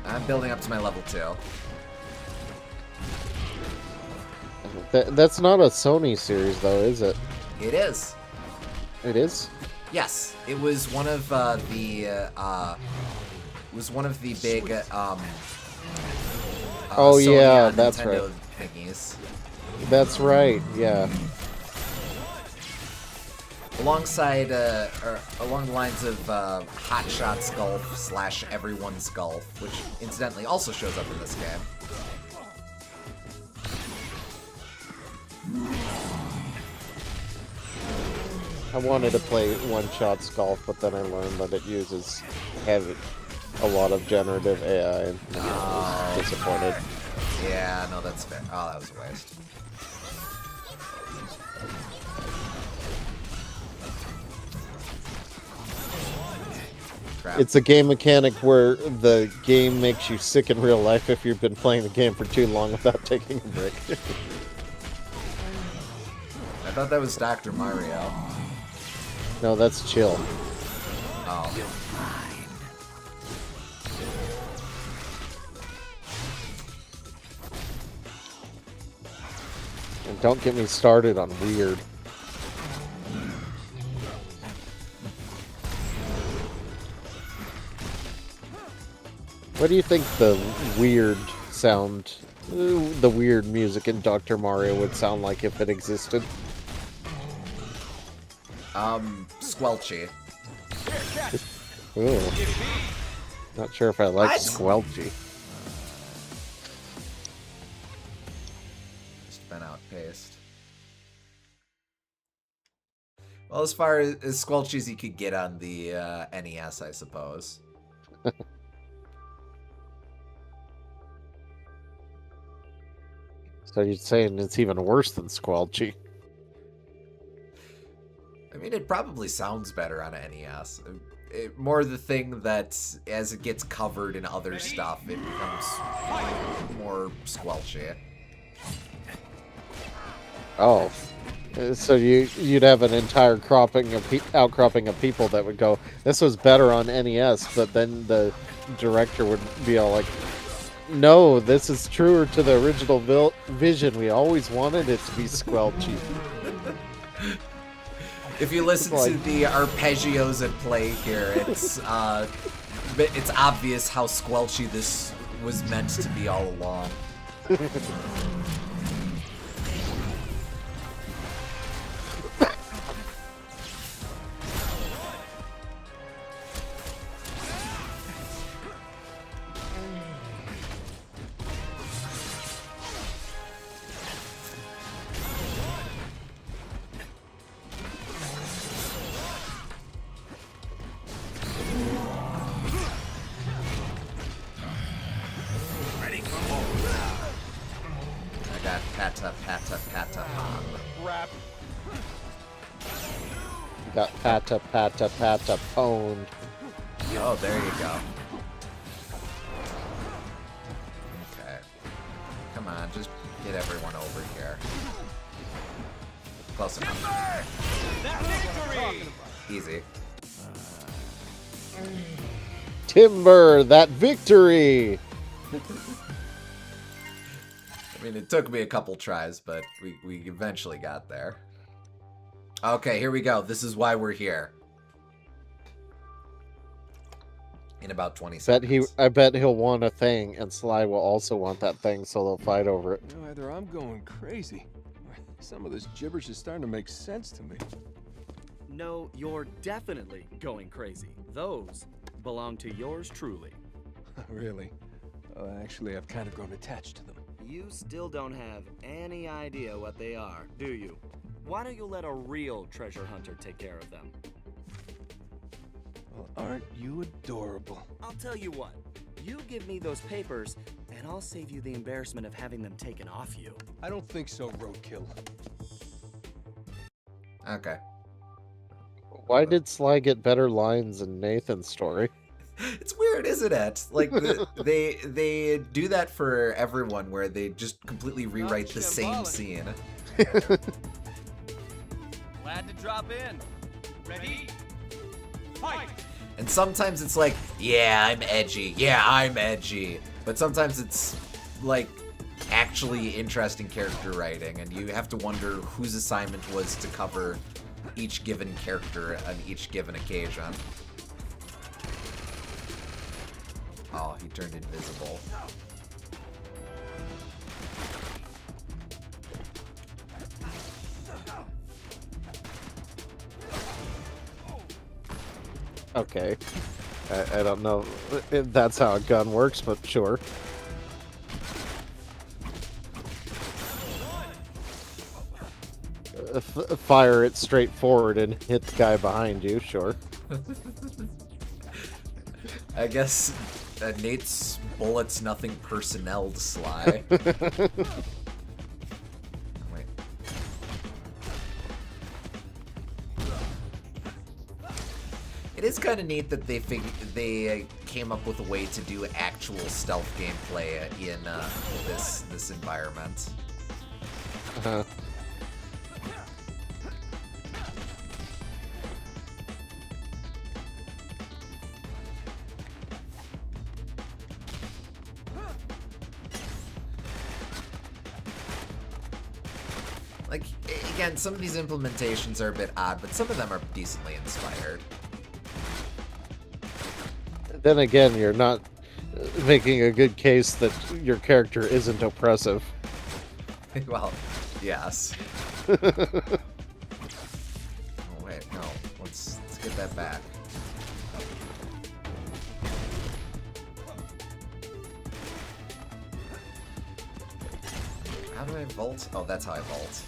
I'm building up to my level 2. That's not a Sony series, though, is it? It is. It is? Yes, it was one of the big Oh, Sony yeah, on that's Nintendo right. thingies. That's right, yeah. Alongside, or along the lines of Hot Shots Golf / Everyone's Golf, which incidentally also shows up in this game. I wanted to play One Shots Golf, but then I learned that it uses a lot of generative AI, and I'm disappointed. Yeah, no, that's fair. Oh, that was a waste. Crap. It's a game mechanic where the game makes you sick in real life if you've been playing the game for too long without taking a break. I thought that was Dr. Mario. No, that's chill. Oh. And don't get me started on weird. What do you think the weird sound, the weird music in Dr. Mario would sound like if it existed? Squelchy. Ooh. Not sure if I like What? squelchy. Just been outpaced. Well, as far as squelchy as you could get on the NES, I suppose. So you're saying it's even worse than squelchy? I mean, it probably sounds better on an NES. More the thing that as it gets covered in other stuff, it becomes more squelchy. Oh. So you'd have an entire outcropping of people that would go, this was better on NES, but then the director would be all like, no, this is truer to the original vision. We always wanted it to be squelchy. If you listen to the arpeggios at play here, it's obvious how squelchy this was meant to be all along. Got pata pwned. Oh, there you go. Okay. Come on, just get everyone over here. Close enough. Easy. Timber, that victory! I mean, it took me a couple tries, but we eventually got there. Okay, here we go. This is why we're here. In about 20 seconds. I bet he'll want a thing, and Sly will also want that thing, so they'll fight over it. You know, either I'm going crazy, or some of this gibberish is starting to make sense to me. No, you're definitely going crazy. Those belong to yours truly. Really? Actually, I've kind of grown attached to them. You still don't have any idea what they are, do you? Why don't you let a real treasure hunter take care of them? Well, aren't you adorable? I'll tell you what. You give me those papers, and I'll save you the embarrassment of having them taken off you. I don't think so, Roadkill. Okay. Why did Sly get better lines in Nathan's story? It's weird, isn't it? Like they do that for everyone, where they just completely rewrite the same scene. Glad to drop in. Ready? Fight! And sometimes it's like, yeah, I'm edgy. Yeah, I'm edgy. But sometimes it's like actually interesting character writing, and you have to wonder whose assignment was to cover each given character on each given occasion. Oh, he turned invisible. Okay. I don't know if that's how a gun works, but sure. Fire it straight forward and hit the guy behind you, sure. I guess Nate's bullets nothing personnel to Sly. Wait. It is kind of neat that they came up with a way to do actual stealth gameplay in this environment. Uh-huh. Like, again, some of these implementations are a bit odd, but some of them are decently inspired. Then again, you're not making a good case that your character isn't oppressive. Well, yes. Oh, wait, no. Let's get that back. How do I vault? Oh, that's how I vault.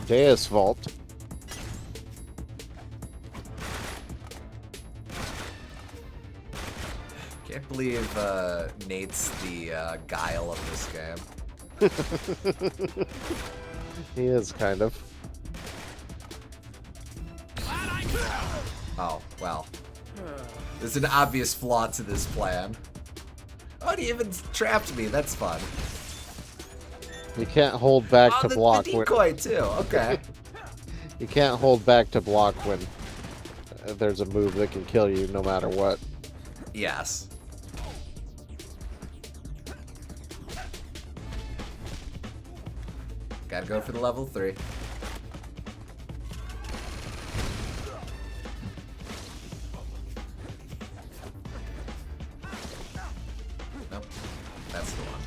Deus Vault. Can't believe Nate's the guile of this game. He is, kind of. Oh, well. There's an obvious flaw to this plan. Oh, he even trapped me. That's fun. You can't hold back to block. The decoy, too. Okay. You can't hold back to block when there's a move that can kill you no matter what. Yes. Gotta go for the level 3. Nope. That's the one.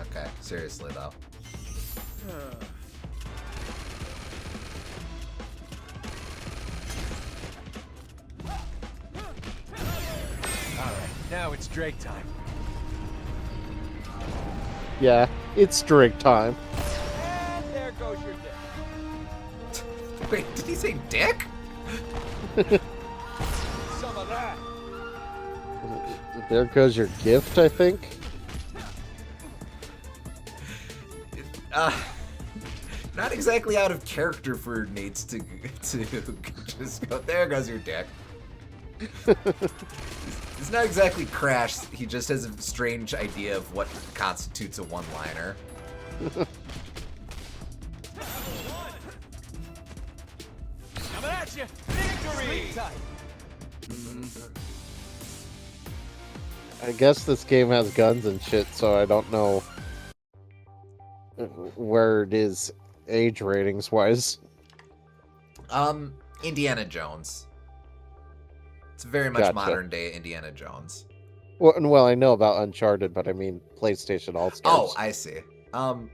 Okay, seriously though. Alright, now it's Drake time. Yeah, it's Drake time. And there goes your dick. Wait, did he say dick? Some of that. There goes your gift, I think. Not exactly out of character for Nate's to just go, there goes your dick. It's not exactly Crash, he just has a strange idea of what constitutes a one-liner. Coming at you! Victory! I guess this game has guns and shit, so I don't know where it is age ratings wise. Indiana Jones. It's very much Gotcha. modern day Indiana Jones. Well, I know about Uncharted, but I mean PlayStation All-Stars. Oh, I see. Well,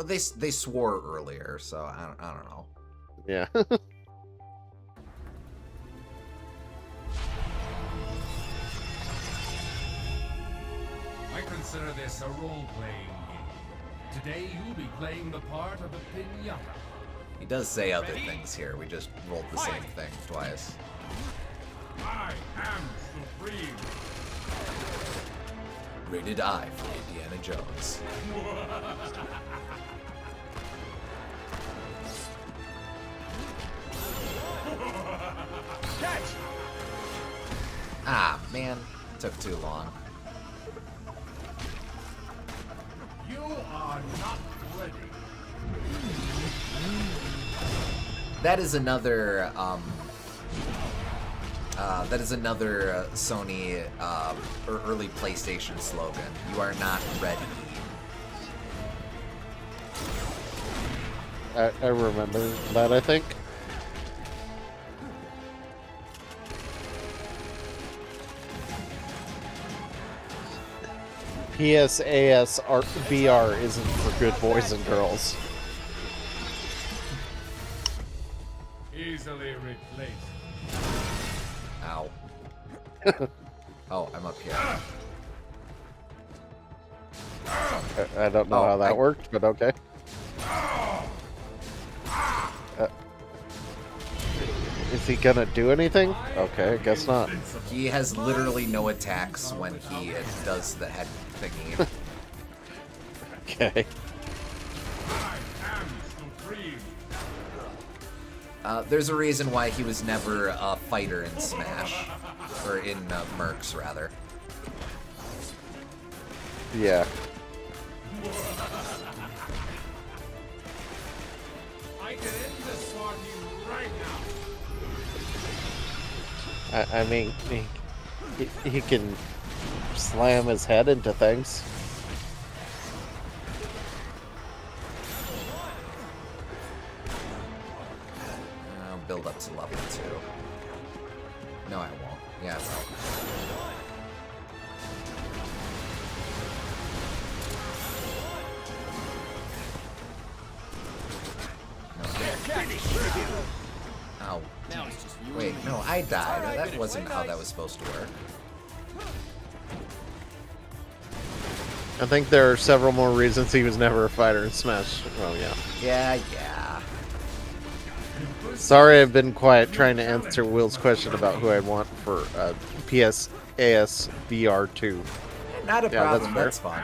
they swore earlier, so I don't know. Yeah. I consider this a role-playing game. Today you'll be playing the part of a piñata. He does say other things here. We just rolled the same thing twice. I am supreme. Rated I for Indiana Jones. Ah, man. Took too long. You are not ready. That is another, Sony, or early PlayStation slogan. You are not ready. I remember that, I think. PSAS VR isn't for good boys and girls. Easily replaced. Ow. Oh, I'm up here. I don't know how that worked, but okay. Is he gonna do anything? Okay, I guess not. He has literally no attacks when he does the head thingy. Okay. I am supreme. There's a reason why he was never a fighter in Smash. Or in Mercs, rather. Yeah. I can end this party right now. I mean, he can slam his head into things. I'll build up to level 2. No, I won't. Yeah, I will. Ow. Wait, no, I died. That wasn't how that was supposed to work. I think there are several more reasons he was never a fighter in Smash. Oh, yeah. Yeah. Sorry, I've been quiet trying to answer Will's question about who I want for PSAS VR 2. Not a Yeah, problem, that's that's fun.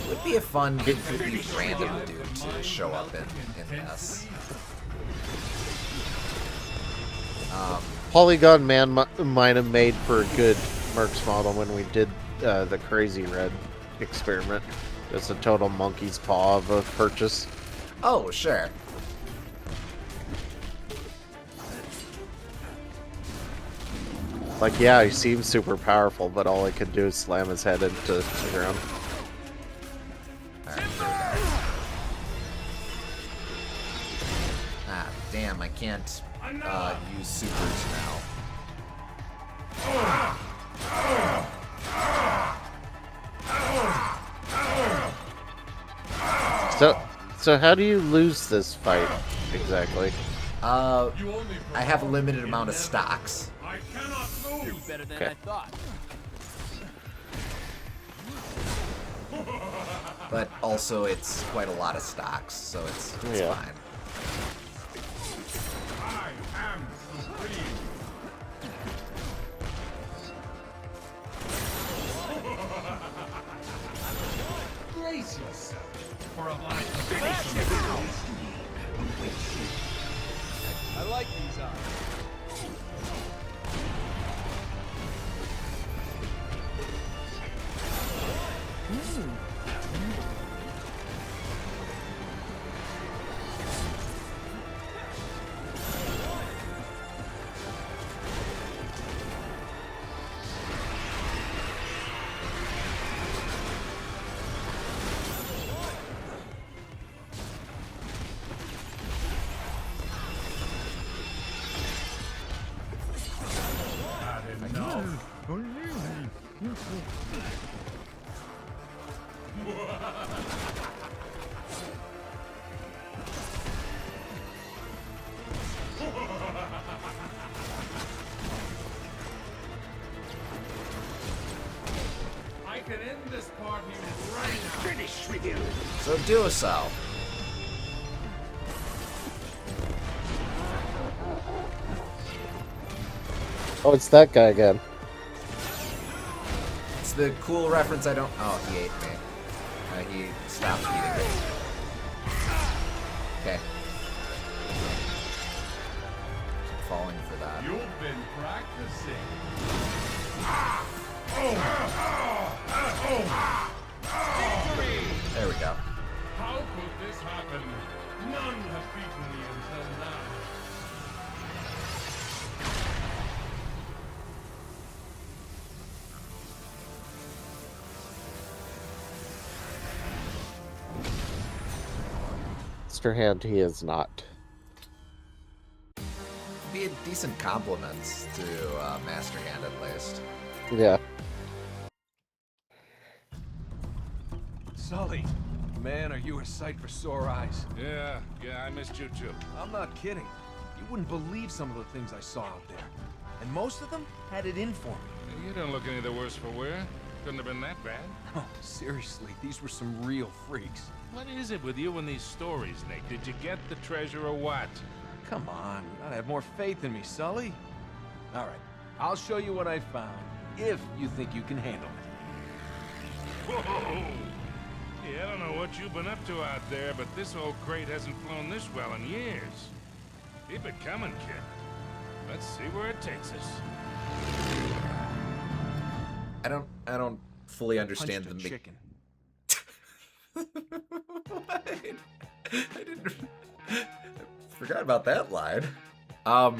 Would be a fun, completely random dude to show up in this. Polygon Man might have made for a good Mercs model when we did the Crazy Red experiment. It's a total monkey's paw of a purchase. Oh, sure. Like, yeah, he seems super powerful, but all I could do is slam his head into the ground. Alright, here we go. Ah, damn, I can't use supers now. So how do you lose this fight exactly? I have a limited amount of stocks. I cannot lose. Better than Okay. I thought. But also it's quite a lot of stocks, so it's Yeah. fine. I am supreme. Brace yourself for a life. I like these odds. So do so. Oh, it's that guy again. It's the cool reference I don't... Oh, he ate me. He stopped eating me. Okay. Keep falling for that. You've been practicing. There we go. How could this happen? None have beaten me until now. Mr. Hand, he is not. Be a decent compliment to Master Hand at least. Yeah. Sully, man, are you a sight for sore eyes? Yeah, I missed you too. I'm not kidding. You wouldn't believe some of the things I saw out there. And most of them had it in for me. You don't look any the worse for wear. Couldn't have been that bad. Oh, seriously, these were some real freaks. What is it with you and these stories, Nick? Did you get the treasure or what? Come on, you gotta have more faith in me, Sully. All right, I'll show you what I found, if you think you can handle it. Whoa! Yeah, I don't know what you've been up to out there, but this old crate hasn't flown this well in years. Keep it coming, kid. Let's see where it takes us. I don't fully understand Punched the a chicken. What? I didn't. Forgot about that line. I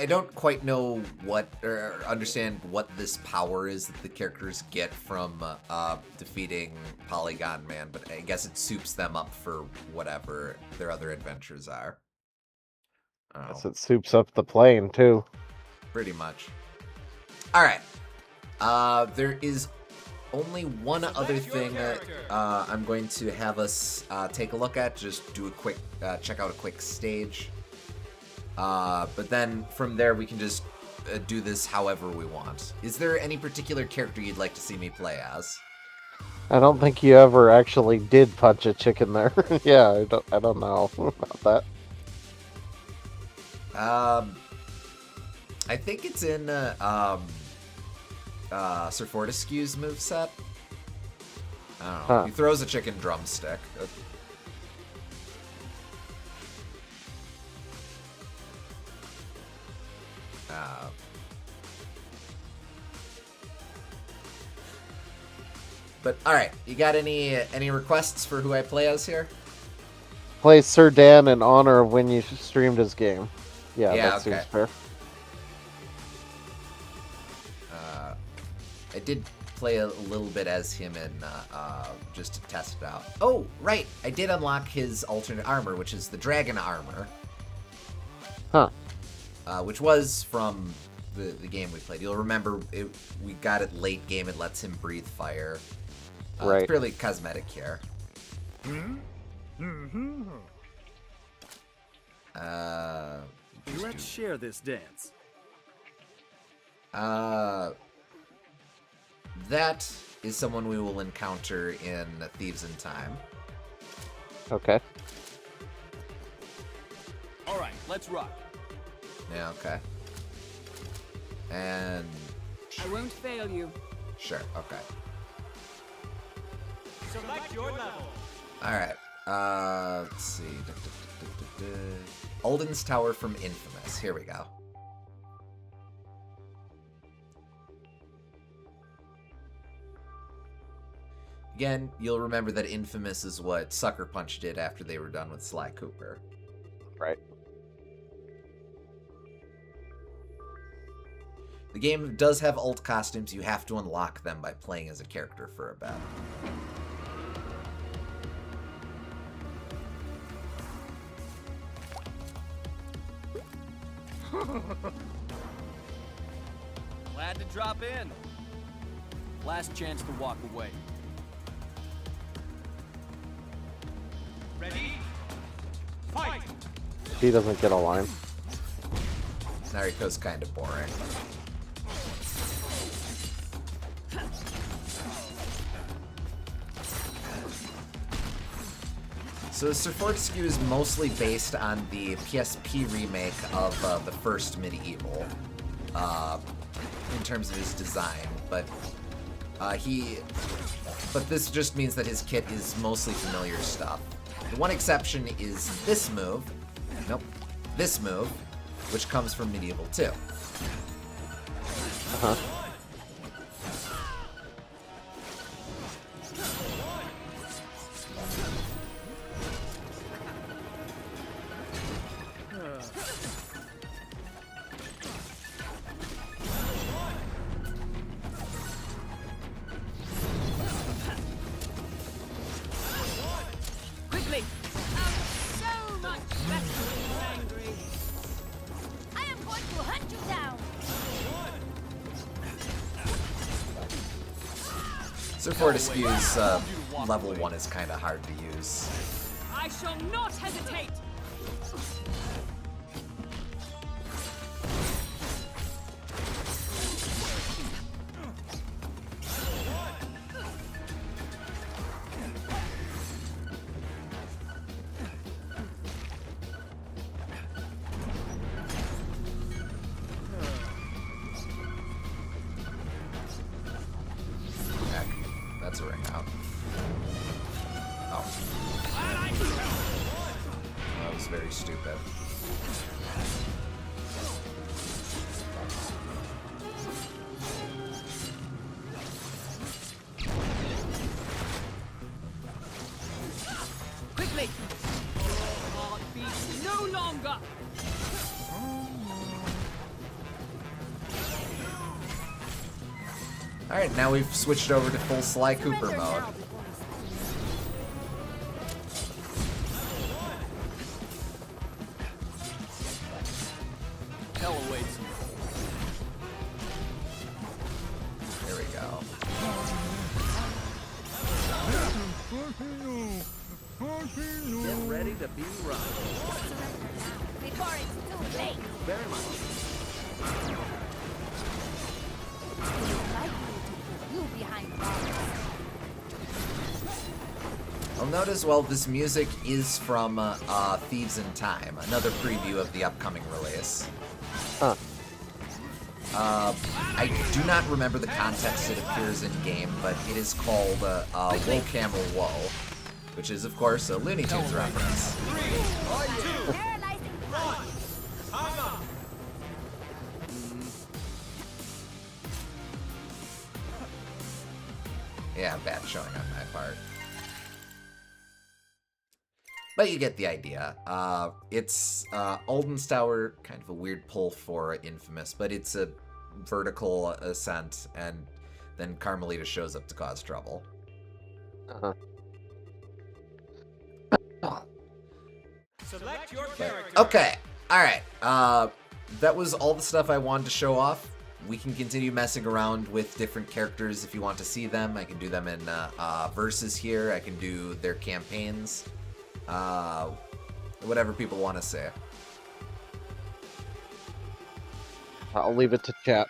don't quite know what or understand what this power is that the characters get from defeating Polygon Man, but I guess it soups them up for whatever their other adventures are. Guess it soups up the plane, too. Pretty much. All right. There is only one other thing that I'm going to have us take a look at. Just do a quick, check out a quick stage. But then from there we can just do this however we want. Is there any particular character you'd like to see me play as? I don't think you ever actually did punch a chicken there. Yeah, I don't know about that. I think it's in Sir Fortescue's moveset. I don't know. Huh. He throws a chicken drumstick. But all right, you got any requests for who I play as here? Play Sir Dan in honor of when you streamed his game. Yeah, that seems fair. I did play a little bit as him in just to test it out. Oh, right, I did unlock his alternate armor, which is the dragon armor. Huh. Which was from the game we played. You'll remember we got it late game. It lets him breathe fire. Right. It's purely cosmetic here. Let's share this dance. That is someone we will encounter in Thieves in Time. Okay. All right, let's rock. Yeah, okay. And... I won't fail you. Sure, okay. Select your level. Alright, let's see. Alden's Tower from Infamous. Here we go. Again, you'll remember that Infamous is what Sucker Punch did after they were done with Sly Cooper. Right. The game does have alt costumes. You have to unlock them by playing as a character for a battle. Glad to drop in. Last chance to walk away. Ready? Fight! He doesn't get a line. Nariko's kind of boring. So Sir Fortescue is mostly based on the PSP remake of the first Medieval, in terms of his design, but this just means that his kit is mostly familiar stuff. The one exception is this move, this move, which comes from Medieval 2. Uh-huh. Quickly! I'm so much better when you're angry. I am going to hunt you down. Sir Fortescue's level 1 is kind of hard to use. I shall not hesitate. Heck, that's a ring out. Oh. That was very stupid. Quickly! Your heart beats no longer. Alright, now we've switched over to full Sly Cooper mode. Hell awaits you. There we go. Get ready to be rocked. Before it's too late. Very much. Likely to put you behind bars. I'll note as well, this music is from Thieves in Time, another preview of the upcoming release. Huh. I do not remember the context it appears in game, but it is called Woe Camel Woe, which is, of course, a Looney Tunes reference. Paralyzing punch. Yeah, bad showing on my part. But you get the idea. It's Oldenstower, kind of a weird pull for Infamous, but it's a vertical ascent, and then Carmelita shows up to cause trouble. Uh-huh. Select your character. Okay, alright. That was all the stuff I wanted to show off. We can continue messing around with different characters if you want to see them. I can do them in verses here. I can do their campaigns. Whatever people want to say. I'll leave it to chat.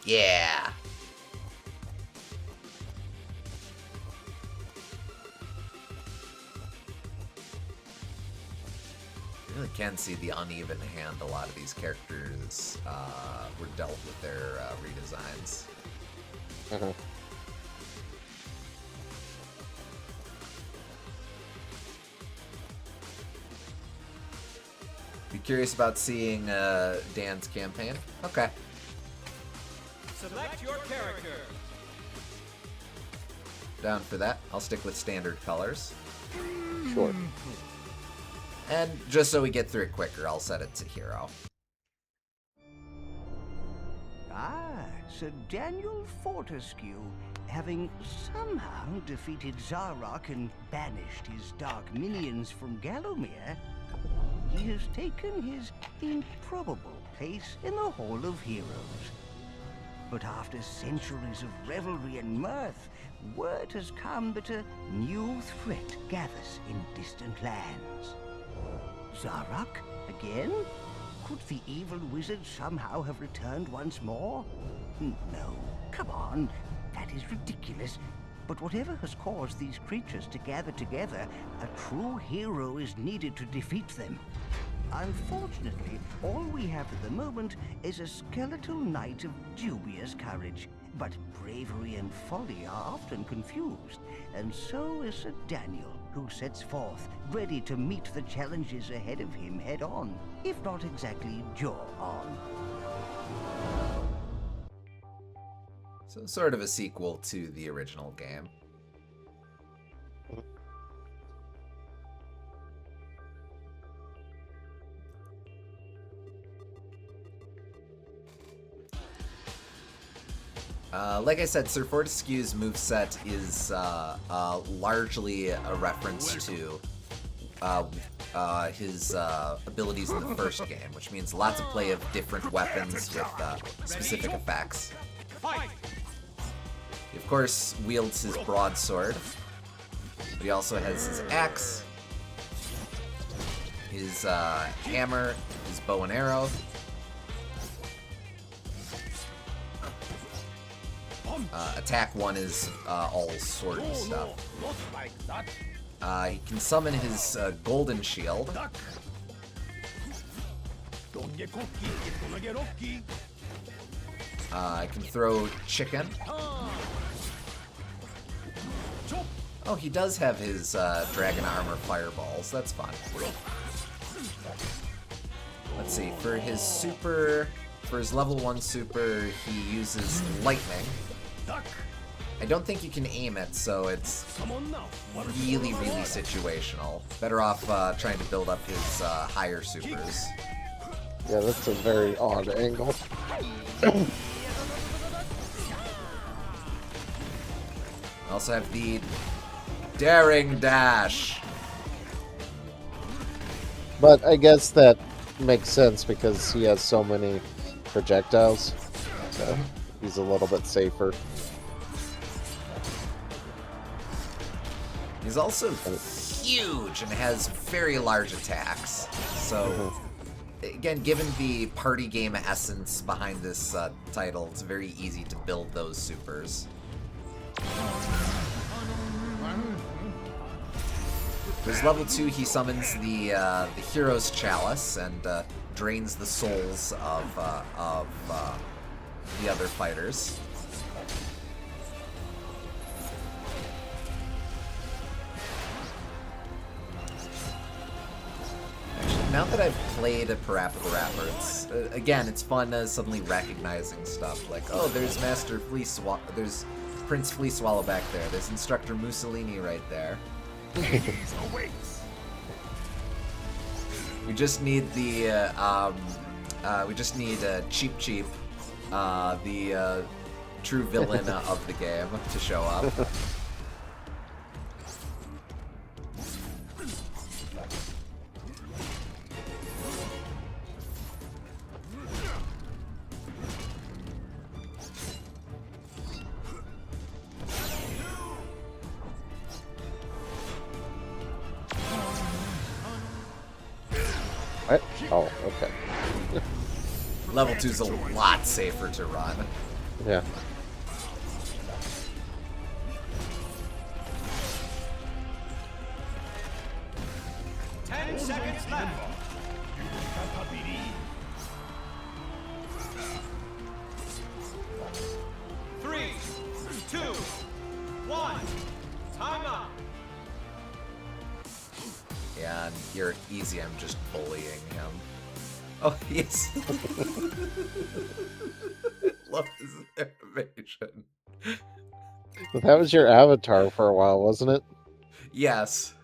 Yeah. You really can see the uneven hand a lot of these characters were dealt with their redesigns. Uh-huh. Be curious about seeing Dan's campaign? Okay. Select your character. Down for that. I'll stick with standard colors. Sure. And just so we get through it quicker, I'll set it to hero. Ah, Sir Daniel Fortescue, having somehow defeated Zarok and banished his dark minions from Gallowmere, he has taken his improbable place in the Hall of Heroes. But after centuries of revelry and mirth, word has come that a new threat gathers in distant lands. Zarok again? Could the evil wizard somehow have returned once more? No, come on, that is ridiculous. But whatever has caused these creatures to gather together, a true hero is needed to defeat them. Unfortunately, all we have at the moment is a skeletal knight of dubious courage. But bravery and folly are often confused, and so is Sir Daniel, who sets forth, ready to meet the challenges ahead of him head on, if not exactly jaw on. So sort of a sequel to the original game. Like I said, Sir Fortescue's moveset is largely a reference to his abilities in the first game, which means lots of play of different weapons with specific effects. He, of course, wields his broadsword, but he also has his axe, his hammer, his bow and arrow. Attack 1 is all sword and stuff. He can summon his golden shield. I can throw chicken. Oh, he does have his dragon armor fireballs. That's fun. Let's see. For his super, for his level 1 super, he uses lightning. I don't think you can aim it, so it's really, really situational. Better off trying to build up his higher supers. Yeah, that's a very odd angle. I also have the daring dash. But I guess that makes sense because he has so many projectiles. So he's a little bit safer. He's also huge and has very large attacks. So, again, given the party game essence behind this title, it's very easy to build those supers. For his level 2, he summons the Hero's Chalice and drains the souls of the other fighters. Now that I've played Parappa the Rapper, it's fun suddenly recognizing stuff like, oh, there's Master there's Prince Fleecewallow back there, there's Instructor Mussolini right there. We just need the Cheep Cheep, the true villain of the game, to show up. What? Oh, okay. Level 2's a lot safer to run. Yeah. Seconds left. 3, 2, 1. Time up. Yeah, and you're easy, I'm just bullying him. Oh, yes. Love his animation. That was your avatar for a while, wasn't it? Yes.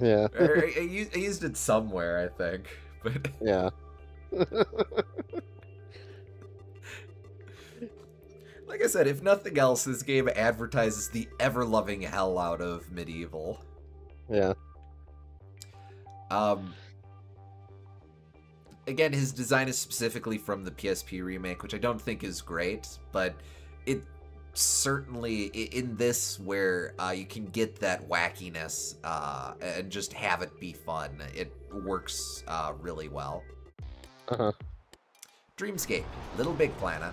Yeah. I used it somewhere, I think. But yeah. Like I said, if nothing else, this game advertises the ever-loving hell out of Medieval. Yeah. Again, his design is specifically from the PSP remake, which I don't think is great, but it certainly, in this where you can get that wackiness and just have it be fun, it works really well. Uh-huh. Dreamscape, Little Big Planet.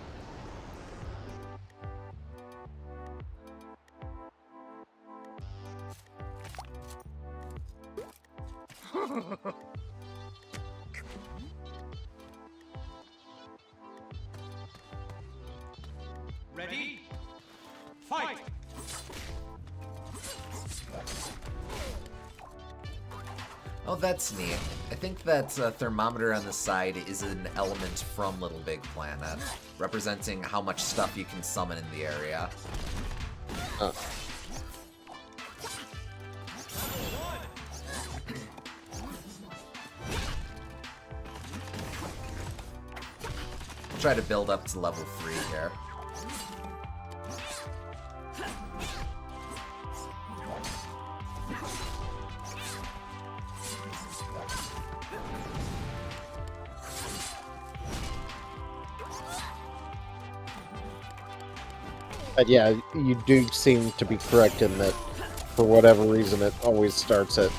Ready? Fight! Oh, that's neat. I think that thermometer on the side is an element from Little Big Planet, representing how much stuff you can summon in the area. Try to build up to level 3 here. But yeah, you do seem to be correct in that, for whatever reason, it always starts at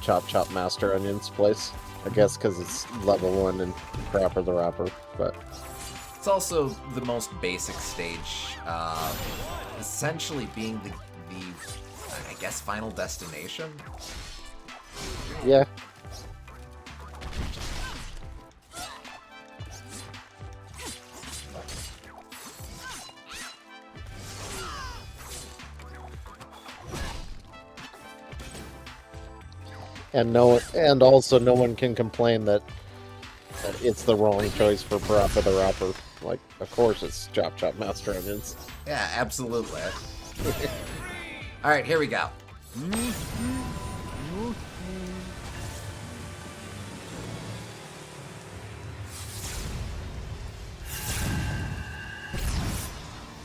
Chop Chop Master Onion's place. I guess because it's level 1 and Proper the Rapper, but... It's also the most basic stage, essentially being the, I guess, final destination? Yeah. And also no one can complain that it's the wrong choice for Parappa the Rapper. Like, of course it's Chop Chop Master Onions. Yeah, absolutely. Alright, here we go.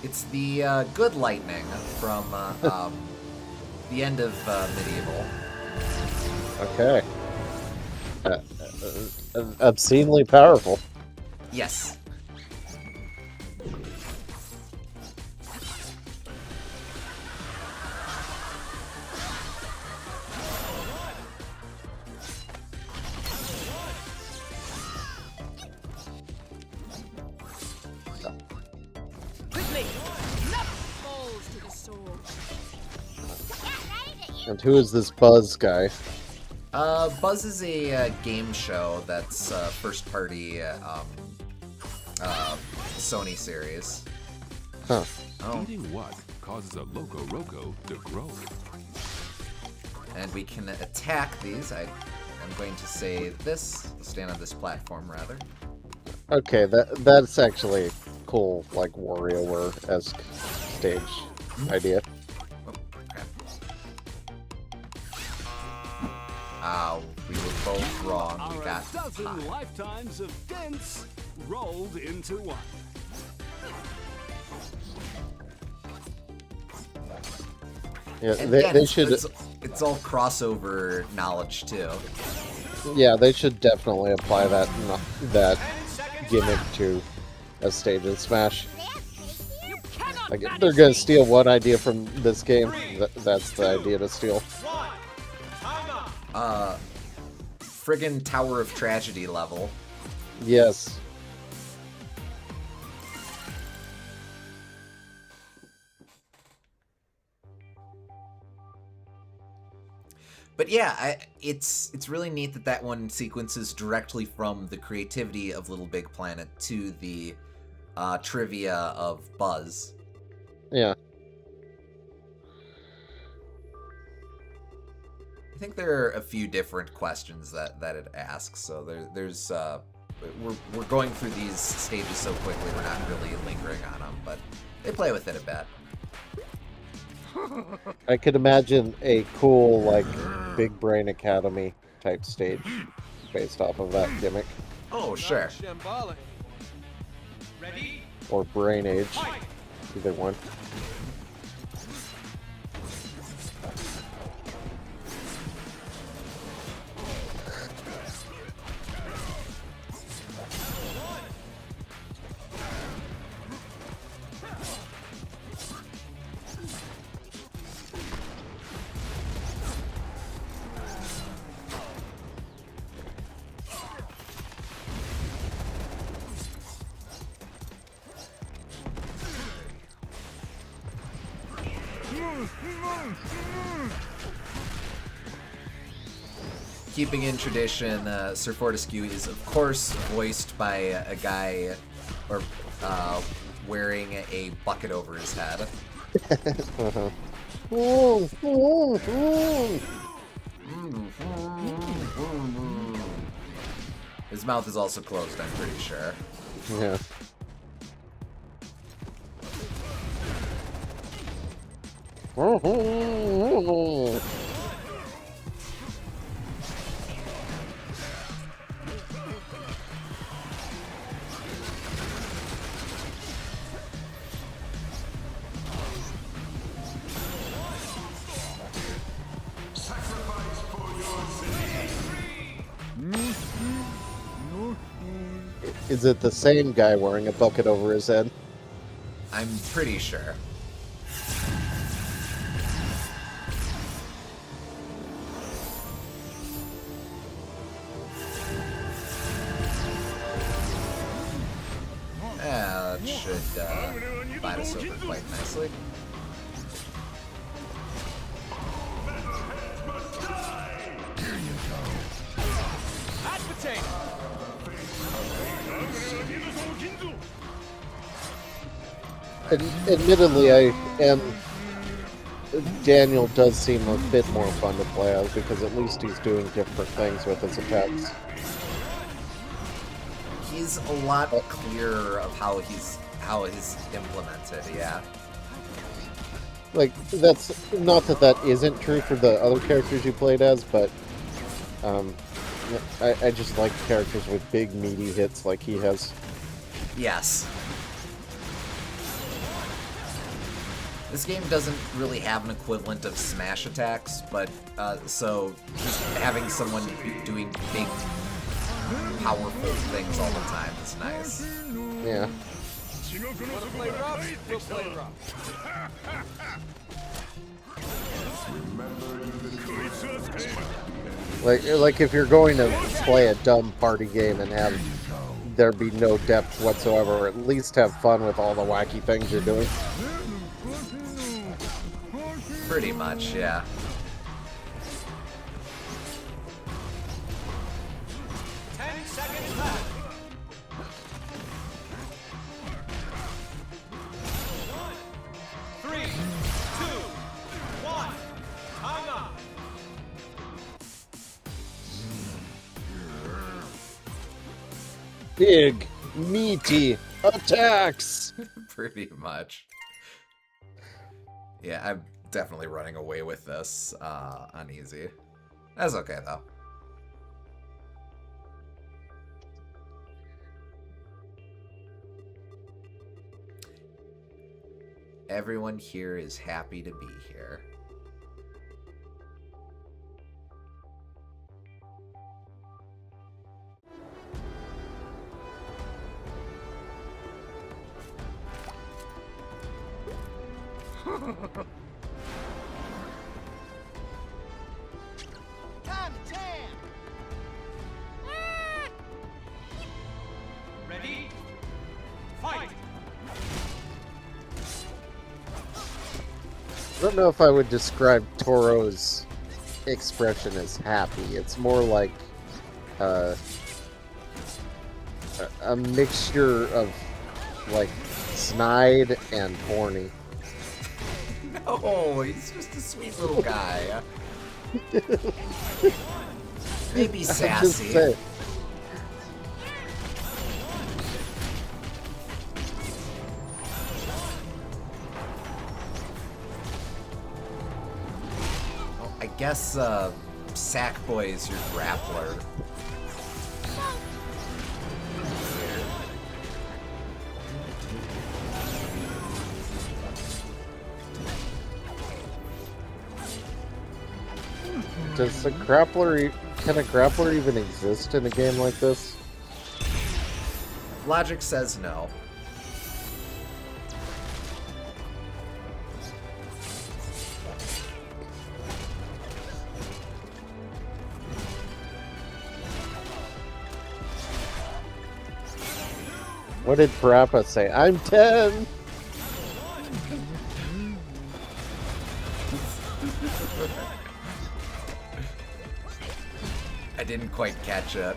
It's the good lightning from the end of Medieval. Okay. Obscenely powerful. Yes. And who is this Buzz guy? Buzz is a game show that's first-party Sony series. Huh. Oh. Eating what causes a Loco Roco to grow? And we can attack these. I'm going to say this. Stand on this platform, rather. Okay, that's actually cool, like WarioWare-esque stage idea. We were both wrong. We got a dozen lifetimes of dents rolled into one. Yeah, and they again, should. It's all crossover knowledge too. Yeah, they should definitely apply that gimmick to a stage in Smash. Like, if they're gonna steal one idea from this game, that's the idea to steal. Friggin' Tower of Tragedy level. Yes. But yeah, it's really neat that that one sequences directly from the creativity of Little Big Planet to the trivia of Buzz. Yeah. I think there are a few different questions that it asks, so there's we're going through these stages so quickly we're not really lingering on them, but they play with it a bit. I could imagine a cool, like, Big Brain Academy type stage based off of that gimmick. Oh, sure. Ready? Or Brain Age. Either one. keeping in tradition, Sir Fortescue is of course voiced by a guy or wearing a bucket over his head. His mouth is also closed, I'm pretty sure. Yeah. Is it the same guy wearing a bucket over his head? I'm pretty sure. That should bite us over quite nicely. Admittedly, Daniel does seem a bit more fun to play as because at least he's doing different things with his attacks. He's a lot clearer of how he's implemented, yeah. Like, that's not that isn't true for the other characters you played as, but I just like characters with big meaty hits like he has. Yes. This game doesn't really have an equivalent of smash attacks, but so just having someone doing big, powerful things all the time is nice. Yeah. Wanna play rough? We'll play rough. Like if you're going to play a dumb party game and have there be no depth whatsoever, at least have fun with all the wacky things you're doing. Pretty much, yeah. Big, meaty attacks! Pretty much. Yeah, I'm definitely running away with this on easy. That's okay, though. Everyone here is happy to be here. Time to jam! Ready? Fight! I don't know if I would describe Toro's expression as happy. It's more like a mixture of like snide and horny. No, he's just a sweet little guy. Maybe sassy. I guess Sackboy is your grappler. Does a grappler, can a grappler even exist in a game like this? Logic says no. What did Parappa say? I'm 10! I didn't quite catch it.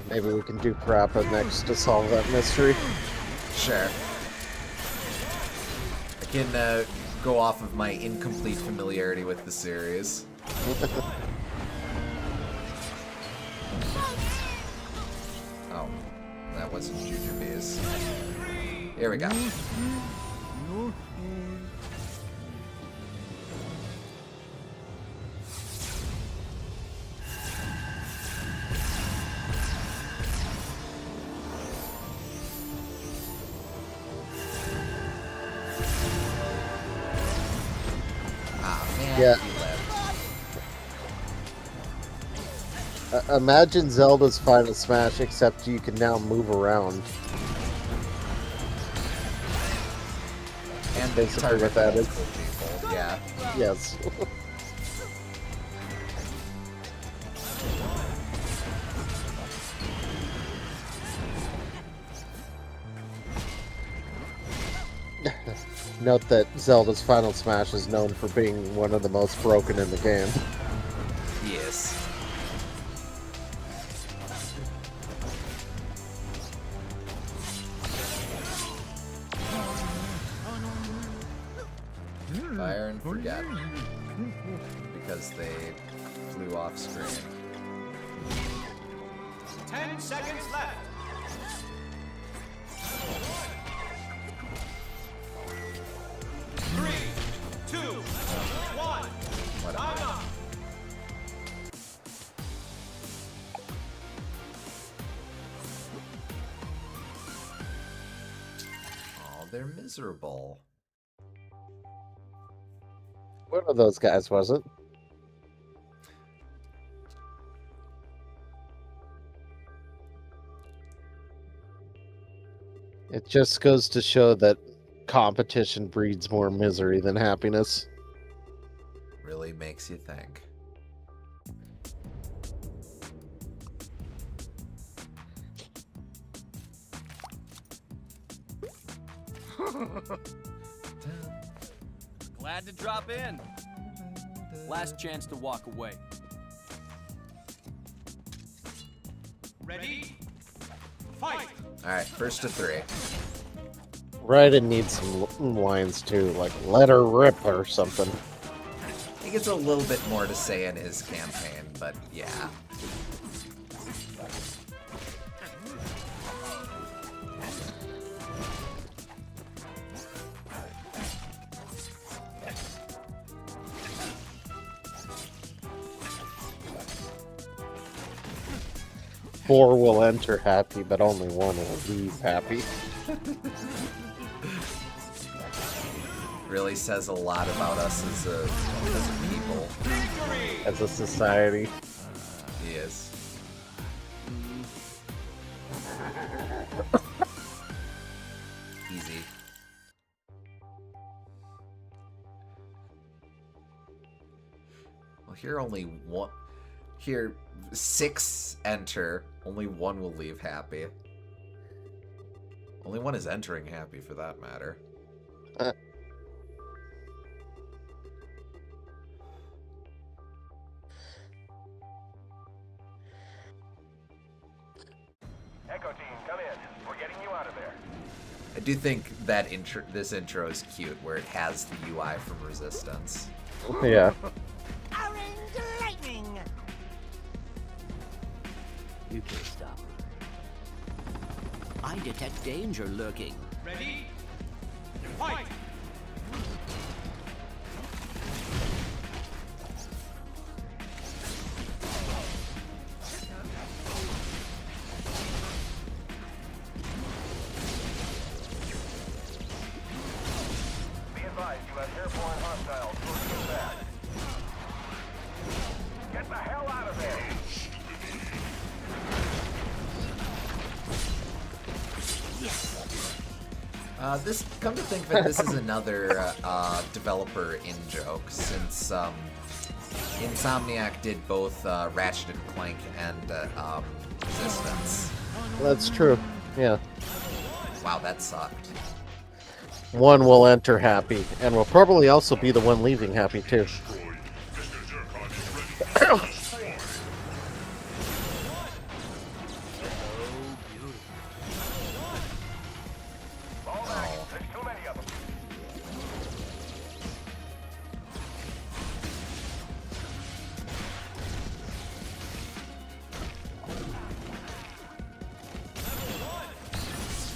Maybe we can do Parappa next to solve that mystery. Sure. I can go off of my incomplete familiarity with the series. Oh, that wasn't Jujubes. Here we go. Yeah. Imagine Zelda's Final Smash, except you can now move around. And basically what that is. People. Yeah. Yes. Note that Zelda's Final Smash is known for being one of the most broken in the game. Yes. Fire and forget. Because they flew off screen. 10 seconds left. 3, 2, 1. Time up. Oh, they're miserable. One of those guys was it? It just goes to show that competition breeds more misery than happiness. Really makes you think. Glad to drop in. Last chance to walk away. Ready? Fight! Alright, first to 3. Raiden needs some lines too, like "let her rip" or something. He gets a little bit more to say in his campaign, but yeah. Four will enter happy, but only one will leave happy. Really says a lot about us as a people. As a society. Yes. Easy. Well, here only one. Here, 6 enter. Only 1 will leave happy. Only 1 is entering happy, for that matter. Echo team, come in. We're getting you out of there. I do think that this intro is cute, where it has the UI from Resistance. Yeah. Orange lightning! You can't stop her. I detect danger lurking. Ready? Fight! Be advised, you have airborne hostiles close to that. Get the hell out of there! Come to think of it, this is another developer in-joke, since Insomniac did both Ratchet and Clank and Resistance. That's true. Yeah. Wow, that sucked. One will enter happy, and will probably also be the one leaving happy too.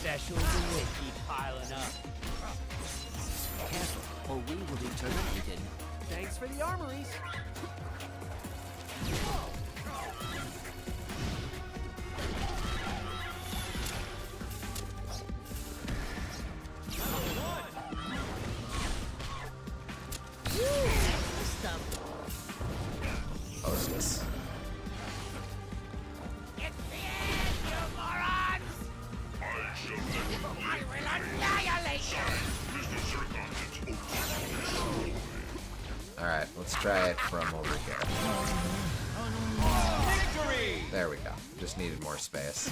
Specials and they keep piling up. Careful, or we will be terminated. Thanks for the armories. Hostess. Alright, let's try it from over here. There we go. Just needed more space.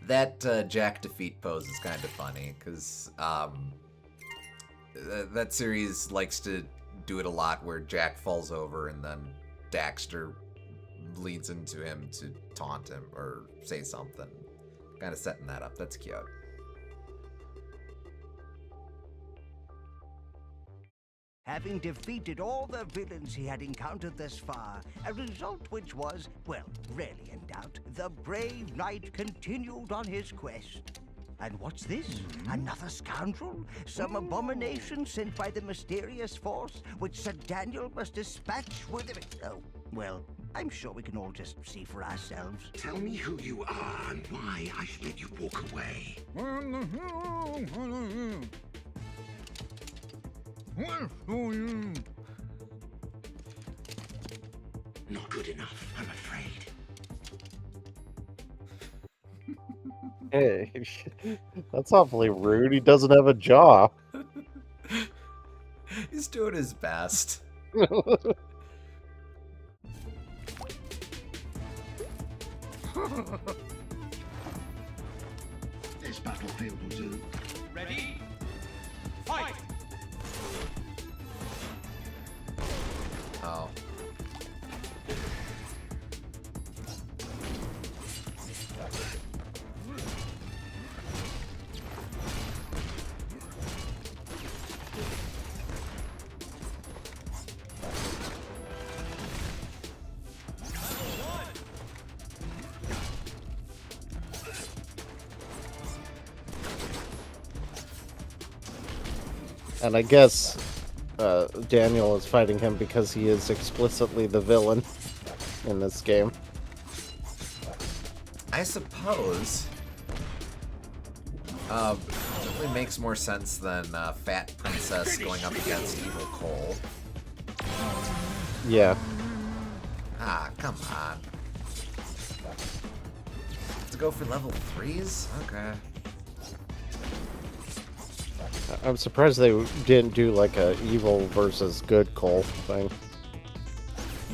That Jack defeat pose is kind of funny, because that series likes to do it a lot where Jack falls over and then Daxter leads into him to taunt him or say something. Kind of setting that up. That's cute. Having defeated all the villains he had encountered thus far, a result which was, well, rarely in doubt, the brave knight continued on his quest. And what's this? Another scoundrel? Some abomination sent by the mysterious force which Sir Daniel must dispatch with him? Oh, well, I'm sure we can all just see for ourselves. Tell me who you are and why I should let you walk away. Not good enough, I'm afraid. Hey, that's awfully rude. He doesn't have a jaw. He's doing his best. This battlefield will do. Ready? Fight! Oh. And I guess Daniel is fighting him because he is explicitly the villain in this game. I suppose. Certainly makes more sense than Fat Princess going up against Evil Cole. Yeah. Ah, come on. To go for level 3s? Okay. I'm surprised they didn't do like a evil versus good Cole thing.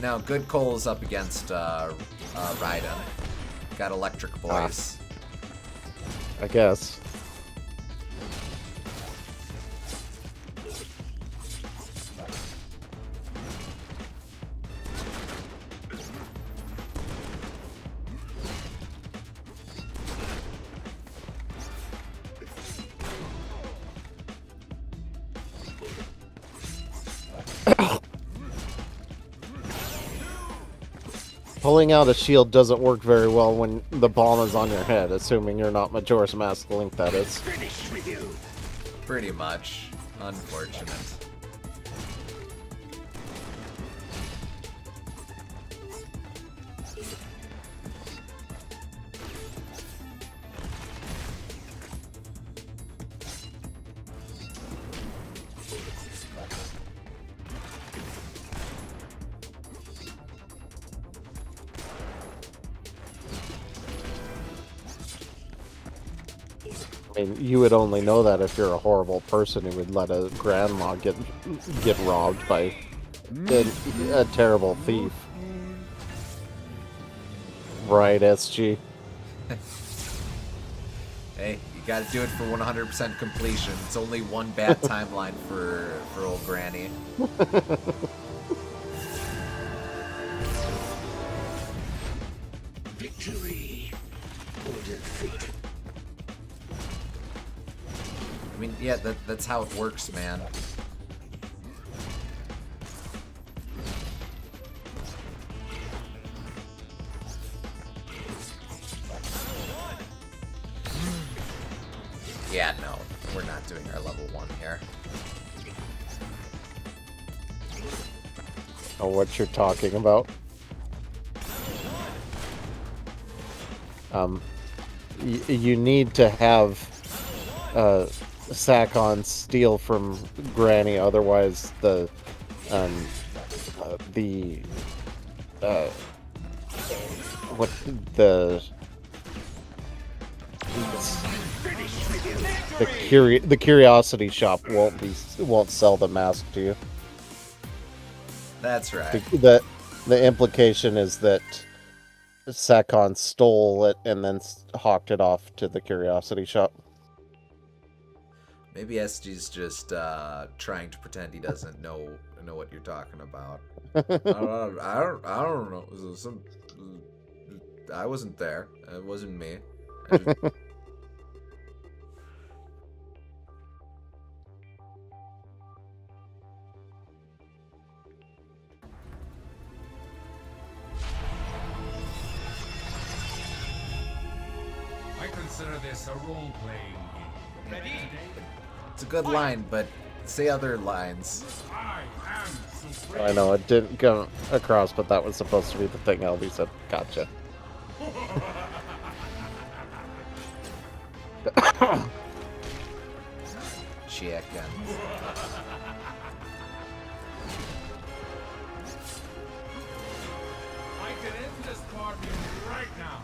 No, good Cole's up against Raiden. Got electric voice. I guess. Pulling out a shield doesn't work very well when the bomb is on your head, assuming you're not Majora's Mask Link, that is. Finish with you. Pretty much. Unfortunate. I mean, you would only know that if you're a horrible person who would let a grandma get robbed by a terrible thief. Right, SG? Hey, you gotta do it for 100% completion. It's only one bad timeline for old Granny. Victory or defeat. I mean, yeah, that's how it works, man. Yeah, no, we're not doing our level 1 here. Oh, what you're talking about? You need to have Sakon steal from Granny, otherwise the curiosity shop won't sell the mask to you. That's right. The implication is that Sakon stole it and then hawked it off to the curiosity shop. Maybe SG's just trying to pretend he doesn't know what you're talking about. I don't know. I wasn't there. It wasn't me. I consider this a role-playing game. Ready? It's a good line, but say other lines. I know, it didn't come across, but that was supposed to be the thing Elby said. Gotcha. Chicken. I can end this party right now.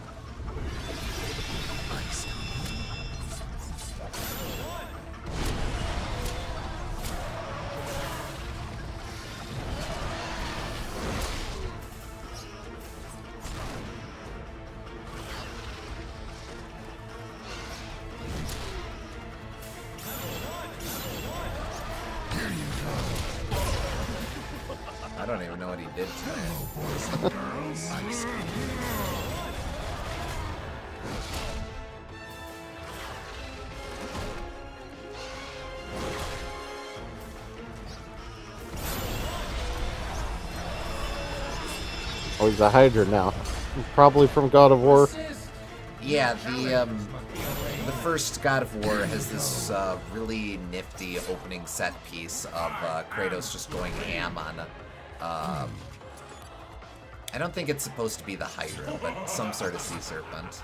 I don't even know what he did to me. Oh, he's a Hydra now. Probably from God of War. Yeah, the first God of War has this really nifty opening set piece of Kratos just going ham on. I don't think it's supposed to be the Hydra, but some sort of sea serpent.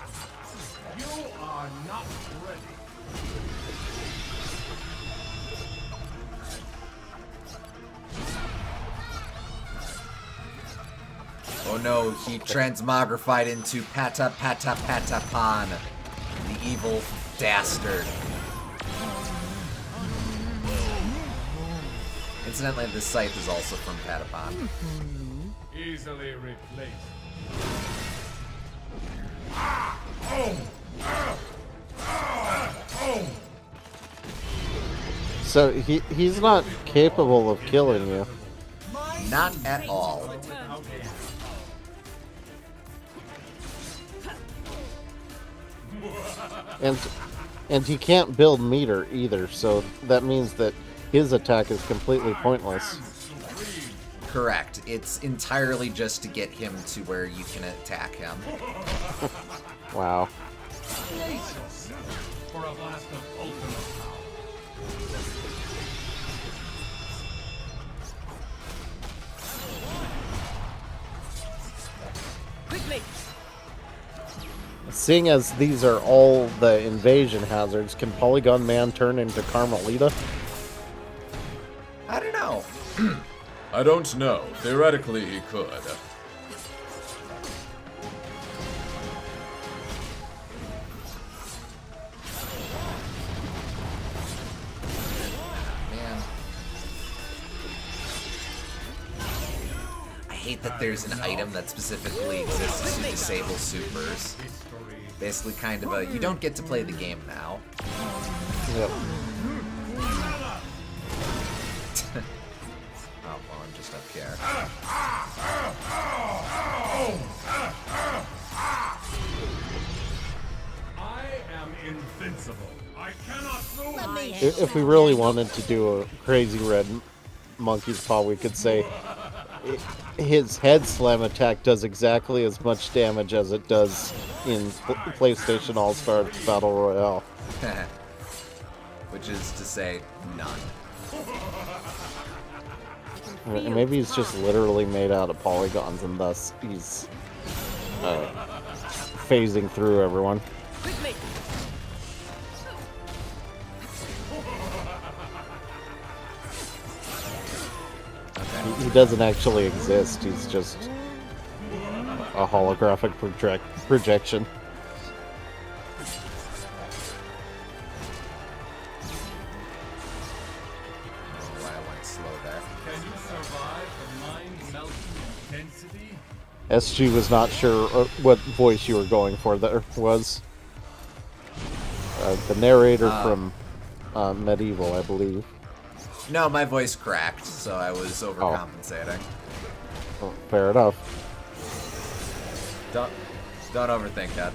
You are not ready. Oh no, he transmogrified into Pata Pata Patapon, the evil dastard. Incidentally, this scythe is also from Patapon. Easily replaced. So he's not capable of killing you. Not at all. And he can't build meter either, so that means that his attack is completely pointless. Correct. It's entirely just to get him to where you can attack him. Wow. For a blast of ultimate power. Quickly! Seeing as these are all the invasion hazards, can Polygon Man turn into Carmelita? I don't know. I don't know. Theoretically, he could. hate that there's an item that specifically exists to disable supers. Basically kind of a, you don't get to play the game now. Yep. Oh, well, I'm just up here. I am invincible. I cannot move. If we really wanted to do a crazy red monkey's paw, we could say his head slam attack does exactly as much damage as it does in PlayStation All-Stars Battle Royale. Which is to say, none. Maybe he's just literally made out of polygons, and thus he's phasing through everyone. He doesn't actually exist. He's just a holographic projection. SG was not sure what voice you were going for there was. The narrator from Medieval, I believe. No, my voice cracked, so I was overcompensating. Oh, fair enough. Don't overthink that.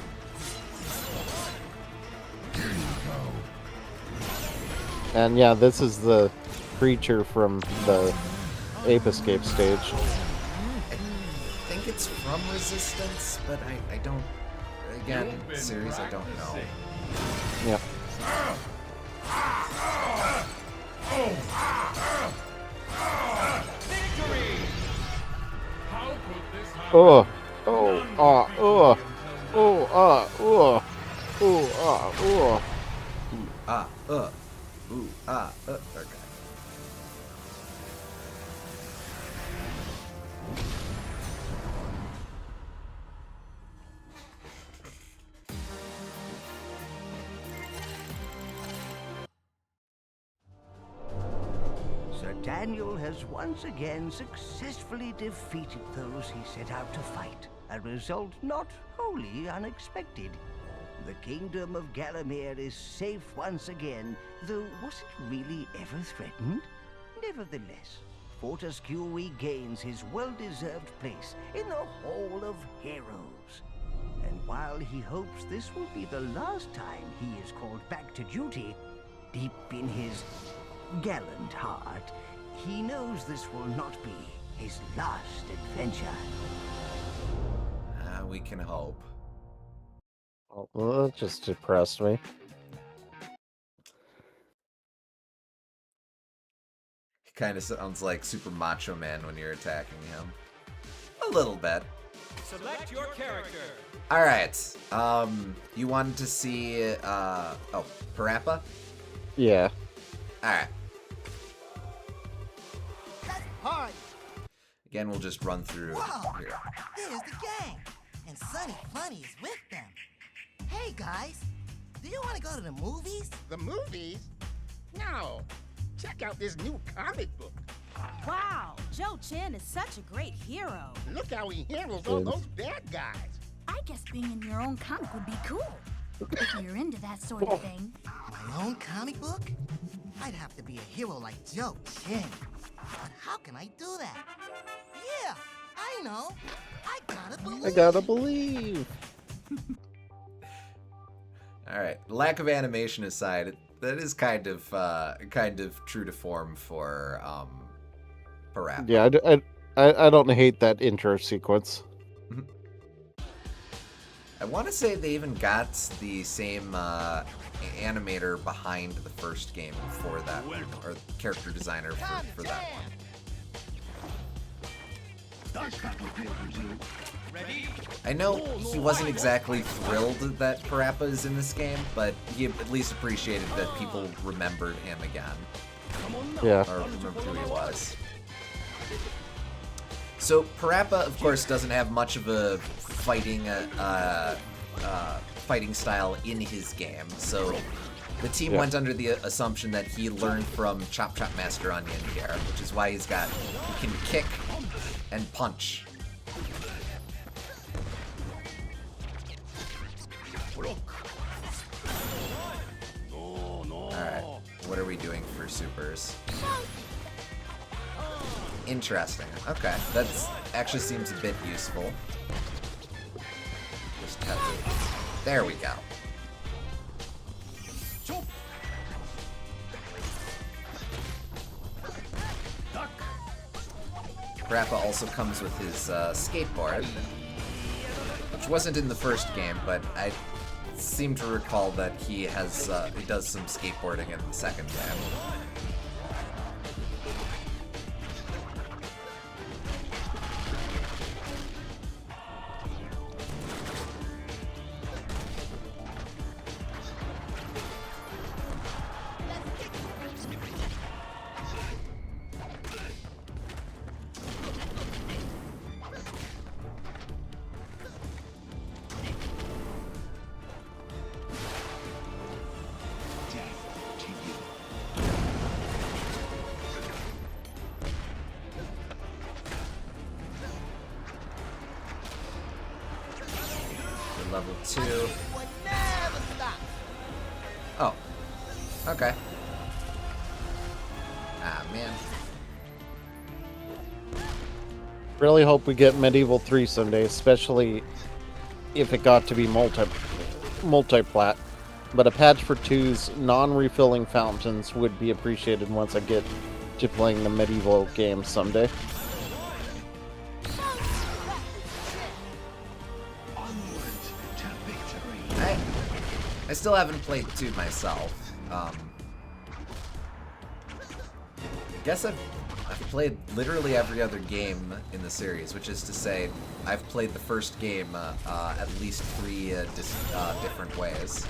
And yeah, this is the creature from the Ape Escape stage. I think it's from Resistance, but I don't. Again, series, I don't know. Yep. Oh, oh, ah, oh, oh, ah, oh, oh, ah, oh. Okay. Sir Daniel has once again successfully defeated those he set out to fight, a result not wholly unexpected. The kingdom of Gallowmere is safe once again, though was it really ever threatened? Nevertheless, Fortescue regains his well-deserved place in the Hall of Heroes. And while he hopes this will be the last time he is called back to duty, deep in his gallant heart, he knows this will not be his last adventure. We can hope. Oh, well, that just depressed me. He kind of sounds like Super Macho Man when you're attacking him. A little bit. Select your character. All right. You wanted to see Parappa? Yeah. All right. Party. Again, we'll just run through here. There's the gang, and Sonny Funny is with them. Hey guys, do you want to go to the movies? The movies? No. Check out this new comic book. Wow, Joe Chin is such a great hero. Look how he handles all those bad guys. I guess being in your own comic would be cool. If you're into that sort of thing. My own comic book? I'd have to be a hero like Joe Chin. But how can I do that? Yeah, I know. I gotta believe. All right. Lack of animation aside, that is kind of true to form for Parappa. Yeah, I don't hate that intro sequence. I want to say they even got the same animator behind the first game for that one, or character designer for that one. I know he wasn't exactly thrilled that Parappa is in this game, but he at least appreciated that people remembered him again. Yeah. Or remembered who he was. So Parappa, of course, doesn't have much of a fighting style in his game. So The team went under the assumption that he learned from Chop Chop Master Onion here, which is why he can kick and punch. Alright, what are we doing for supers? Interesting. Okay, that's actually seems a bit useful. Just have to... There we go. Parappa also comes with his skateboard, which wasn't in the first game, but I seem to recall that he does some skateboarding in the second game. Level 2. Oh. Okay. Ah, man. Really hope we get Medieval 3 someday, especially if it got to be multi-plat. But a patch for 2's non-refilling fountains would be appreciated once I get to playing the Medieval game someday. I still haven't played 2 myself. Guess I've played literally every other game in the series, which is to say, I've played the first game at least 3 different ways.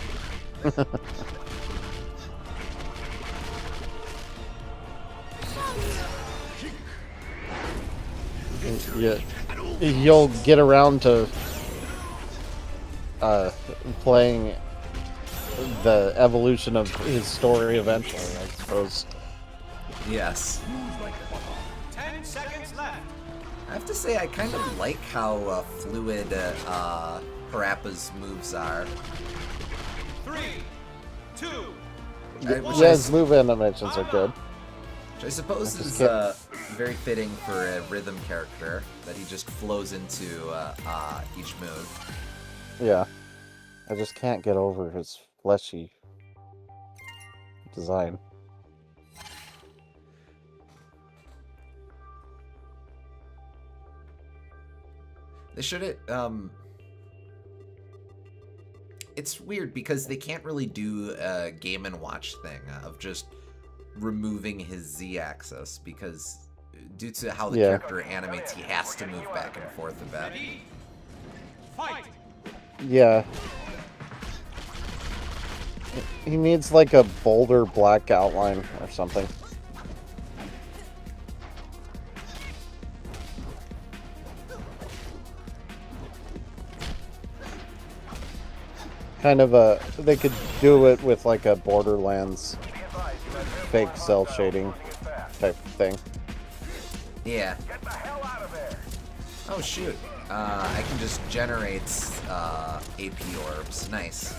Yeah, you'll get around to playing the evolution of his story eventually, I suppose. Yes. 10 seconds left. I have to say, I kind of like how fluid Parappa's moves are. 3, 2. Yeah, his move animations are good. Which I suppose is very fitting for a rhythm character, that he just flows into each move. Yeah. I just can't get over his fleshy design. They should it's weird because they can't really do a Game & Watch thing of just removing his Z-axis, because due to how the character animates, he has to move back and forth a bit. Fight. Yeah. He needs like a bolder black outline or something. Kind of they could do it with like a Borderlands fake cell shading type thing. Yeah. Oh shoot. I can just generate AP orbs. Nice.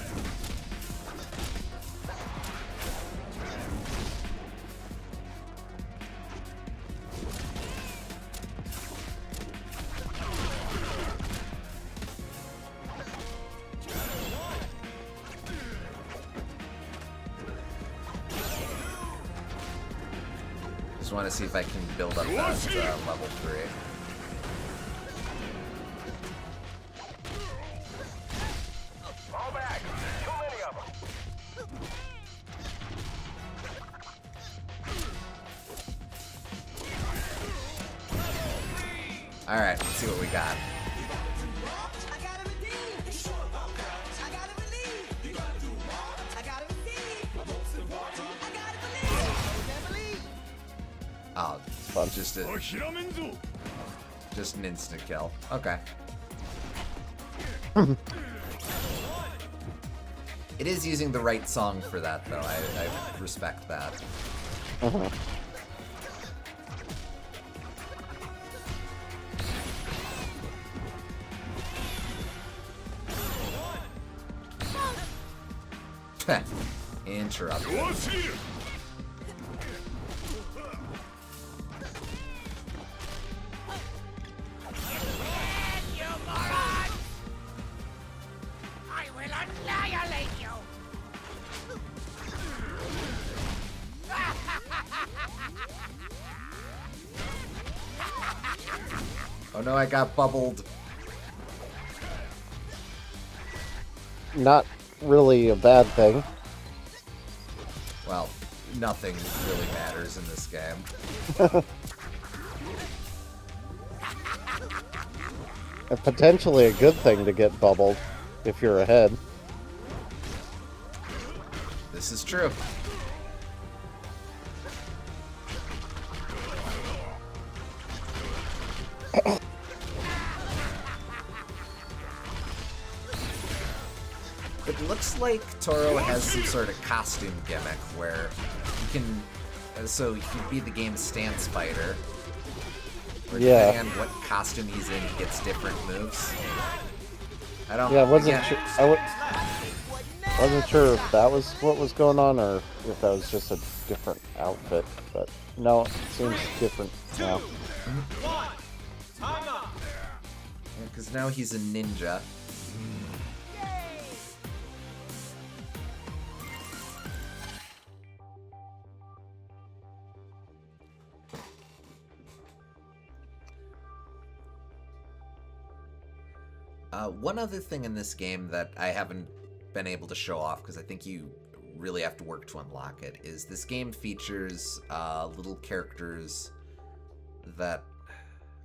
Just want to see if I can build up that level 3. Alright, let's see what we got. Oh, just an instant kill. Okay. It is using the right song for that, though. I respect that. Interrupted. What's here? You moron! I will annihilate you! Oh no, I got bubbled. Not really a bad thing. Well, nothing really matters in this game. And potentially a good thing to get bubbled if you're ahead. This is true. It looks like Toro has some sort of costume gimmick where you can, so he can be the game's stance fighter. Where depending on what costume he's in, he gets different moves. I don't. Yeah, I wasn't sure if that was what was going on or if that was just a different outfit, but no, it seems different now. Because now he's a ninja. One other thing in this game that I haven't been able to show off, because I think you really have to work to unlock it, is this game features little characters that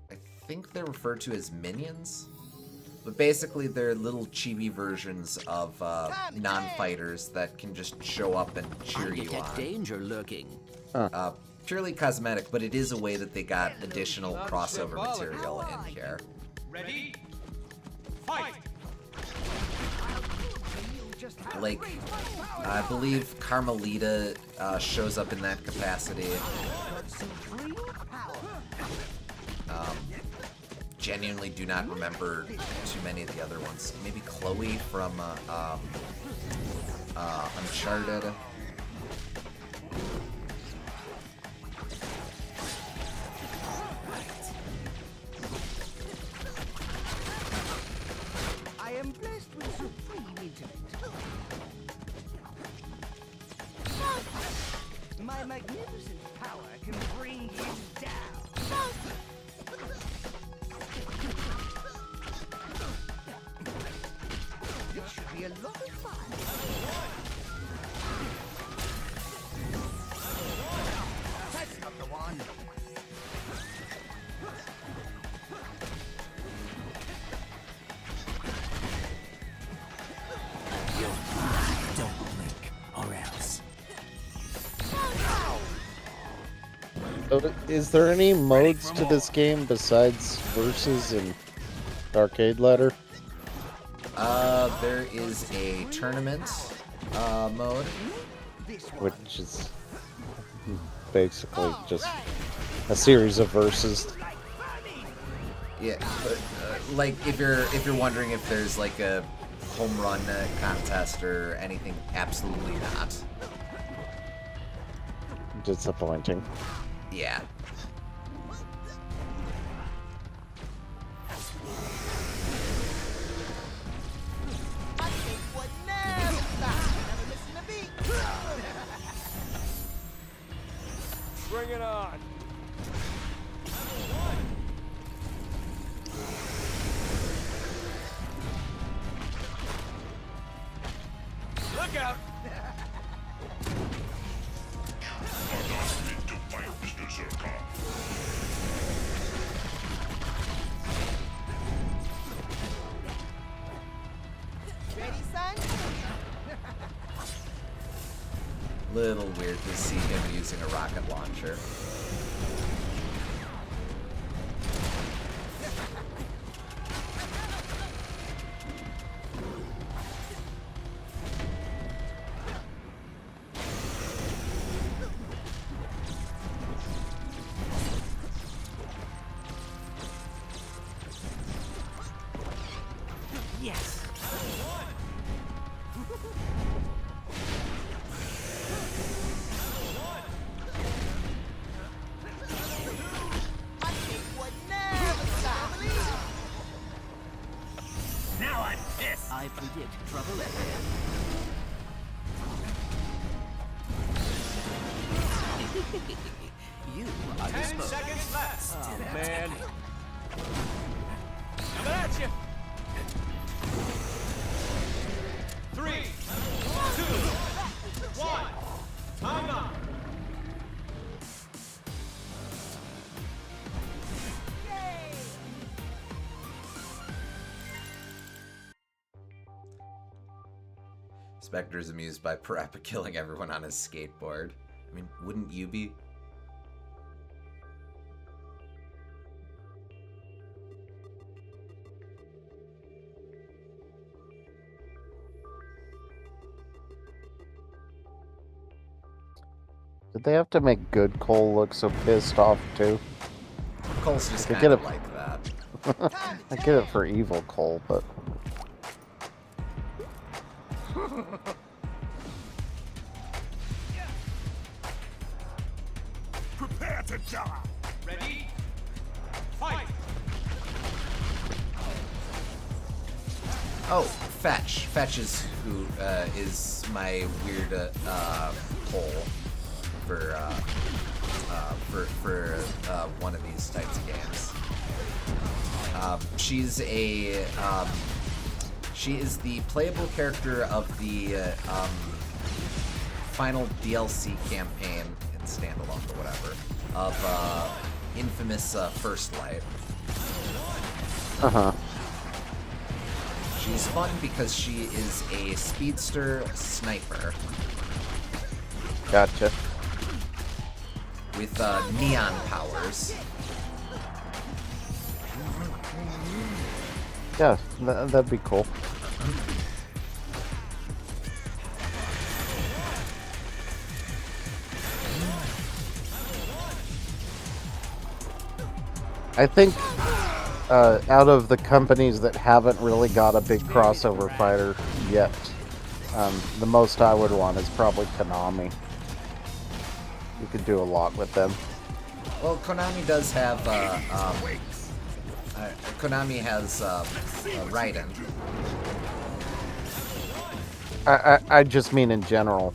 I think they're referred to as minions. But basically they're little chibi versions of non-fighters that can just show up and cheer you on. Danger lurking. Purely cosmetic, but it is a way that they got additional crossover material in here. Ready? Fight! Like, I believe Carmelita shows up in that capacity. Genuinely do not remember too many of the other ones. Maybe Chloe from Uncharted. I am blessed with supreme intellect. My magnificent power can bring you down. This should be a lot of fun. That's not the one. Don't blink, or else. So, is there any modes to this game besides versus and arcade ladder? There is a tournament mode, Which is basically just a series of verses. Yeah, but like if you're wondering if there's like a home run contest or anything, absolutely not. Disappointing. Yeah. Bring it on! Look out! Ready, son? Little weird to see him using a rocket launcher. predict trouble ahead. You are 10 disposed. seconds left. Oh, man. Coming at you. 3, 2, 1. Time up. Spectre's amused by Parappa killing everyone on his skateboard. I mean, wouldn't you be? Did they have to make good Cole look so pissed off too? Cole's just I kind get of it. like that. I get it for evil Cole, but Prepare to die. Ready? Fight. Oh, Fetch. Fetch is who is my weird Cole for one of these types of games. She is the playable character of the final DLC campaign in standalone or whatever of infamous First Light. She's fun because she is a speedster sniper. gotcha. With neon powers. Yeah, that'd be cool. I think out of the companies that haven't really got a big crossover fighter yet, the most I would want is probably Konami. You could do a lot with them. Well, Konami does have Konami has Raiden. I just mean in general,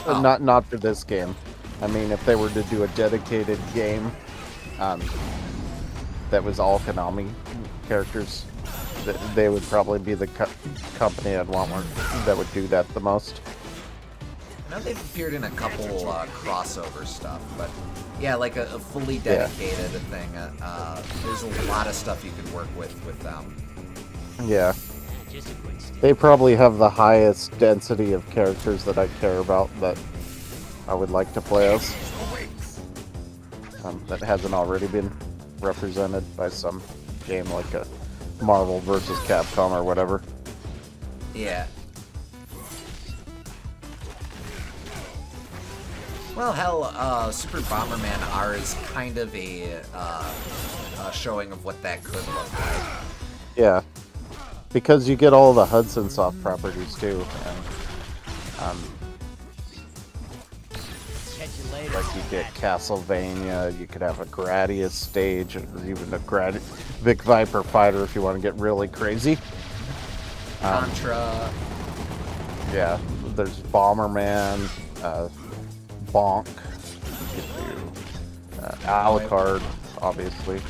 Oh. not for this game. I mean, if they were to do a dedicated game that was all Konami characters, they would probably be the company I'd want that would do that the most. Now they've appeared in a couple crossover stuff, but yeah, like a fully dedicated thing. There's a lot of stuff you can work with them. Yeah. They probably have the highest density of characters that I care about that I would like to play as. That hasn't already been represented by some game like a Marvel versus Capcom or whatever. Yeah. Well, hell, Super Bomberman R is kind of a showing of what that could look like. Yeah. Because you get all the Hudson Soft properties too, and like you get Castlevania, you could have a Gradius stage, even a Vic Viper fighter if you want to get really crazy. Contra. Yeah, there's Bomberman, Bonk, you could do Alucard, obviously,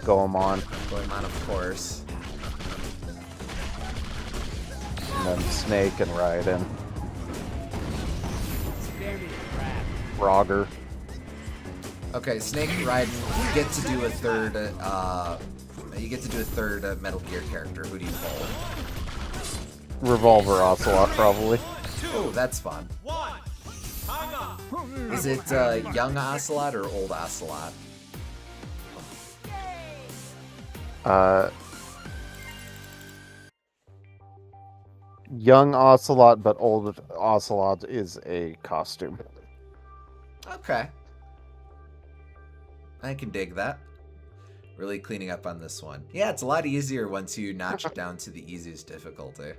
Goemon, of course. And then Snake and Raiden. Frogger. Okay, Snake and Raiden, you get to do a third. You get to do a third Metal Gear character. Who do you pull? Revolver Ocelot, probably. Oh, that's fun. Is it young Ocelot or old Ocelot? Young Ocelot, but old Ocelot is a costume. Okay. I can dig that. Really cleaning up on this one. Yeah, it's a lot easier once you notch it down to the easiest difficulty.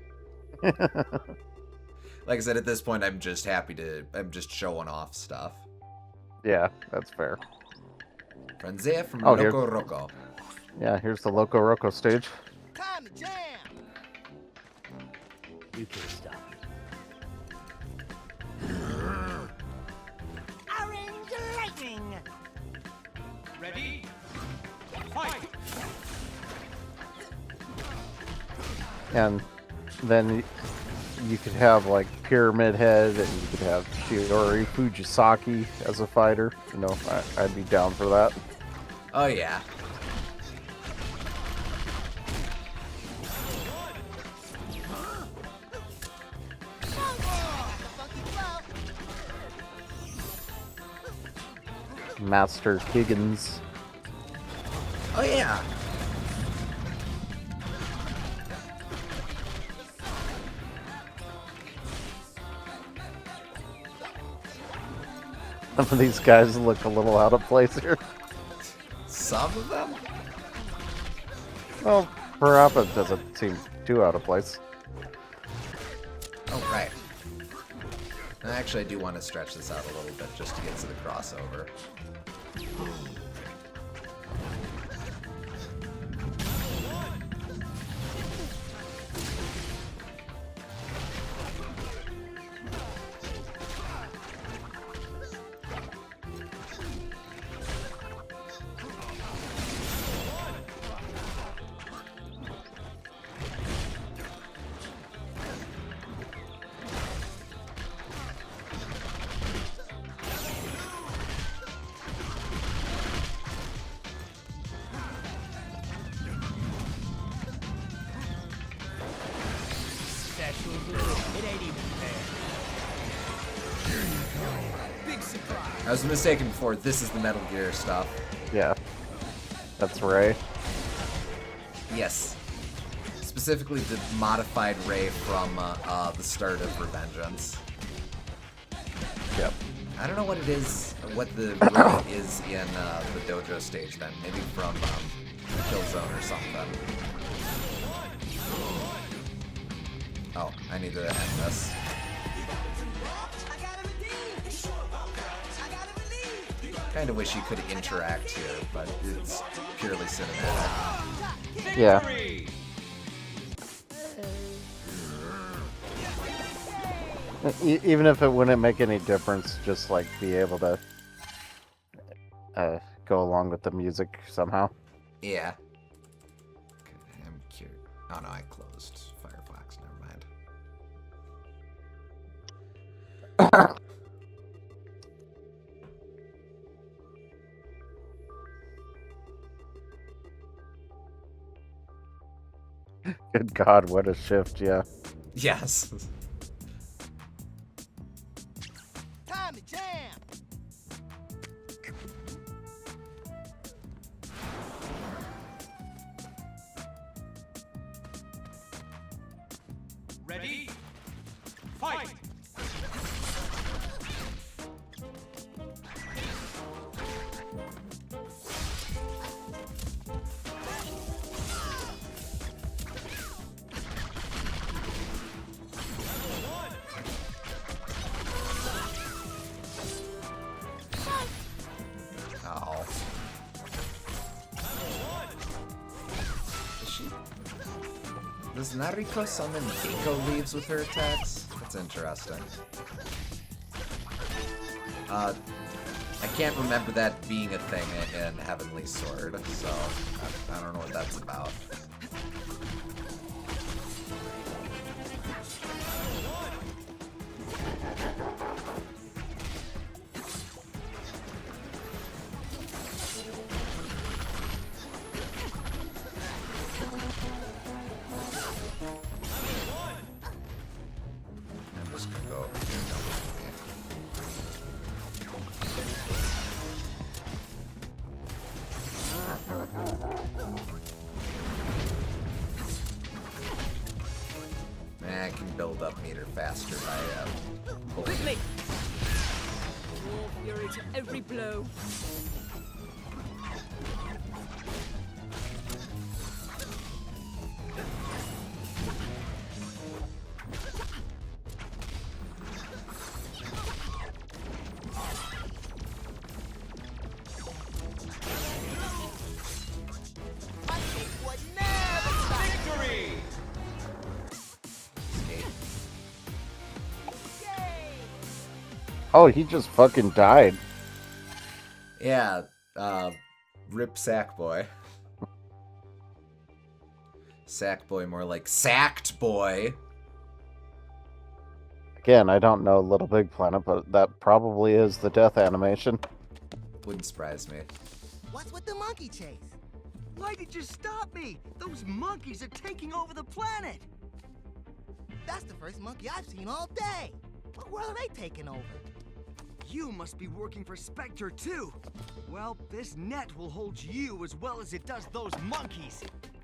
Like I said, at this point, I'm just just showing off stuff. Yeah, that's fair. Franzia from Oh, Loco Roco. Yeah, here's the Loco Roco stage. Time to jam. nuclear stuff. Orange lightning! Ready? Fight! And then you could have like Pyramid Head, and you could have Shiori Fujisaki as a fighter. You know, I'd be down for that. Oh yeah. Master Higgins. Oh yeah. Some of these guys look a little out of place here. Some of them? Well, Parappa doesn't seem too out of place. Oh, right. And actually, I do want to stretch this out a little bit just to get to the crossover. I was mistaken before. This is the Metal Gear stuff. Yeah. That's Ray. Yes. Specifically the modified Ray from the start of Revengeance. Yep. I don't know what it is, what the Ray is in the dojo stage then. Maybe from Killzone or something. Oh, I need to end this. Kind of wish you could interact here, but it's purely cinematic. Yeah. Even if it wouldn't make any difference, just like be able to go along with the music somehow. Yeah. I'm curious. Oh no, I closed Firefox. Never mind. Good God, what a shift, yeah. Yes. Time to jam! Ready? Fight! Oh. Does Nariko summon Gecko leaves with her attacks? That's interesting. I can't remember that being a thing in Heavenly Sword, so I don't know what that's about. I'm just gonna go over here. I can build up meter faster by With me. War fury to every blow. Victory! Oh, he just fucking died. Yeah, rip Sackboy. Sackboy, more like Sacked Boy. Again, I don't know Little Big Planet, but that probably is the death animation. Wouldn't surprise me. What's with the monkey chase? Why did you stop me? Those monkeys are taking over the planet. That's the first monkey I've seen all day. What world are they taking over? You must be working for Spectre too. Well, this net will hold you as well as it does those monkeys.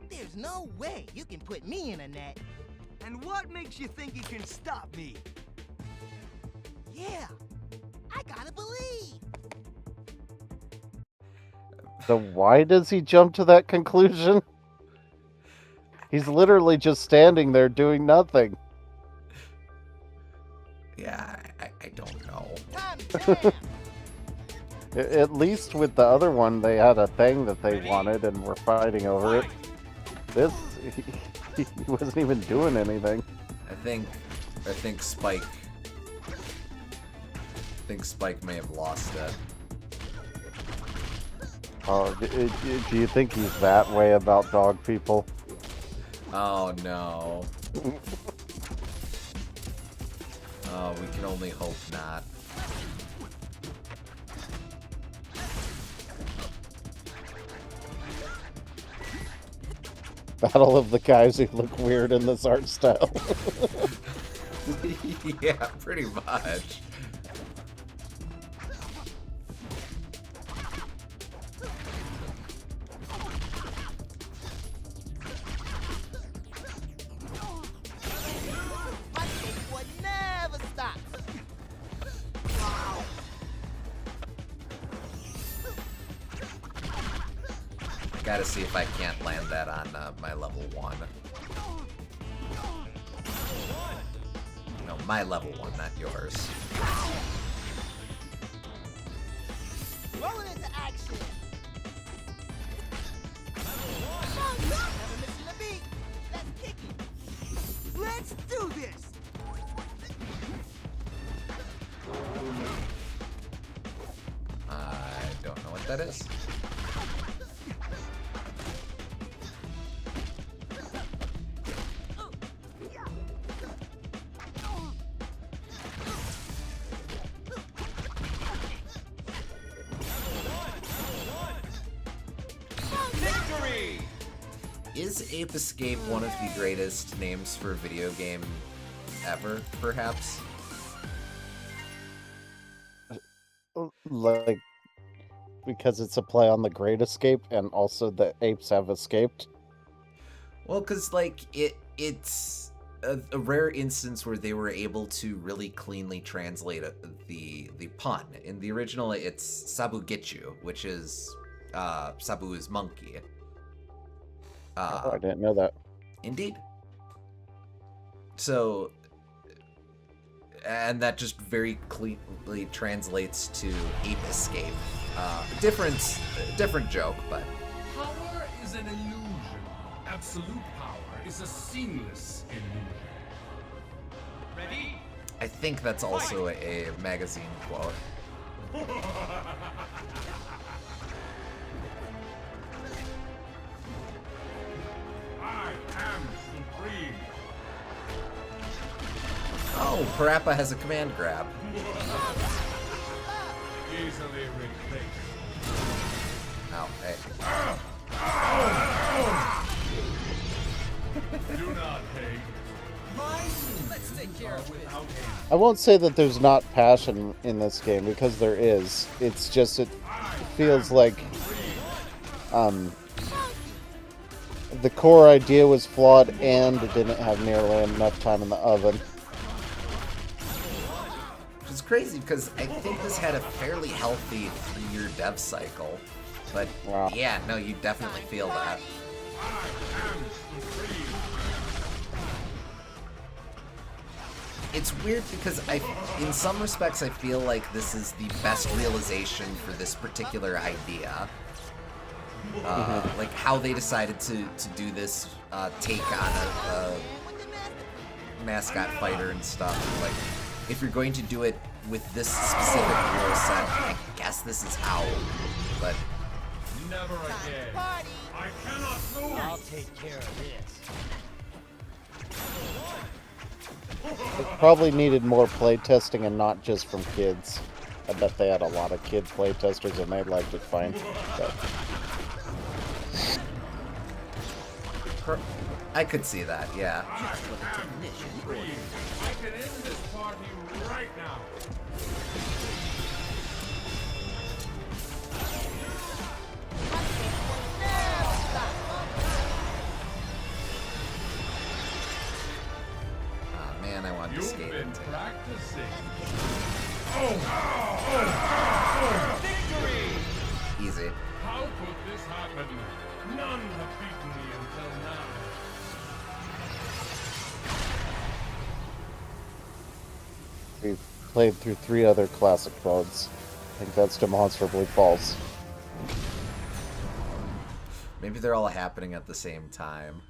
There's no way you can put me in a net. And what makes you think you can stop me? Yeah, I gotta believe. So why does he jump to that conclusion? He's literally just standing there doing nothing. Yeah, I don't know. At least with the other one, they had a thing that they wanted and were fighting over it. This, he wasn't even doing anything. I think Spike. I think Spike may have lost it. Oh, do you think he's that way about dog people? Oh no. Oh, we can only hope not. Battle of the guys who look weird in this art style. Yeah, pretty much. My skateboard never stops. Gotta see if I can't land that on my level 1. No, my level 1, not yours. Rolling into action. Never missing a beat. Let's kick it. Let's do this. I don't know what that is. Is Ape Escape one of the greatest names for a video game ever, perhaps? Like, because it's a play on the Great Escape, and also the apes have escaped. Well, because, like, it's a rare instance where they were able to really cleanly translate the pun. In the original, it's Sabu Getchu, which is Sabu is monkey. Oh, I didn't know that. Indeed. So, and that just very cleanly translates to Ape Escape. Different joke, but... Power is an illusion. Absolute power is a seamless illusion. Ready? I think that's also a magazine quote. I am supreme. Oh, Parappa has a command grab. Easily replaced. Oh, hey. Do not hate. Let's take care of it. I won't say that there's not passion in this game, because there is. It's just, it feels like the core idea was flawed and it didn't have nearly enough time in the oven. Which is crazy because I think this had a fairly healthy 3-year dev cycle. But wow. Yeah, no, you definitely feel that. It's weird because in some respects, I feel like this is the best realization for this particular idea. Like how they decided to do this take on a mascot fighter and stuff. Like, if you're going to do it with this specific rule set, I guess this is how, but... Never again. I cannot lose. I'll take care of this. It probably needed more playtesting and not just from kids. I bet they had a lot of kid playtesters and they liked it fine. But... I could see that, yeah. I can end this party right now. Oh man, I want to skate You've been into it. practicing. Victory! Easy. How could this happen? None have beaten me until now. We've played through 3 other classic modes. I think that's demonstrably false. Maybe they're all happening at the same time.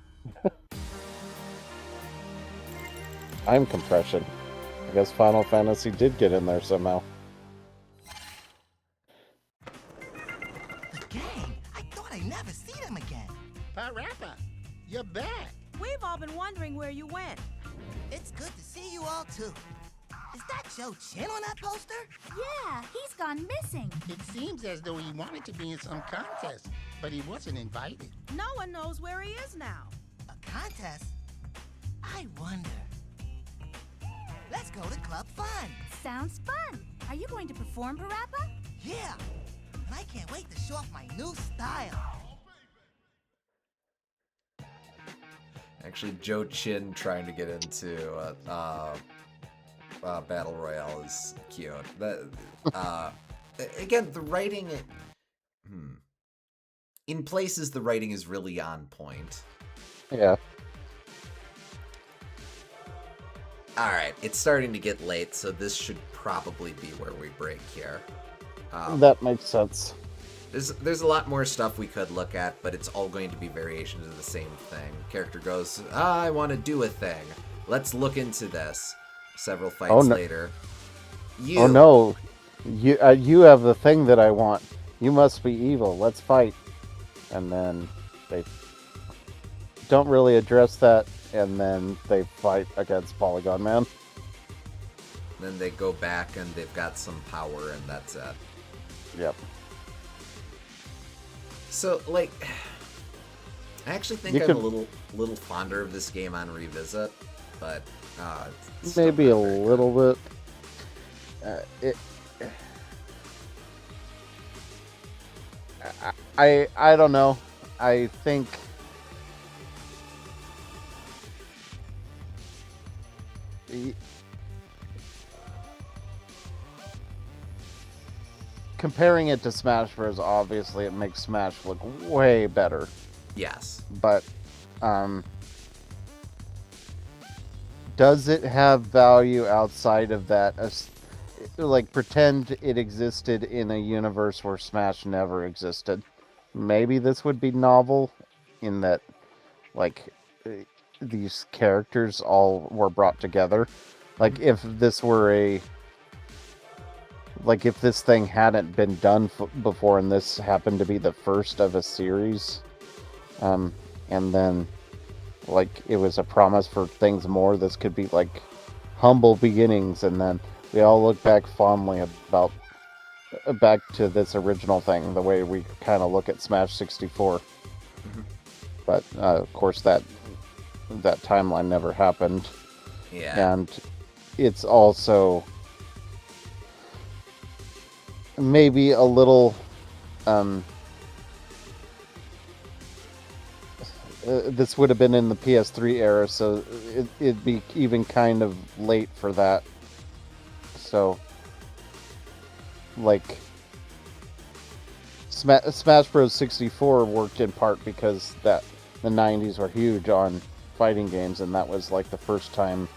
Time compression. I guess Final Fantasy did get in there somehow. The gang? I thought I'd never see them again. Parappa, you're back. We've all been wondering where you went. It's good to see you all, too. Is that Joe Chin on that poster? Yeah, he's gone missing. It seems as though he wanted to be in some contest, but he wasn't invited. No one knows where he is now. A contest? I wonder. Let's go to Club Fun. Sounds fun. Are you going to perform, Parappa? Yeah. And I can't wait to show off my new style. Actually, Joe Chin trying to get into Battle Royale is cute. Again, the writing... In places, the writing is really on point. Yeah. Alright, it's starting to get late, so this should probably be where we break here. That makes sense. There's a lot more stuff we could look at, but it's all going to be variations of the same thing. Character goes, I want to do a thing. Let's look into this. Several fights later. Oh no, you have the thing that I want. You must be evil. Let's fight. And then they don't really address that, and then they fight against Polygon Man. Then they go back and they've got some power, and that's it. Yep. So, like, I actually think I'm a little fonder of this game on revisit, but it's maybe a little bit. I don't know. I think comparing it to Smash Bros, obviously it makes Smash look way better. Yes. But does it have value outside of that? Like, pretend it existed in a universe where Smash never existed. Maybe this would be novel in that, like, these characters all were brought together. Like, if this were like, if this thing hadn't been done before and this happened to be the first of a series, and then, like, it was a promise for things more, this could be, like, humble beginnings, and then we all look back fondly about back to this original thing, the way we kind of look at Smash 64. Mm-hmm. But, of course, that timeline never happened. Yeah. And it's also maybe a little this would have been in the PS3 era, so it'd be even kind of late for that. So, like, Smash Bros. 64 worked in part because the 90s were huge on fighting games, and that was like the first time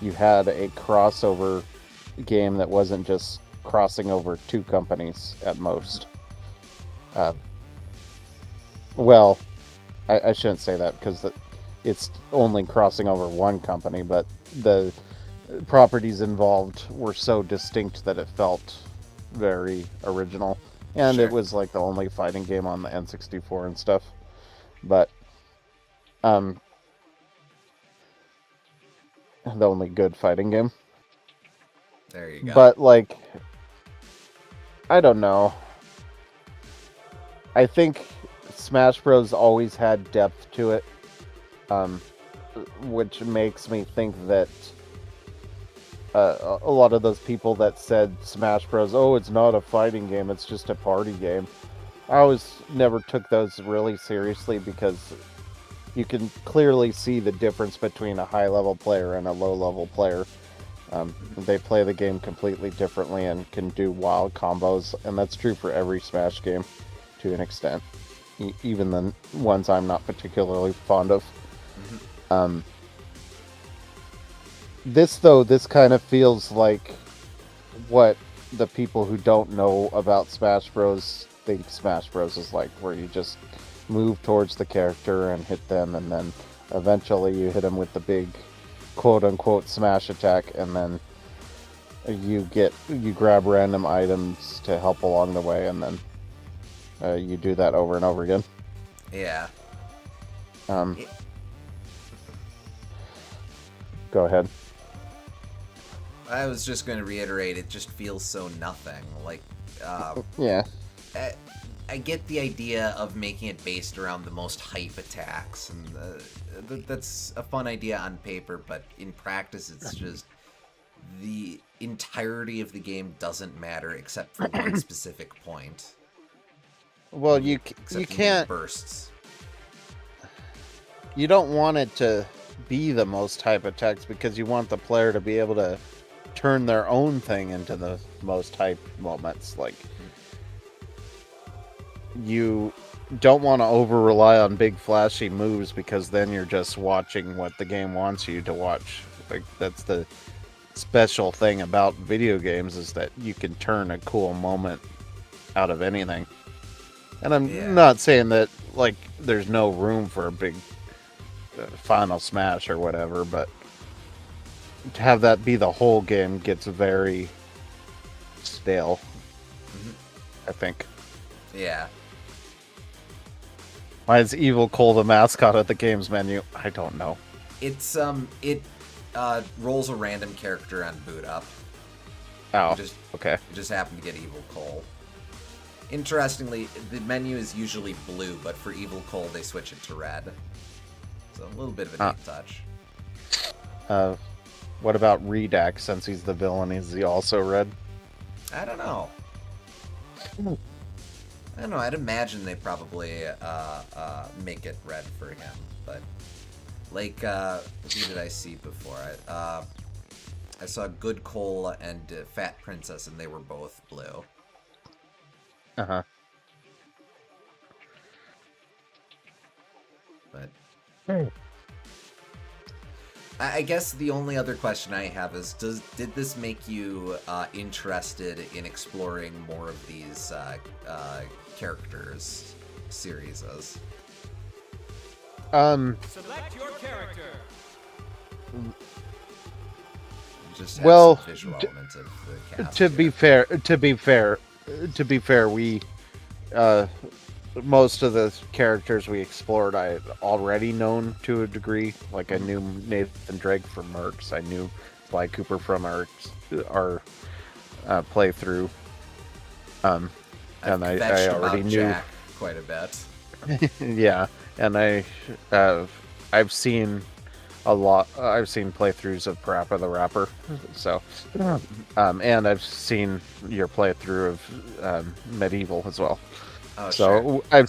you had a crossover game that wasn't just crossing over 2 companies at most. Well, I shouldn't say that because it's only crossing over 1 company, but properties involved were so distinct that it felt very original. And Sure. it was like the only fighting game on the N64 and stuff. But the only good fighting game. There you go. But like, I don't know. I think Smash Bros. Always had depth to it, which makes me think that a lot of those people that said Smash Bros. Oh, it's not a fighting game, it's just a party game. I always never took those really seriously because you can clearly see the difference between a high-level player and a low-level player. They play the game completely differently and can do wild combos, and that's true for every Smash game to an extent, even the ones I'm not particularly fond of. This kind of feels like what the people who don't know about Smash Bros. Think Smash Bros. Is like, where you just move towards the character and hit them, and then eventually you hit them with the big quote-unquote smash attack, and then you grab random items to help along the way, and then you do that over and over again. Yeah. Go ahead. I was just going to reiterate, it just feels so nothing. Like, yeah. I get the idea of making it based around the most hype attacks, and that's a fun idea on paper, but in practice it's just the entirety of the game doesn't matter except for one specific point. Well, you can't bursts. You don't want it to be the most hype attacks because you want the player to be able to turn their own thing into the most hype moments. Like, you don't want to over rely on big flashy moves because then you're just watching what the game wants you to watch. Like, that's the special thing about video games, is that you can turn a cool moment out of anything. And I'm not saying that, like, there's no room for a big final smash or whatever, but to have that be the whole game gets very stale, I think. Yeah. Why is Evil Cole the mascot at the games menu? I don't know. It's it rolls a random character on boot up. Oh, okay. It just happened to get Evil Cole. Interestingly, the menu is usually blue, but for Evil Cole they switch it to red. So a little bit of a neat touch. What about Redax? Since he's the villain, is he also red? I don't know. I don't know. I'd imagine they probably make it red for him, but like who did I see before? I saw Good Cole and Fat Princess, and they were both blue. But I guess the only other question I have is, did this make you interested in exploring more of these characters series? Select your character. Just have well, some visual elements of the cast to be fair, we most of the characters we explored I had already known to a degree. Like, I knew Nathan Drake from Mercs, I knew Sly Cooper from our playthrough, and I already knew Jack quite a bit. yeah, and I've seen a lot. I've seen playthroughs of Parappa the Rapper, so and I've seen your playthrough of Medieval as well. Oh, so sure.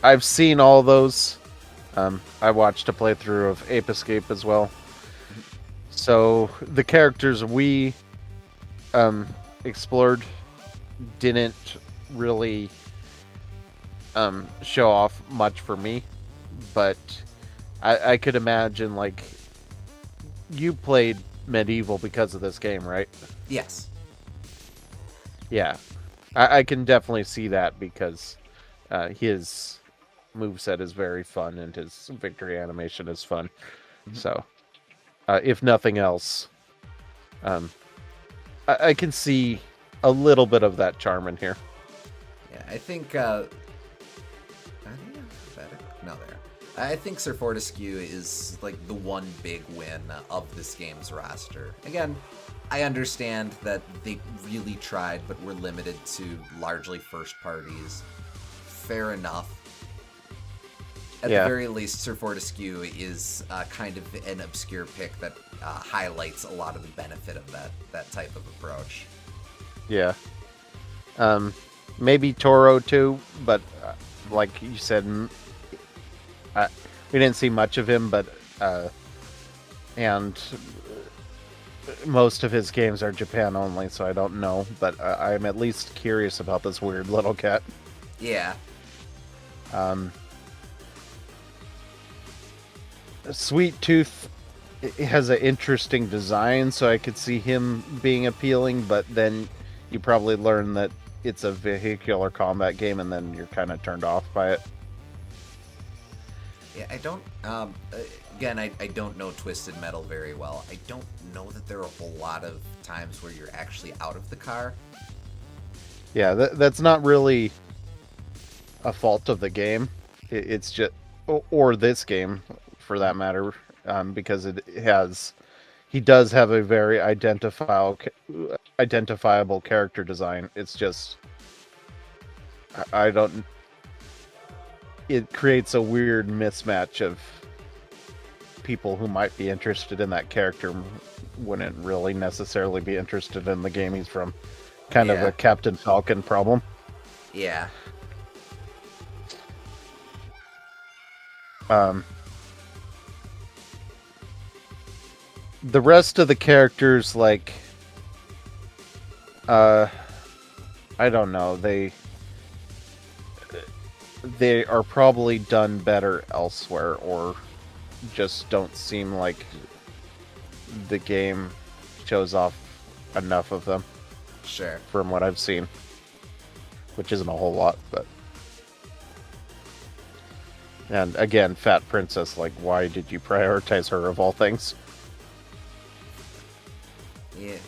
I've seen all those. I watched a playthrough of Ape Escape as well. So the characters we explored didn't really show off much for me, but I could imagine, like, you played Medieval because of this game, right? Yes. Yeah. I can definitely see that because his moveset is very fun and his victory animation is fun. So, if nothing else, I can see a little bit of that charm in here. Yeah, I think alphabetic. No, there. I think Sir Fortescue is like the one big win of this game's roster. Again, I understand that they really tried, but were limited to largely first parties. Fair enough. At the very least, Sir Fortescue is kind of an obscure pick that highlights a lot of the benefit of that type of approach. Yeah. Maybe Toro too, but like you said, we didn't see much of him, but and most of his games are Japan only, so I don't know, but I'm at least curious about this weird little cat. Yeah. Sweet Tooth has an interesting design, so I could see him being appealing, but then you probably learn that it's a vehicular combat game, and then you're kind of turned off by it. Yeah, I don't... again, I don't know Twisted Metal very well. I don't know that there are a whole lot of times where you're actually out of the car. Yeah, that's not really a fault of the game. It's just... Or this game, for that matter, because he does have a very identifiable character design. It's just... I don't... It creates a weird mismatch of people who might be interested in that character wouldn't really necessarily be interested in the game he's from. Kind of a Captain Falcon problem. Yeah. The rest of the characters, like, I don't know, they are probably done better elsewhere, or just don't seem like the game shows off enough of them. Sure. From what I've seen. Which isn't a whole lot, but... And again, Fat Princess, like, why did you prioritize her of all things? Yeah.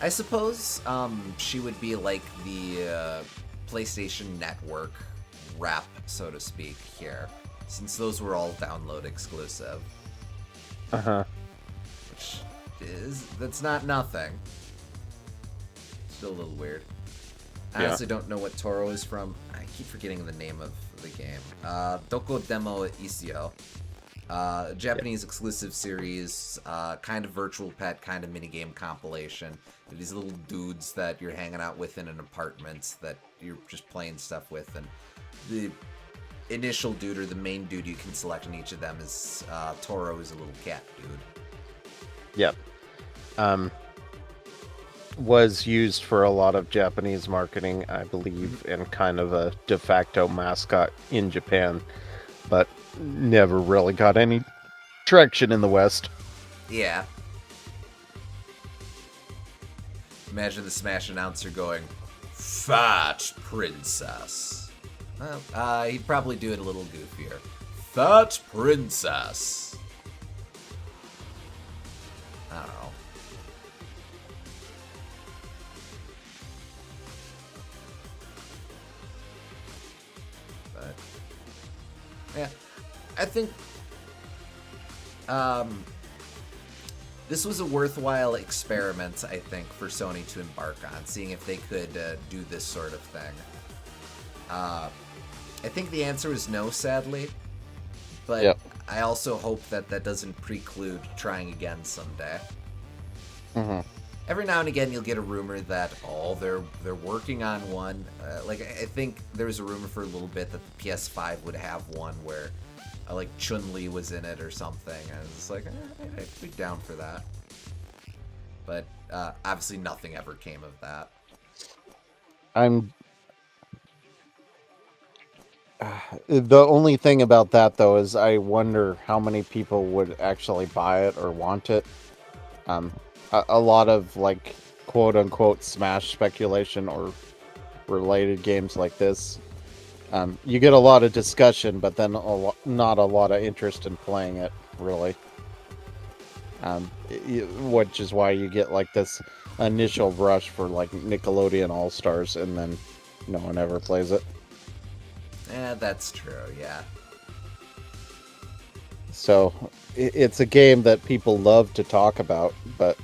I suppose she would be like the PlayStation Network rep, so to speak, here, since those were all download exclusive. Uh-huh. That's not nothing. Still a little weird. I honestly don't know what Toro is from. I keep forgetting the name of the game. Doko Demo Isio. Japanese exclusive series, kind of virtual pet, kind of minigame compilation. These little dudes that you're hanging out with in an apartment that you're just playing stuff with, and the initial dude or the main dude you can select in each of them is Toro is a little cat dude. Yep. Was used for a lot of Japanese marketing, I believe, and kind of a de facto mascot in Japan, but never really got any traction in the West. Yeah. Imagine the Smash announcer going, "Fat Princess." Well, he'd probably do it a little goofier. "Fat Princess." I don't know. But yeah, I think this was a worthwhile experiment, I think, for Sony to embark on, seeing if they could do this sort of thing. I think the answer is no, sadly, but I also hope that that doesn't preclude trying again someday. Mm-hmm. Every now and again, you'll get a rumor that, they're working on one. Like, I think there was a rumor for a little bit that the PS5 would have one where, like, Chun-Li was in it or something. And it's like, I'd be down for that. But, obviously nothing ever came of that. The only thing about that, though, is I wonder how many people would actually buy it or want it. A lot of, like, quote-unquote Smash speculation or related games like this, you get a lot of discussion, but then not a lot of interest in playing it, really. Which is why you get like this initial rush for like Nickelodeon All-Stars, and then no one ever plays it. Yeah, that's true, yeah. So it's a game that people love to talk about, but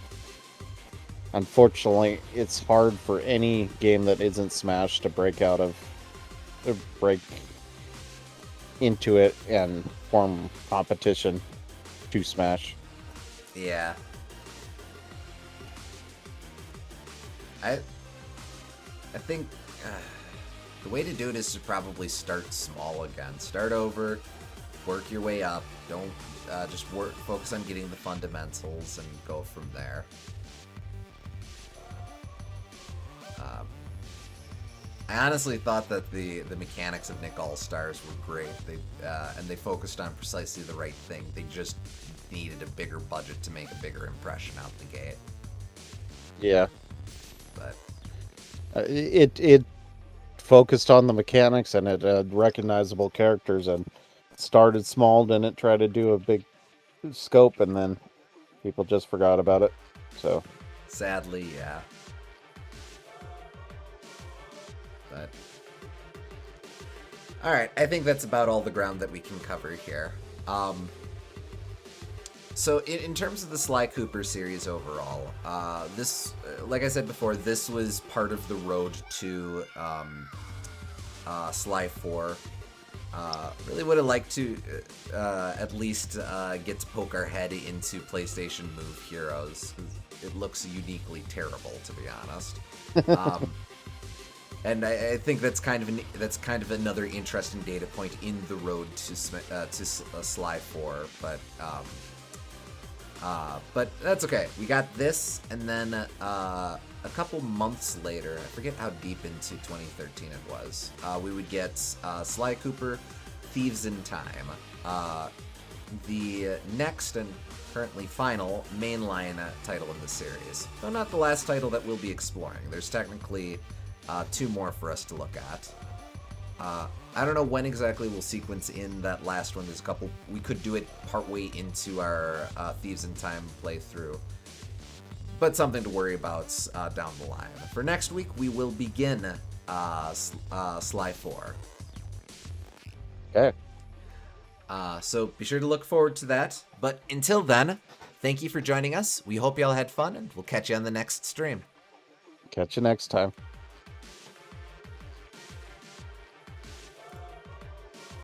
unfortunately it's hard for any game that isn't Smash to break into it and form competition to Smash. Yeah. I think the way to do it is to probably start small again. Start over, work your way up. Don't just focus on getting the fundamentals and go from there. I honestly thought that the mechanics of Nick All-Stars were great. And they focused on precisely the right thing. They just needed a bigger budget to make a bigger impression out the gate. Yeah. But it focused on the mechanics, and it had recognizable characters, and started small, didn't try to do a big scope, and then people just forgot about it. So sadly, yeah. But all right, I think that's about all the ground that we can cover here. So in terms of the Sly Cooper series overall, this, like I said before, this was part of the road to Sly 4. Really would have liked to at least get to poke our head into PlayStation Move Heroes. It looks uniquely terrible, to be honest. And I think that's kind of another interesting data point in the road to Sly 4. But that's okay. We got this, and then a couple months later, I forget how deep into 2013 it was, we would get Sly Cooper, Thieves in Time, the next and currently final mainline title in the series. Though not the last title that we'll be exploring. There's technically 2 more for us to look at. I don't know when exactly we'll sequence in that last one. There's a couple. We could do it partway into our Thieves in Time playthrough, but something to worry about down the line. For next week, we will begin Sly 4. Okay. So be sure to look forward to that. But until then, thank you for joining us. We hope y'all had fun, and we'll catch you on the next stream. Catch you next time.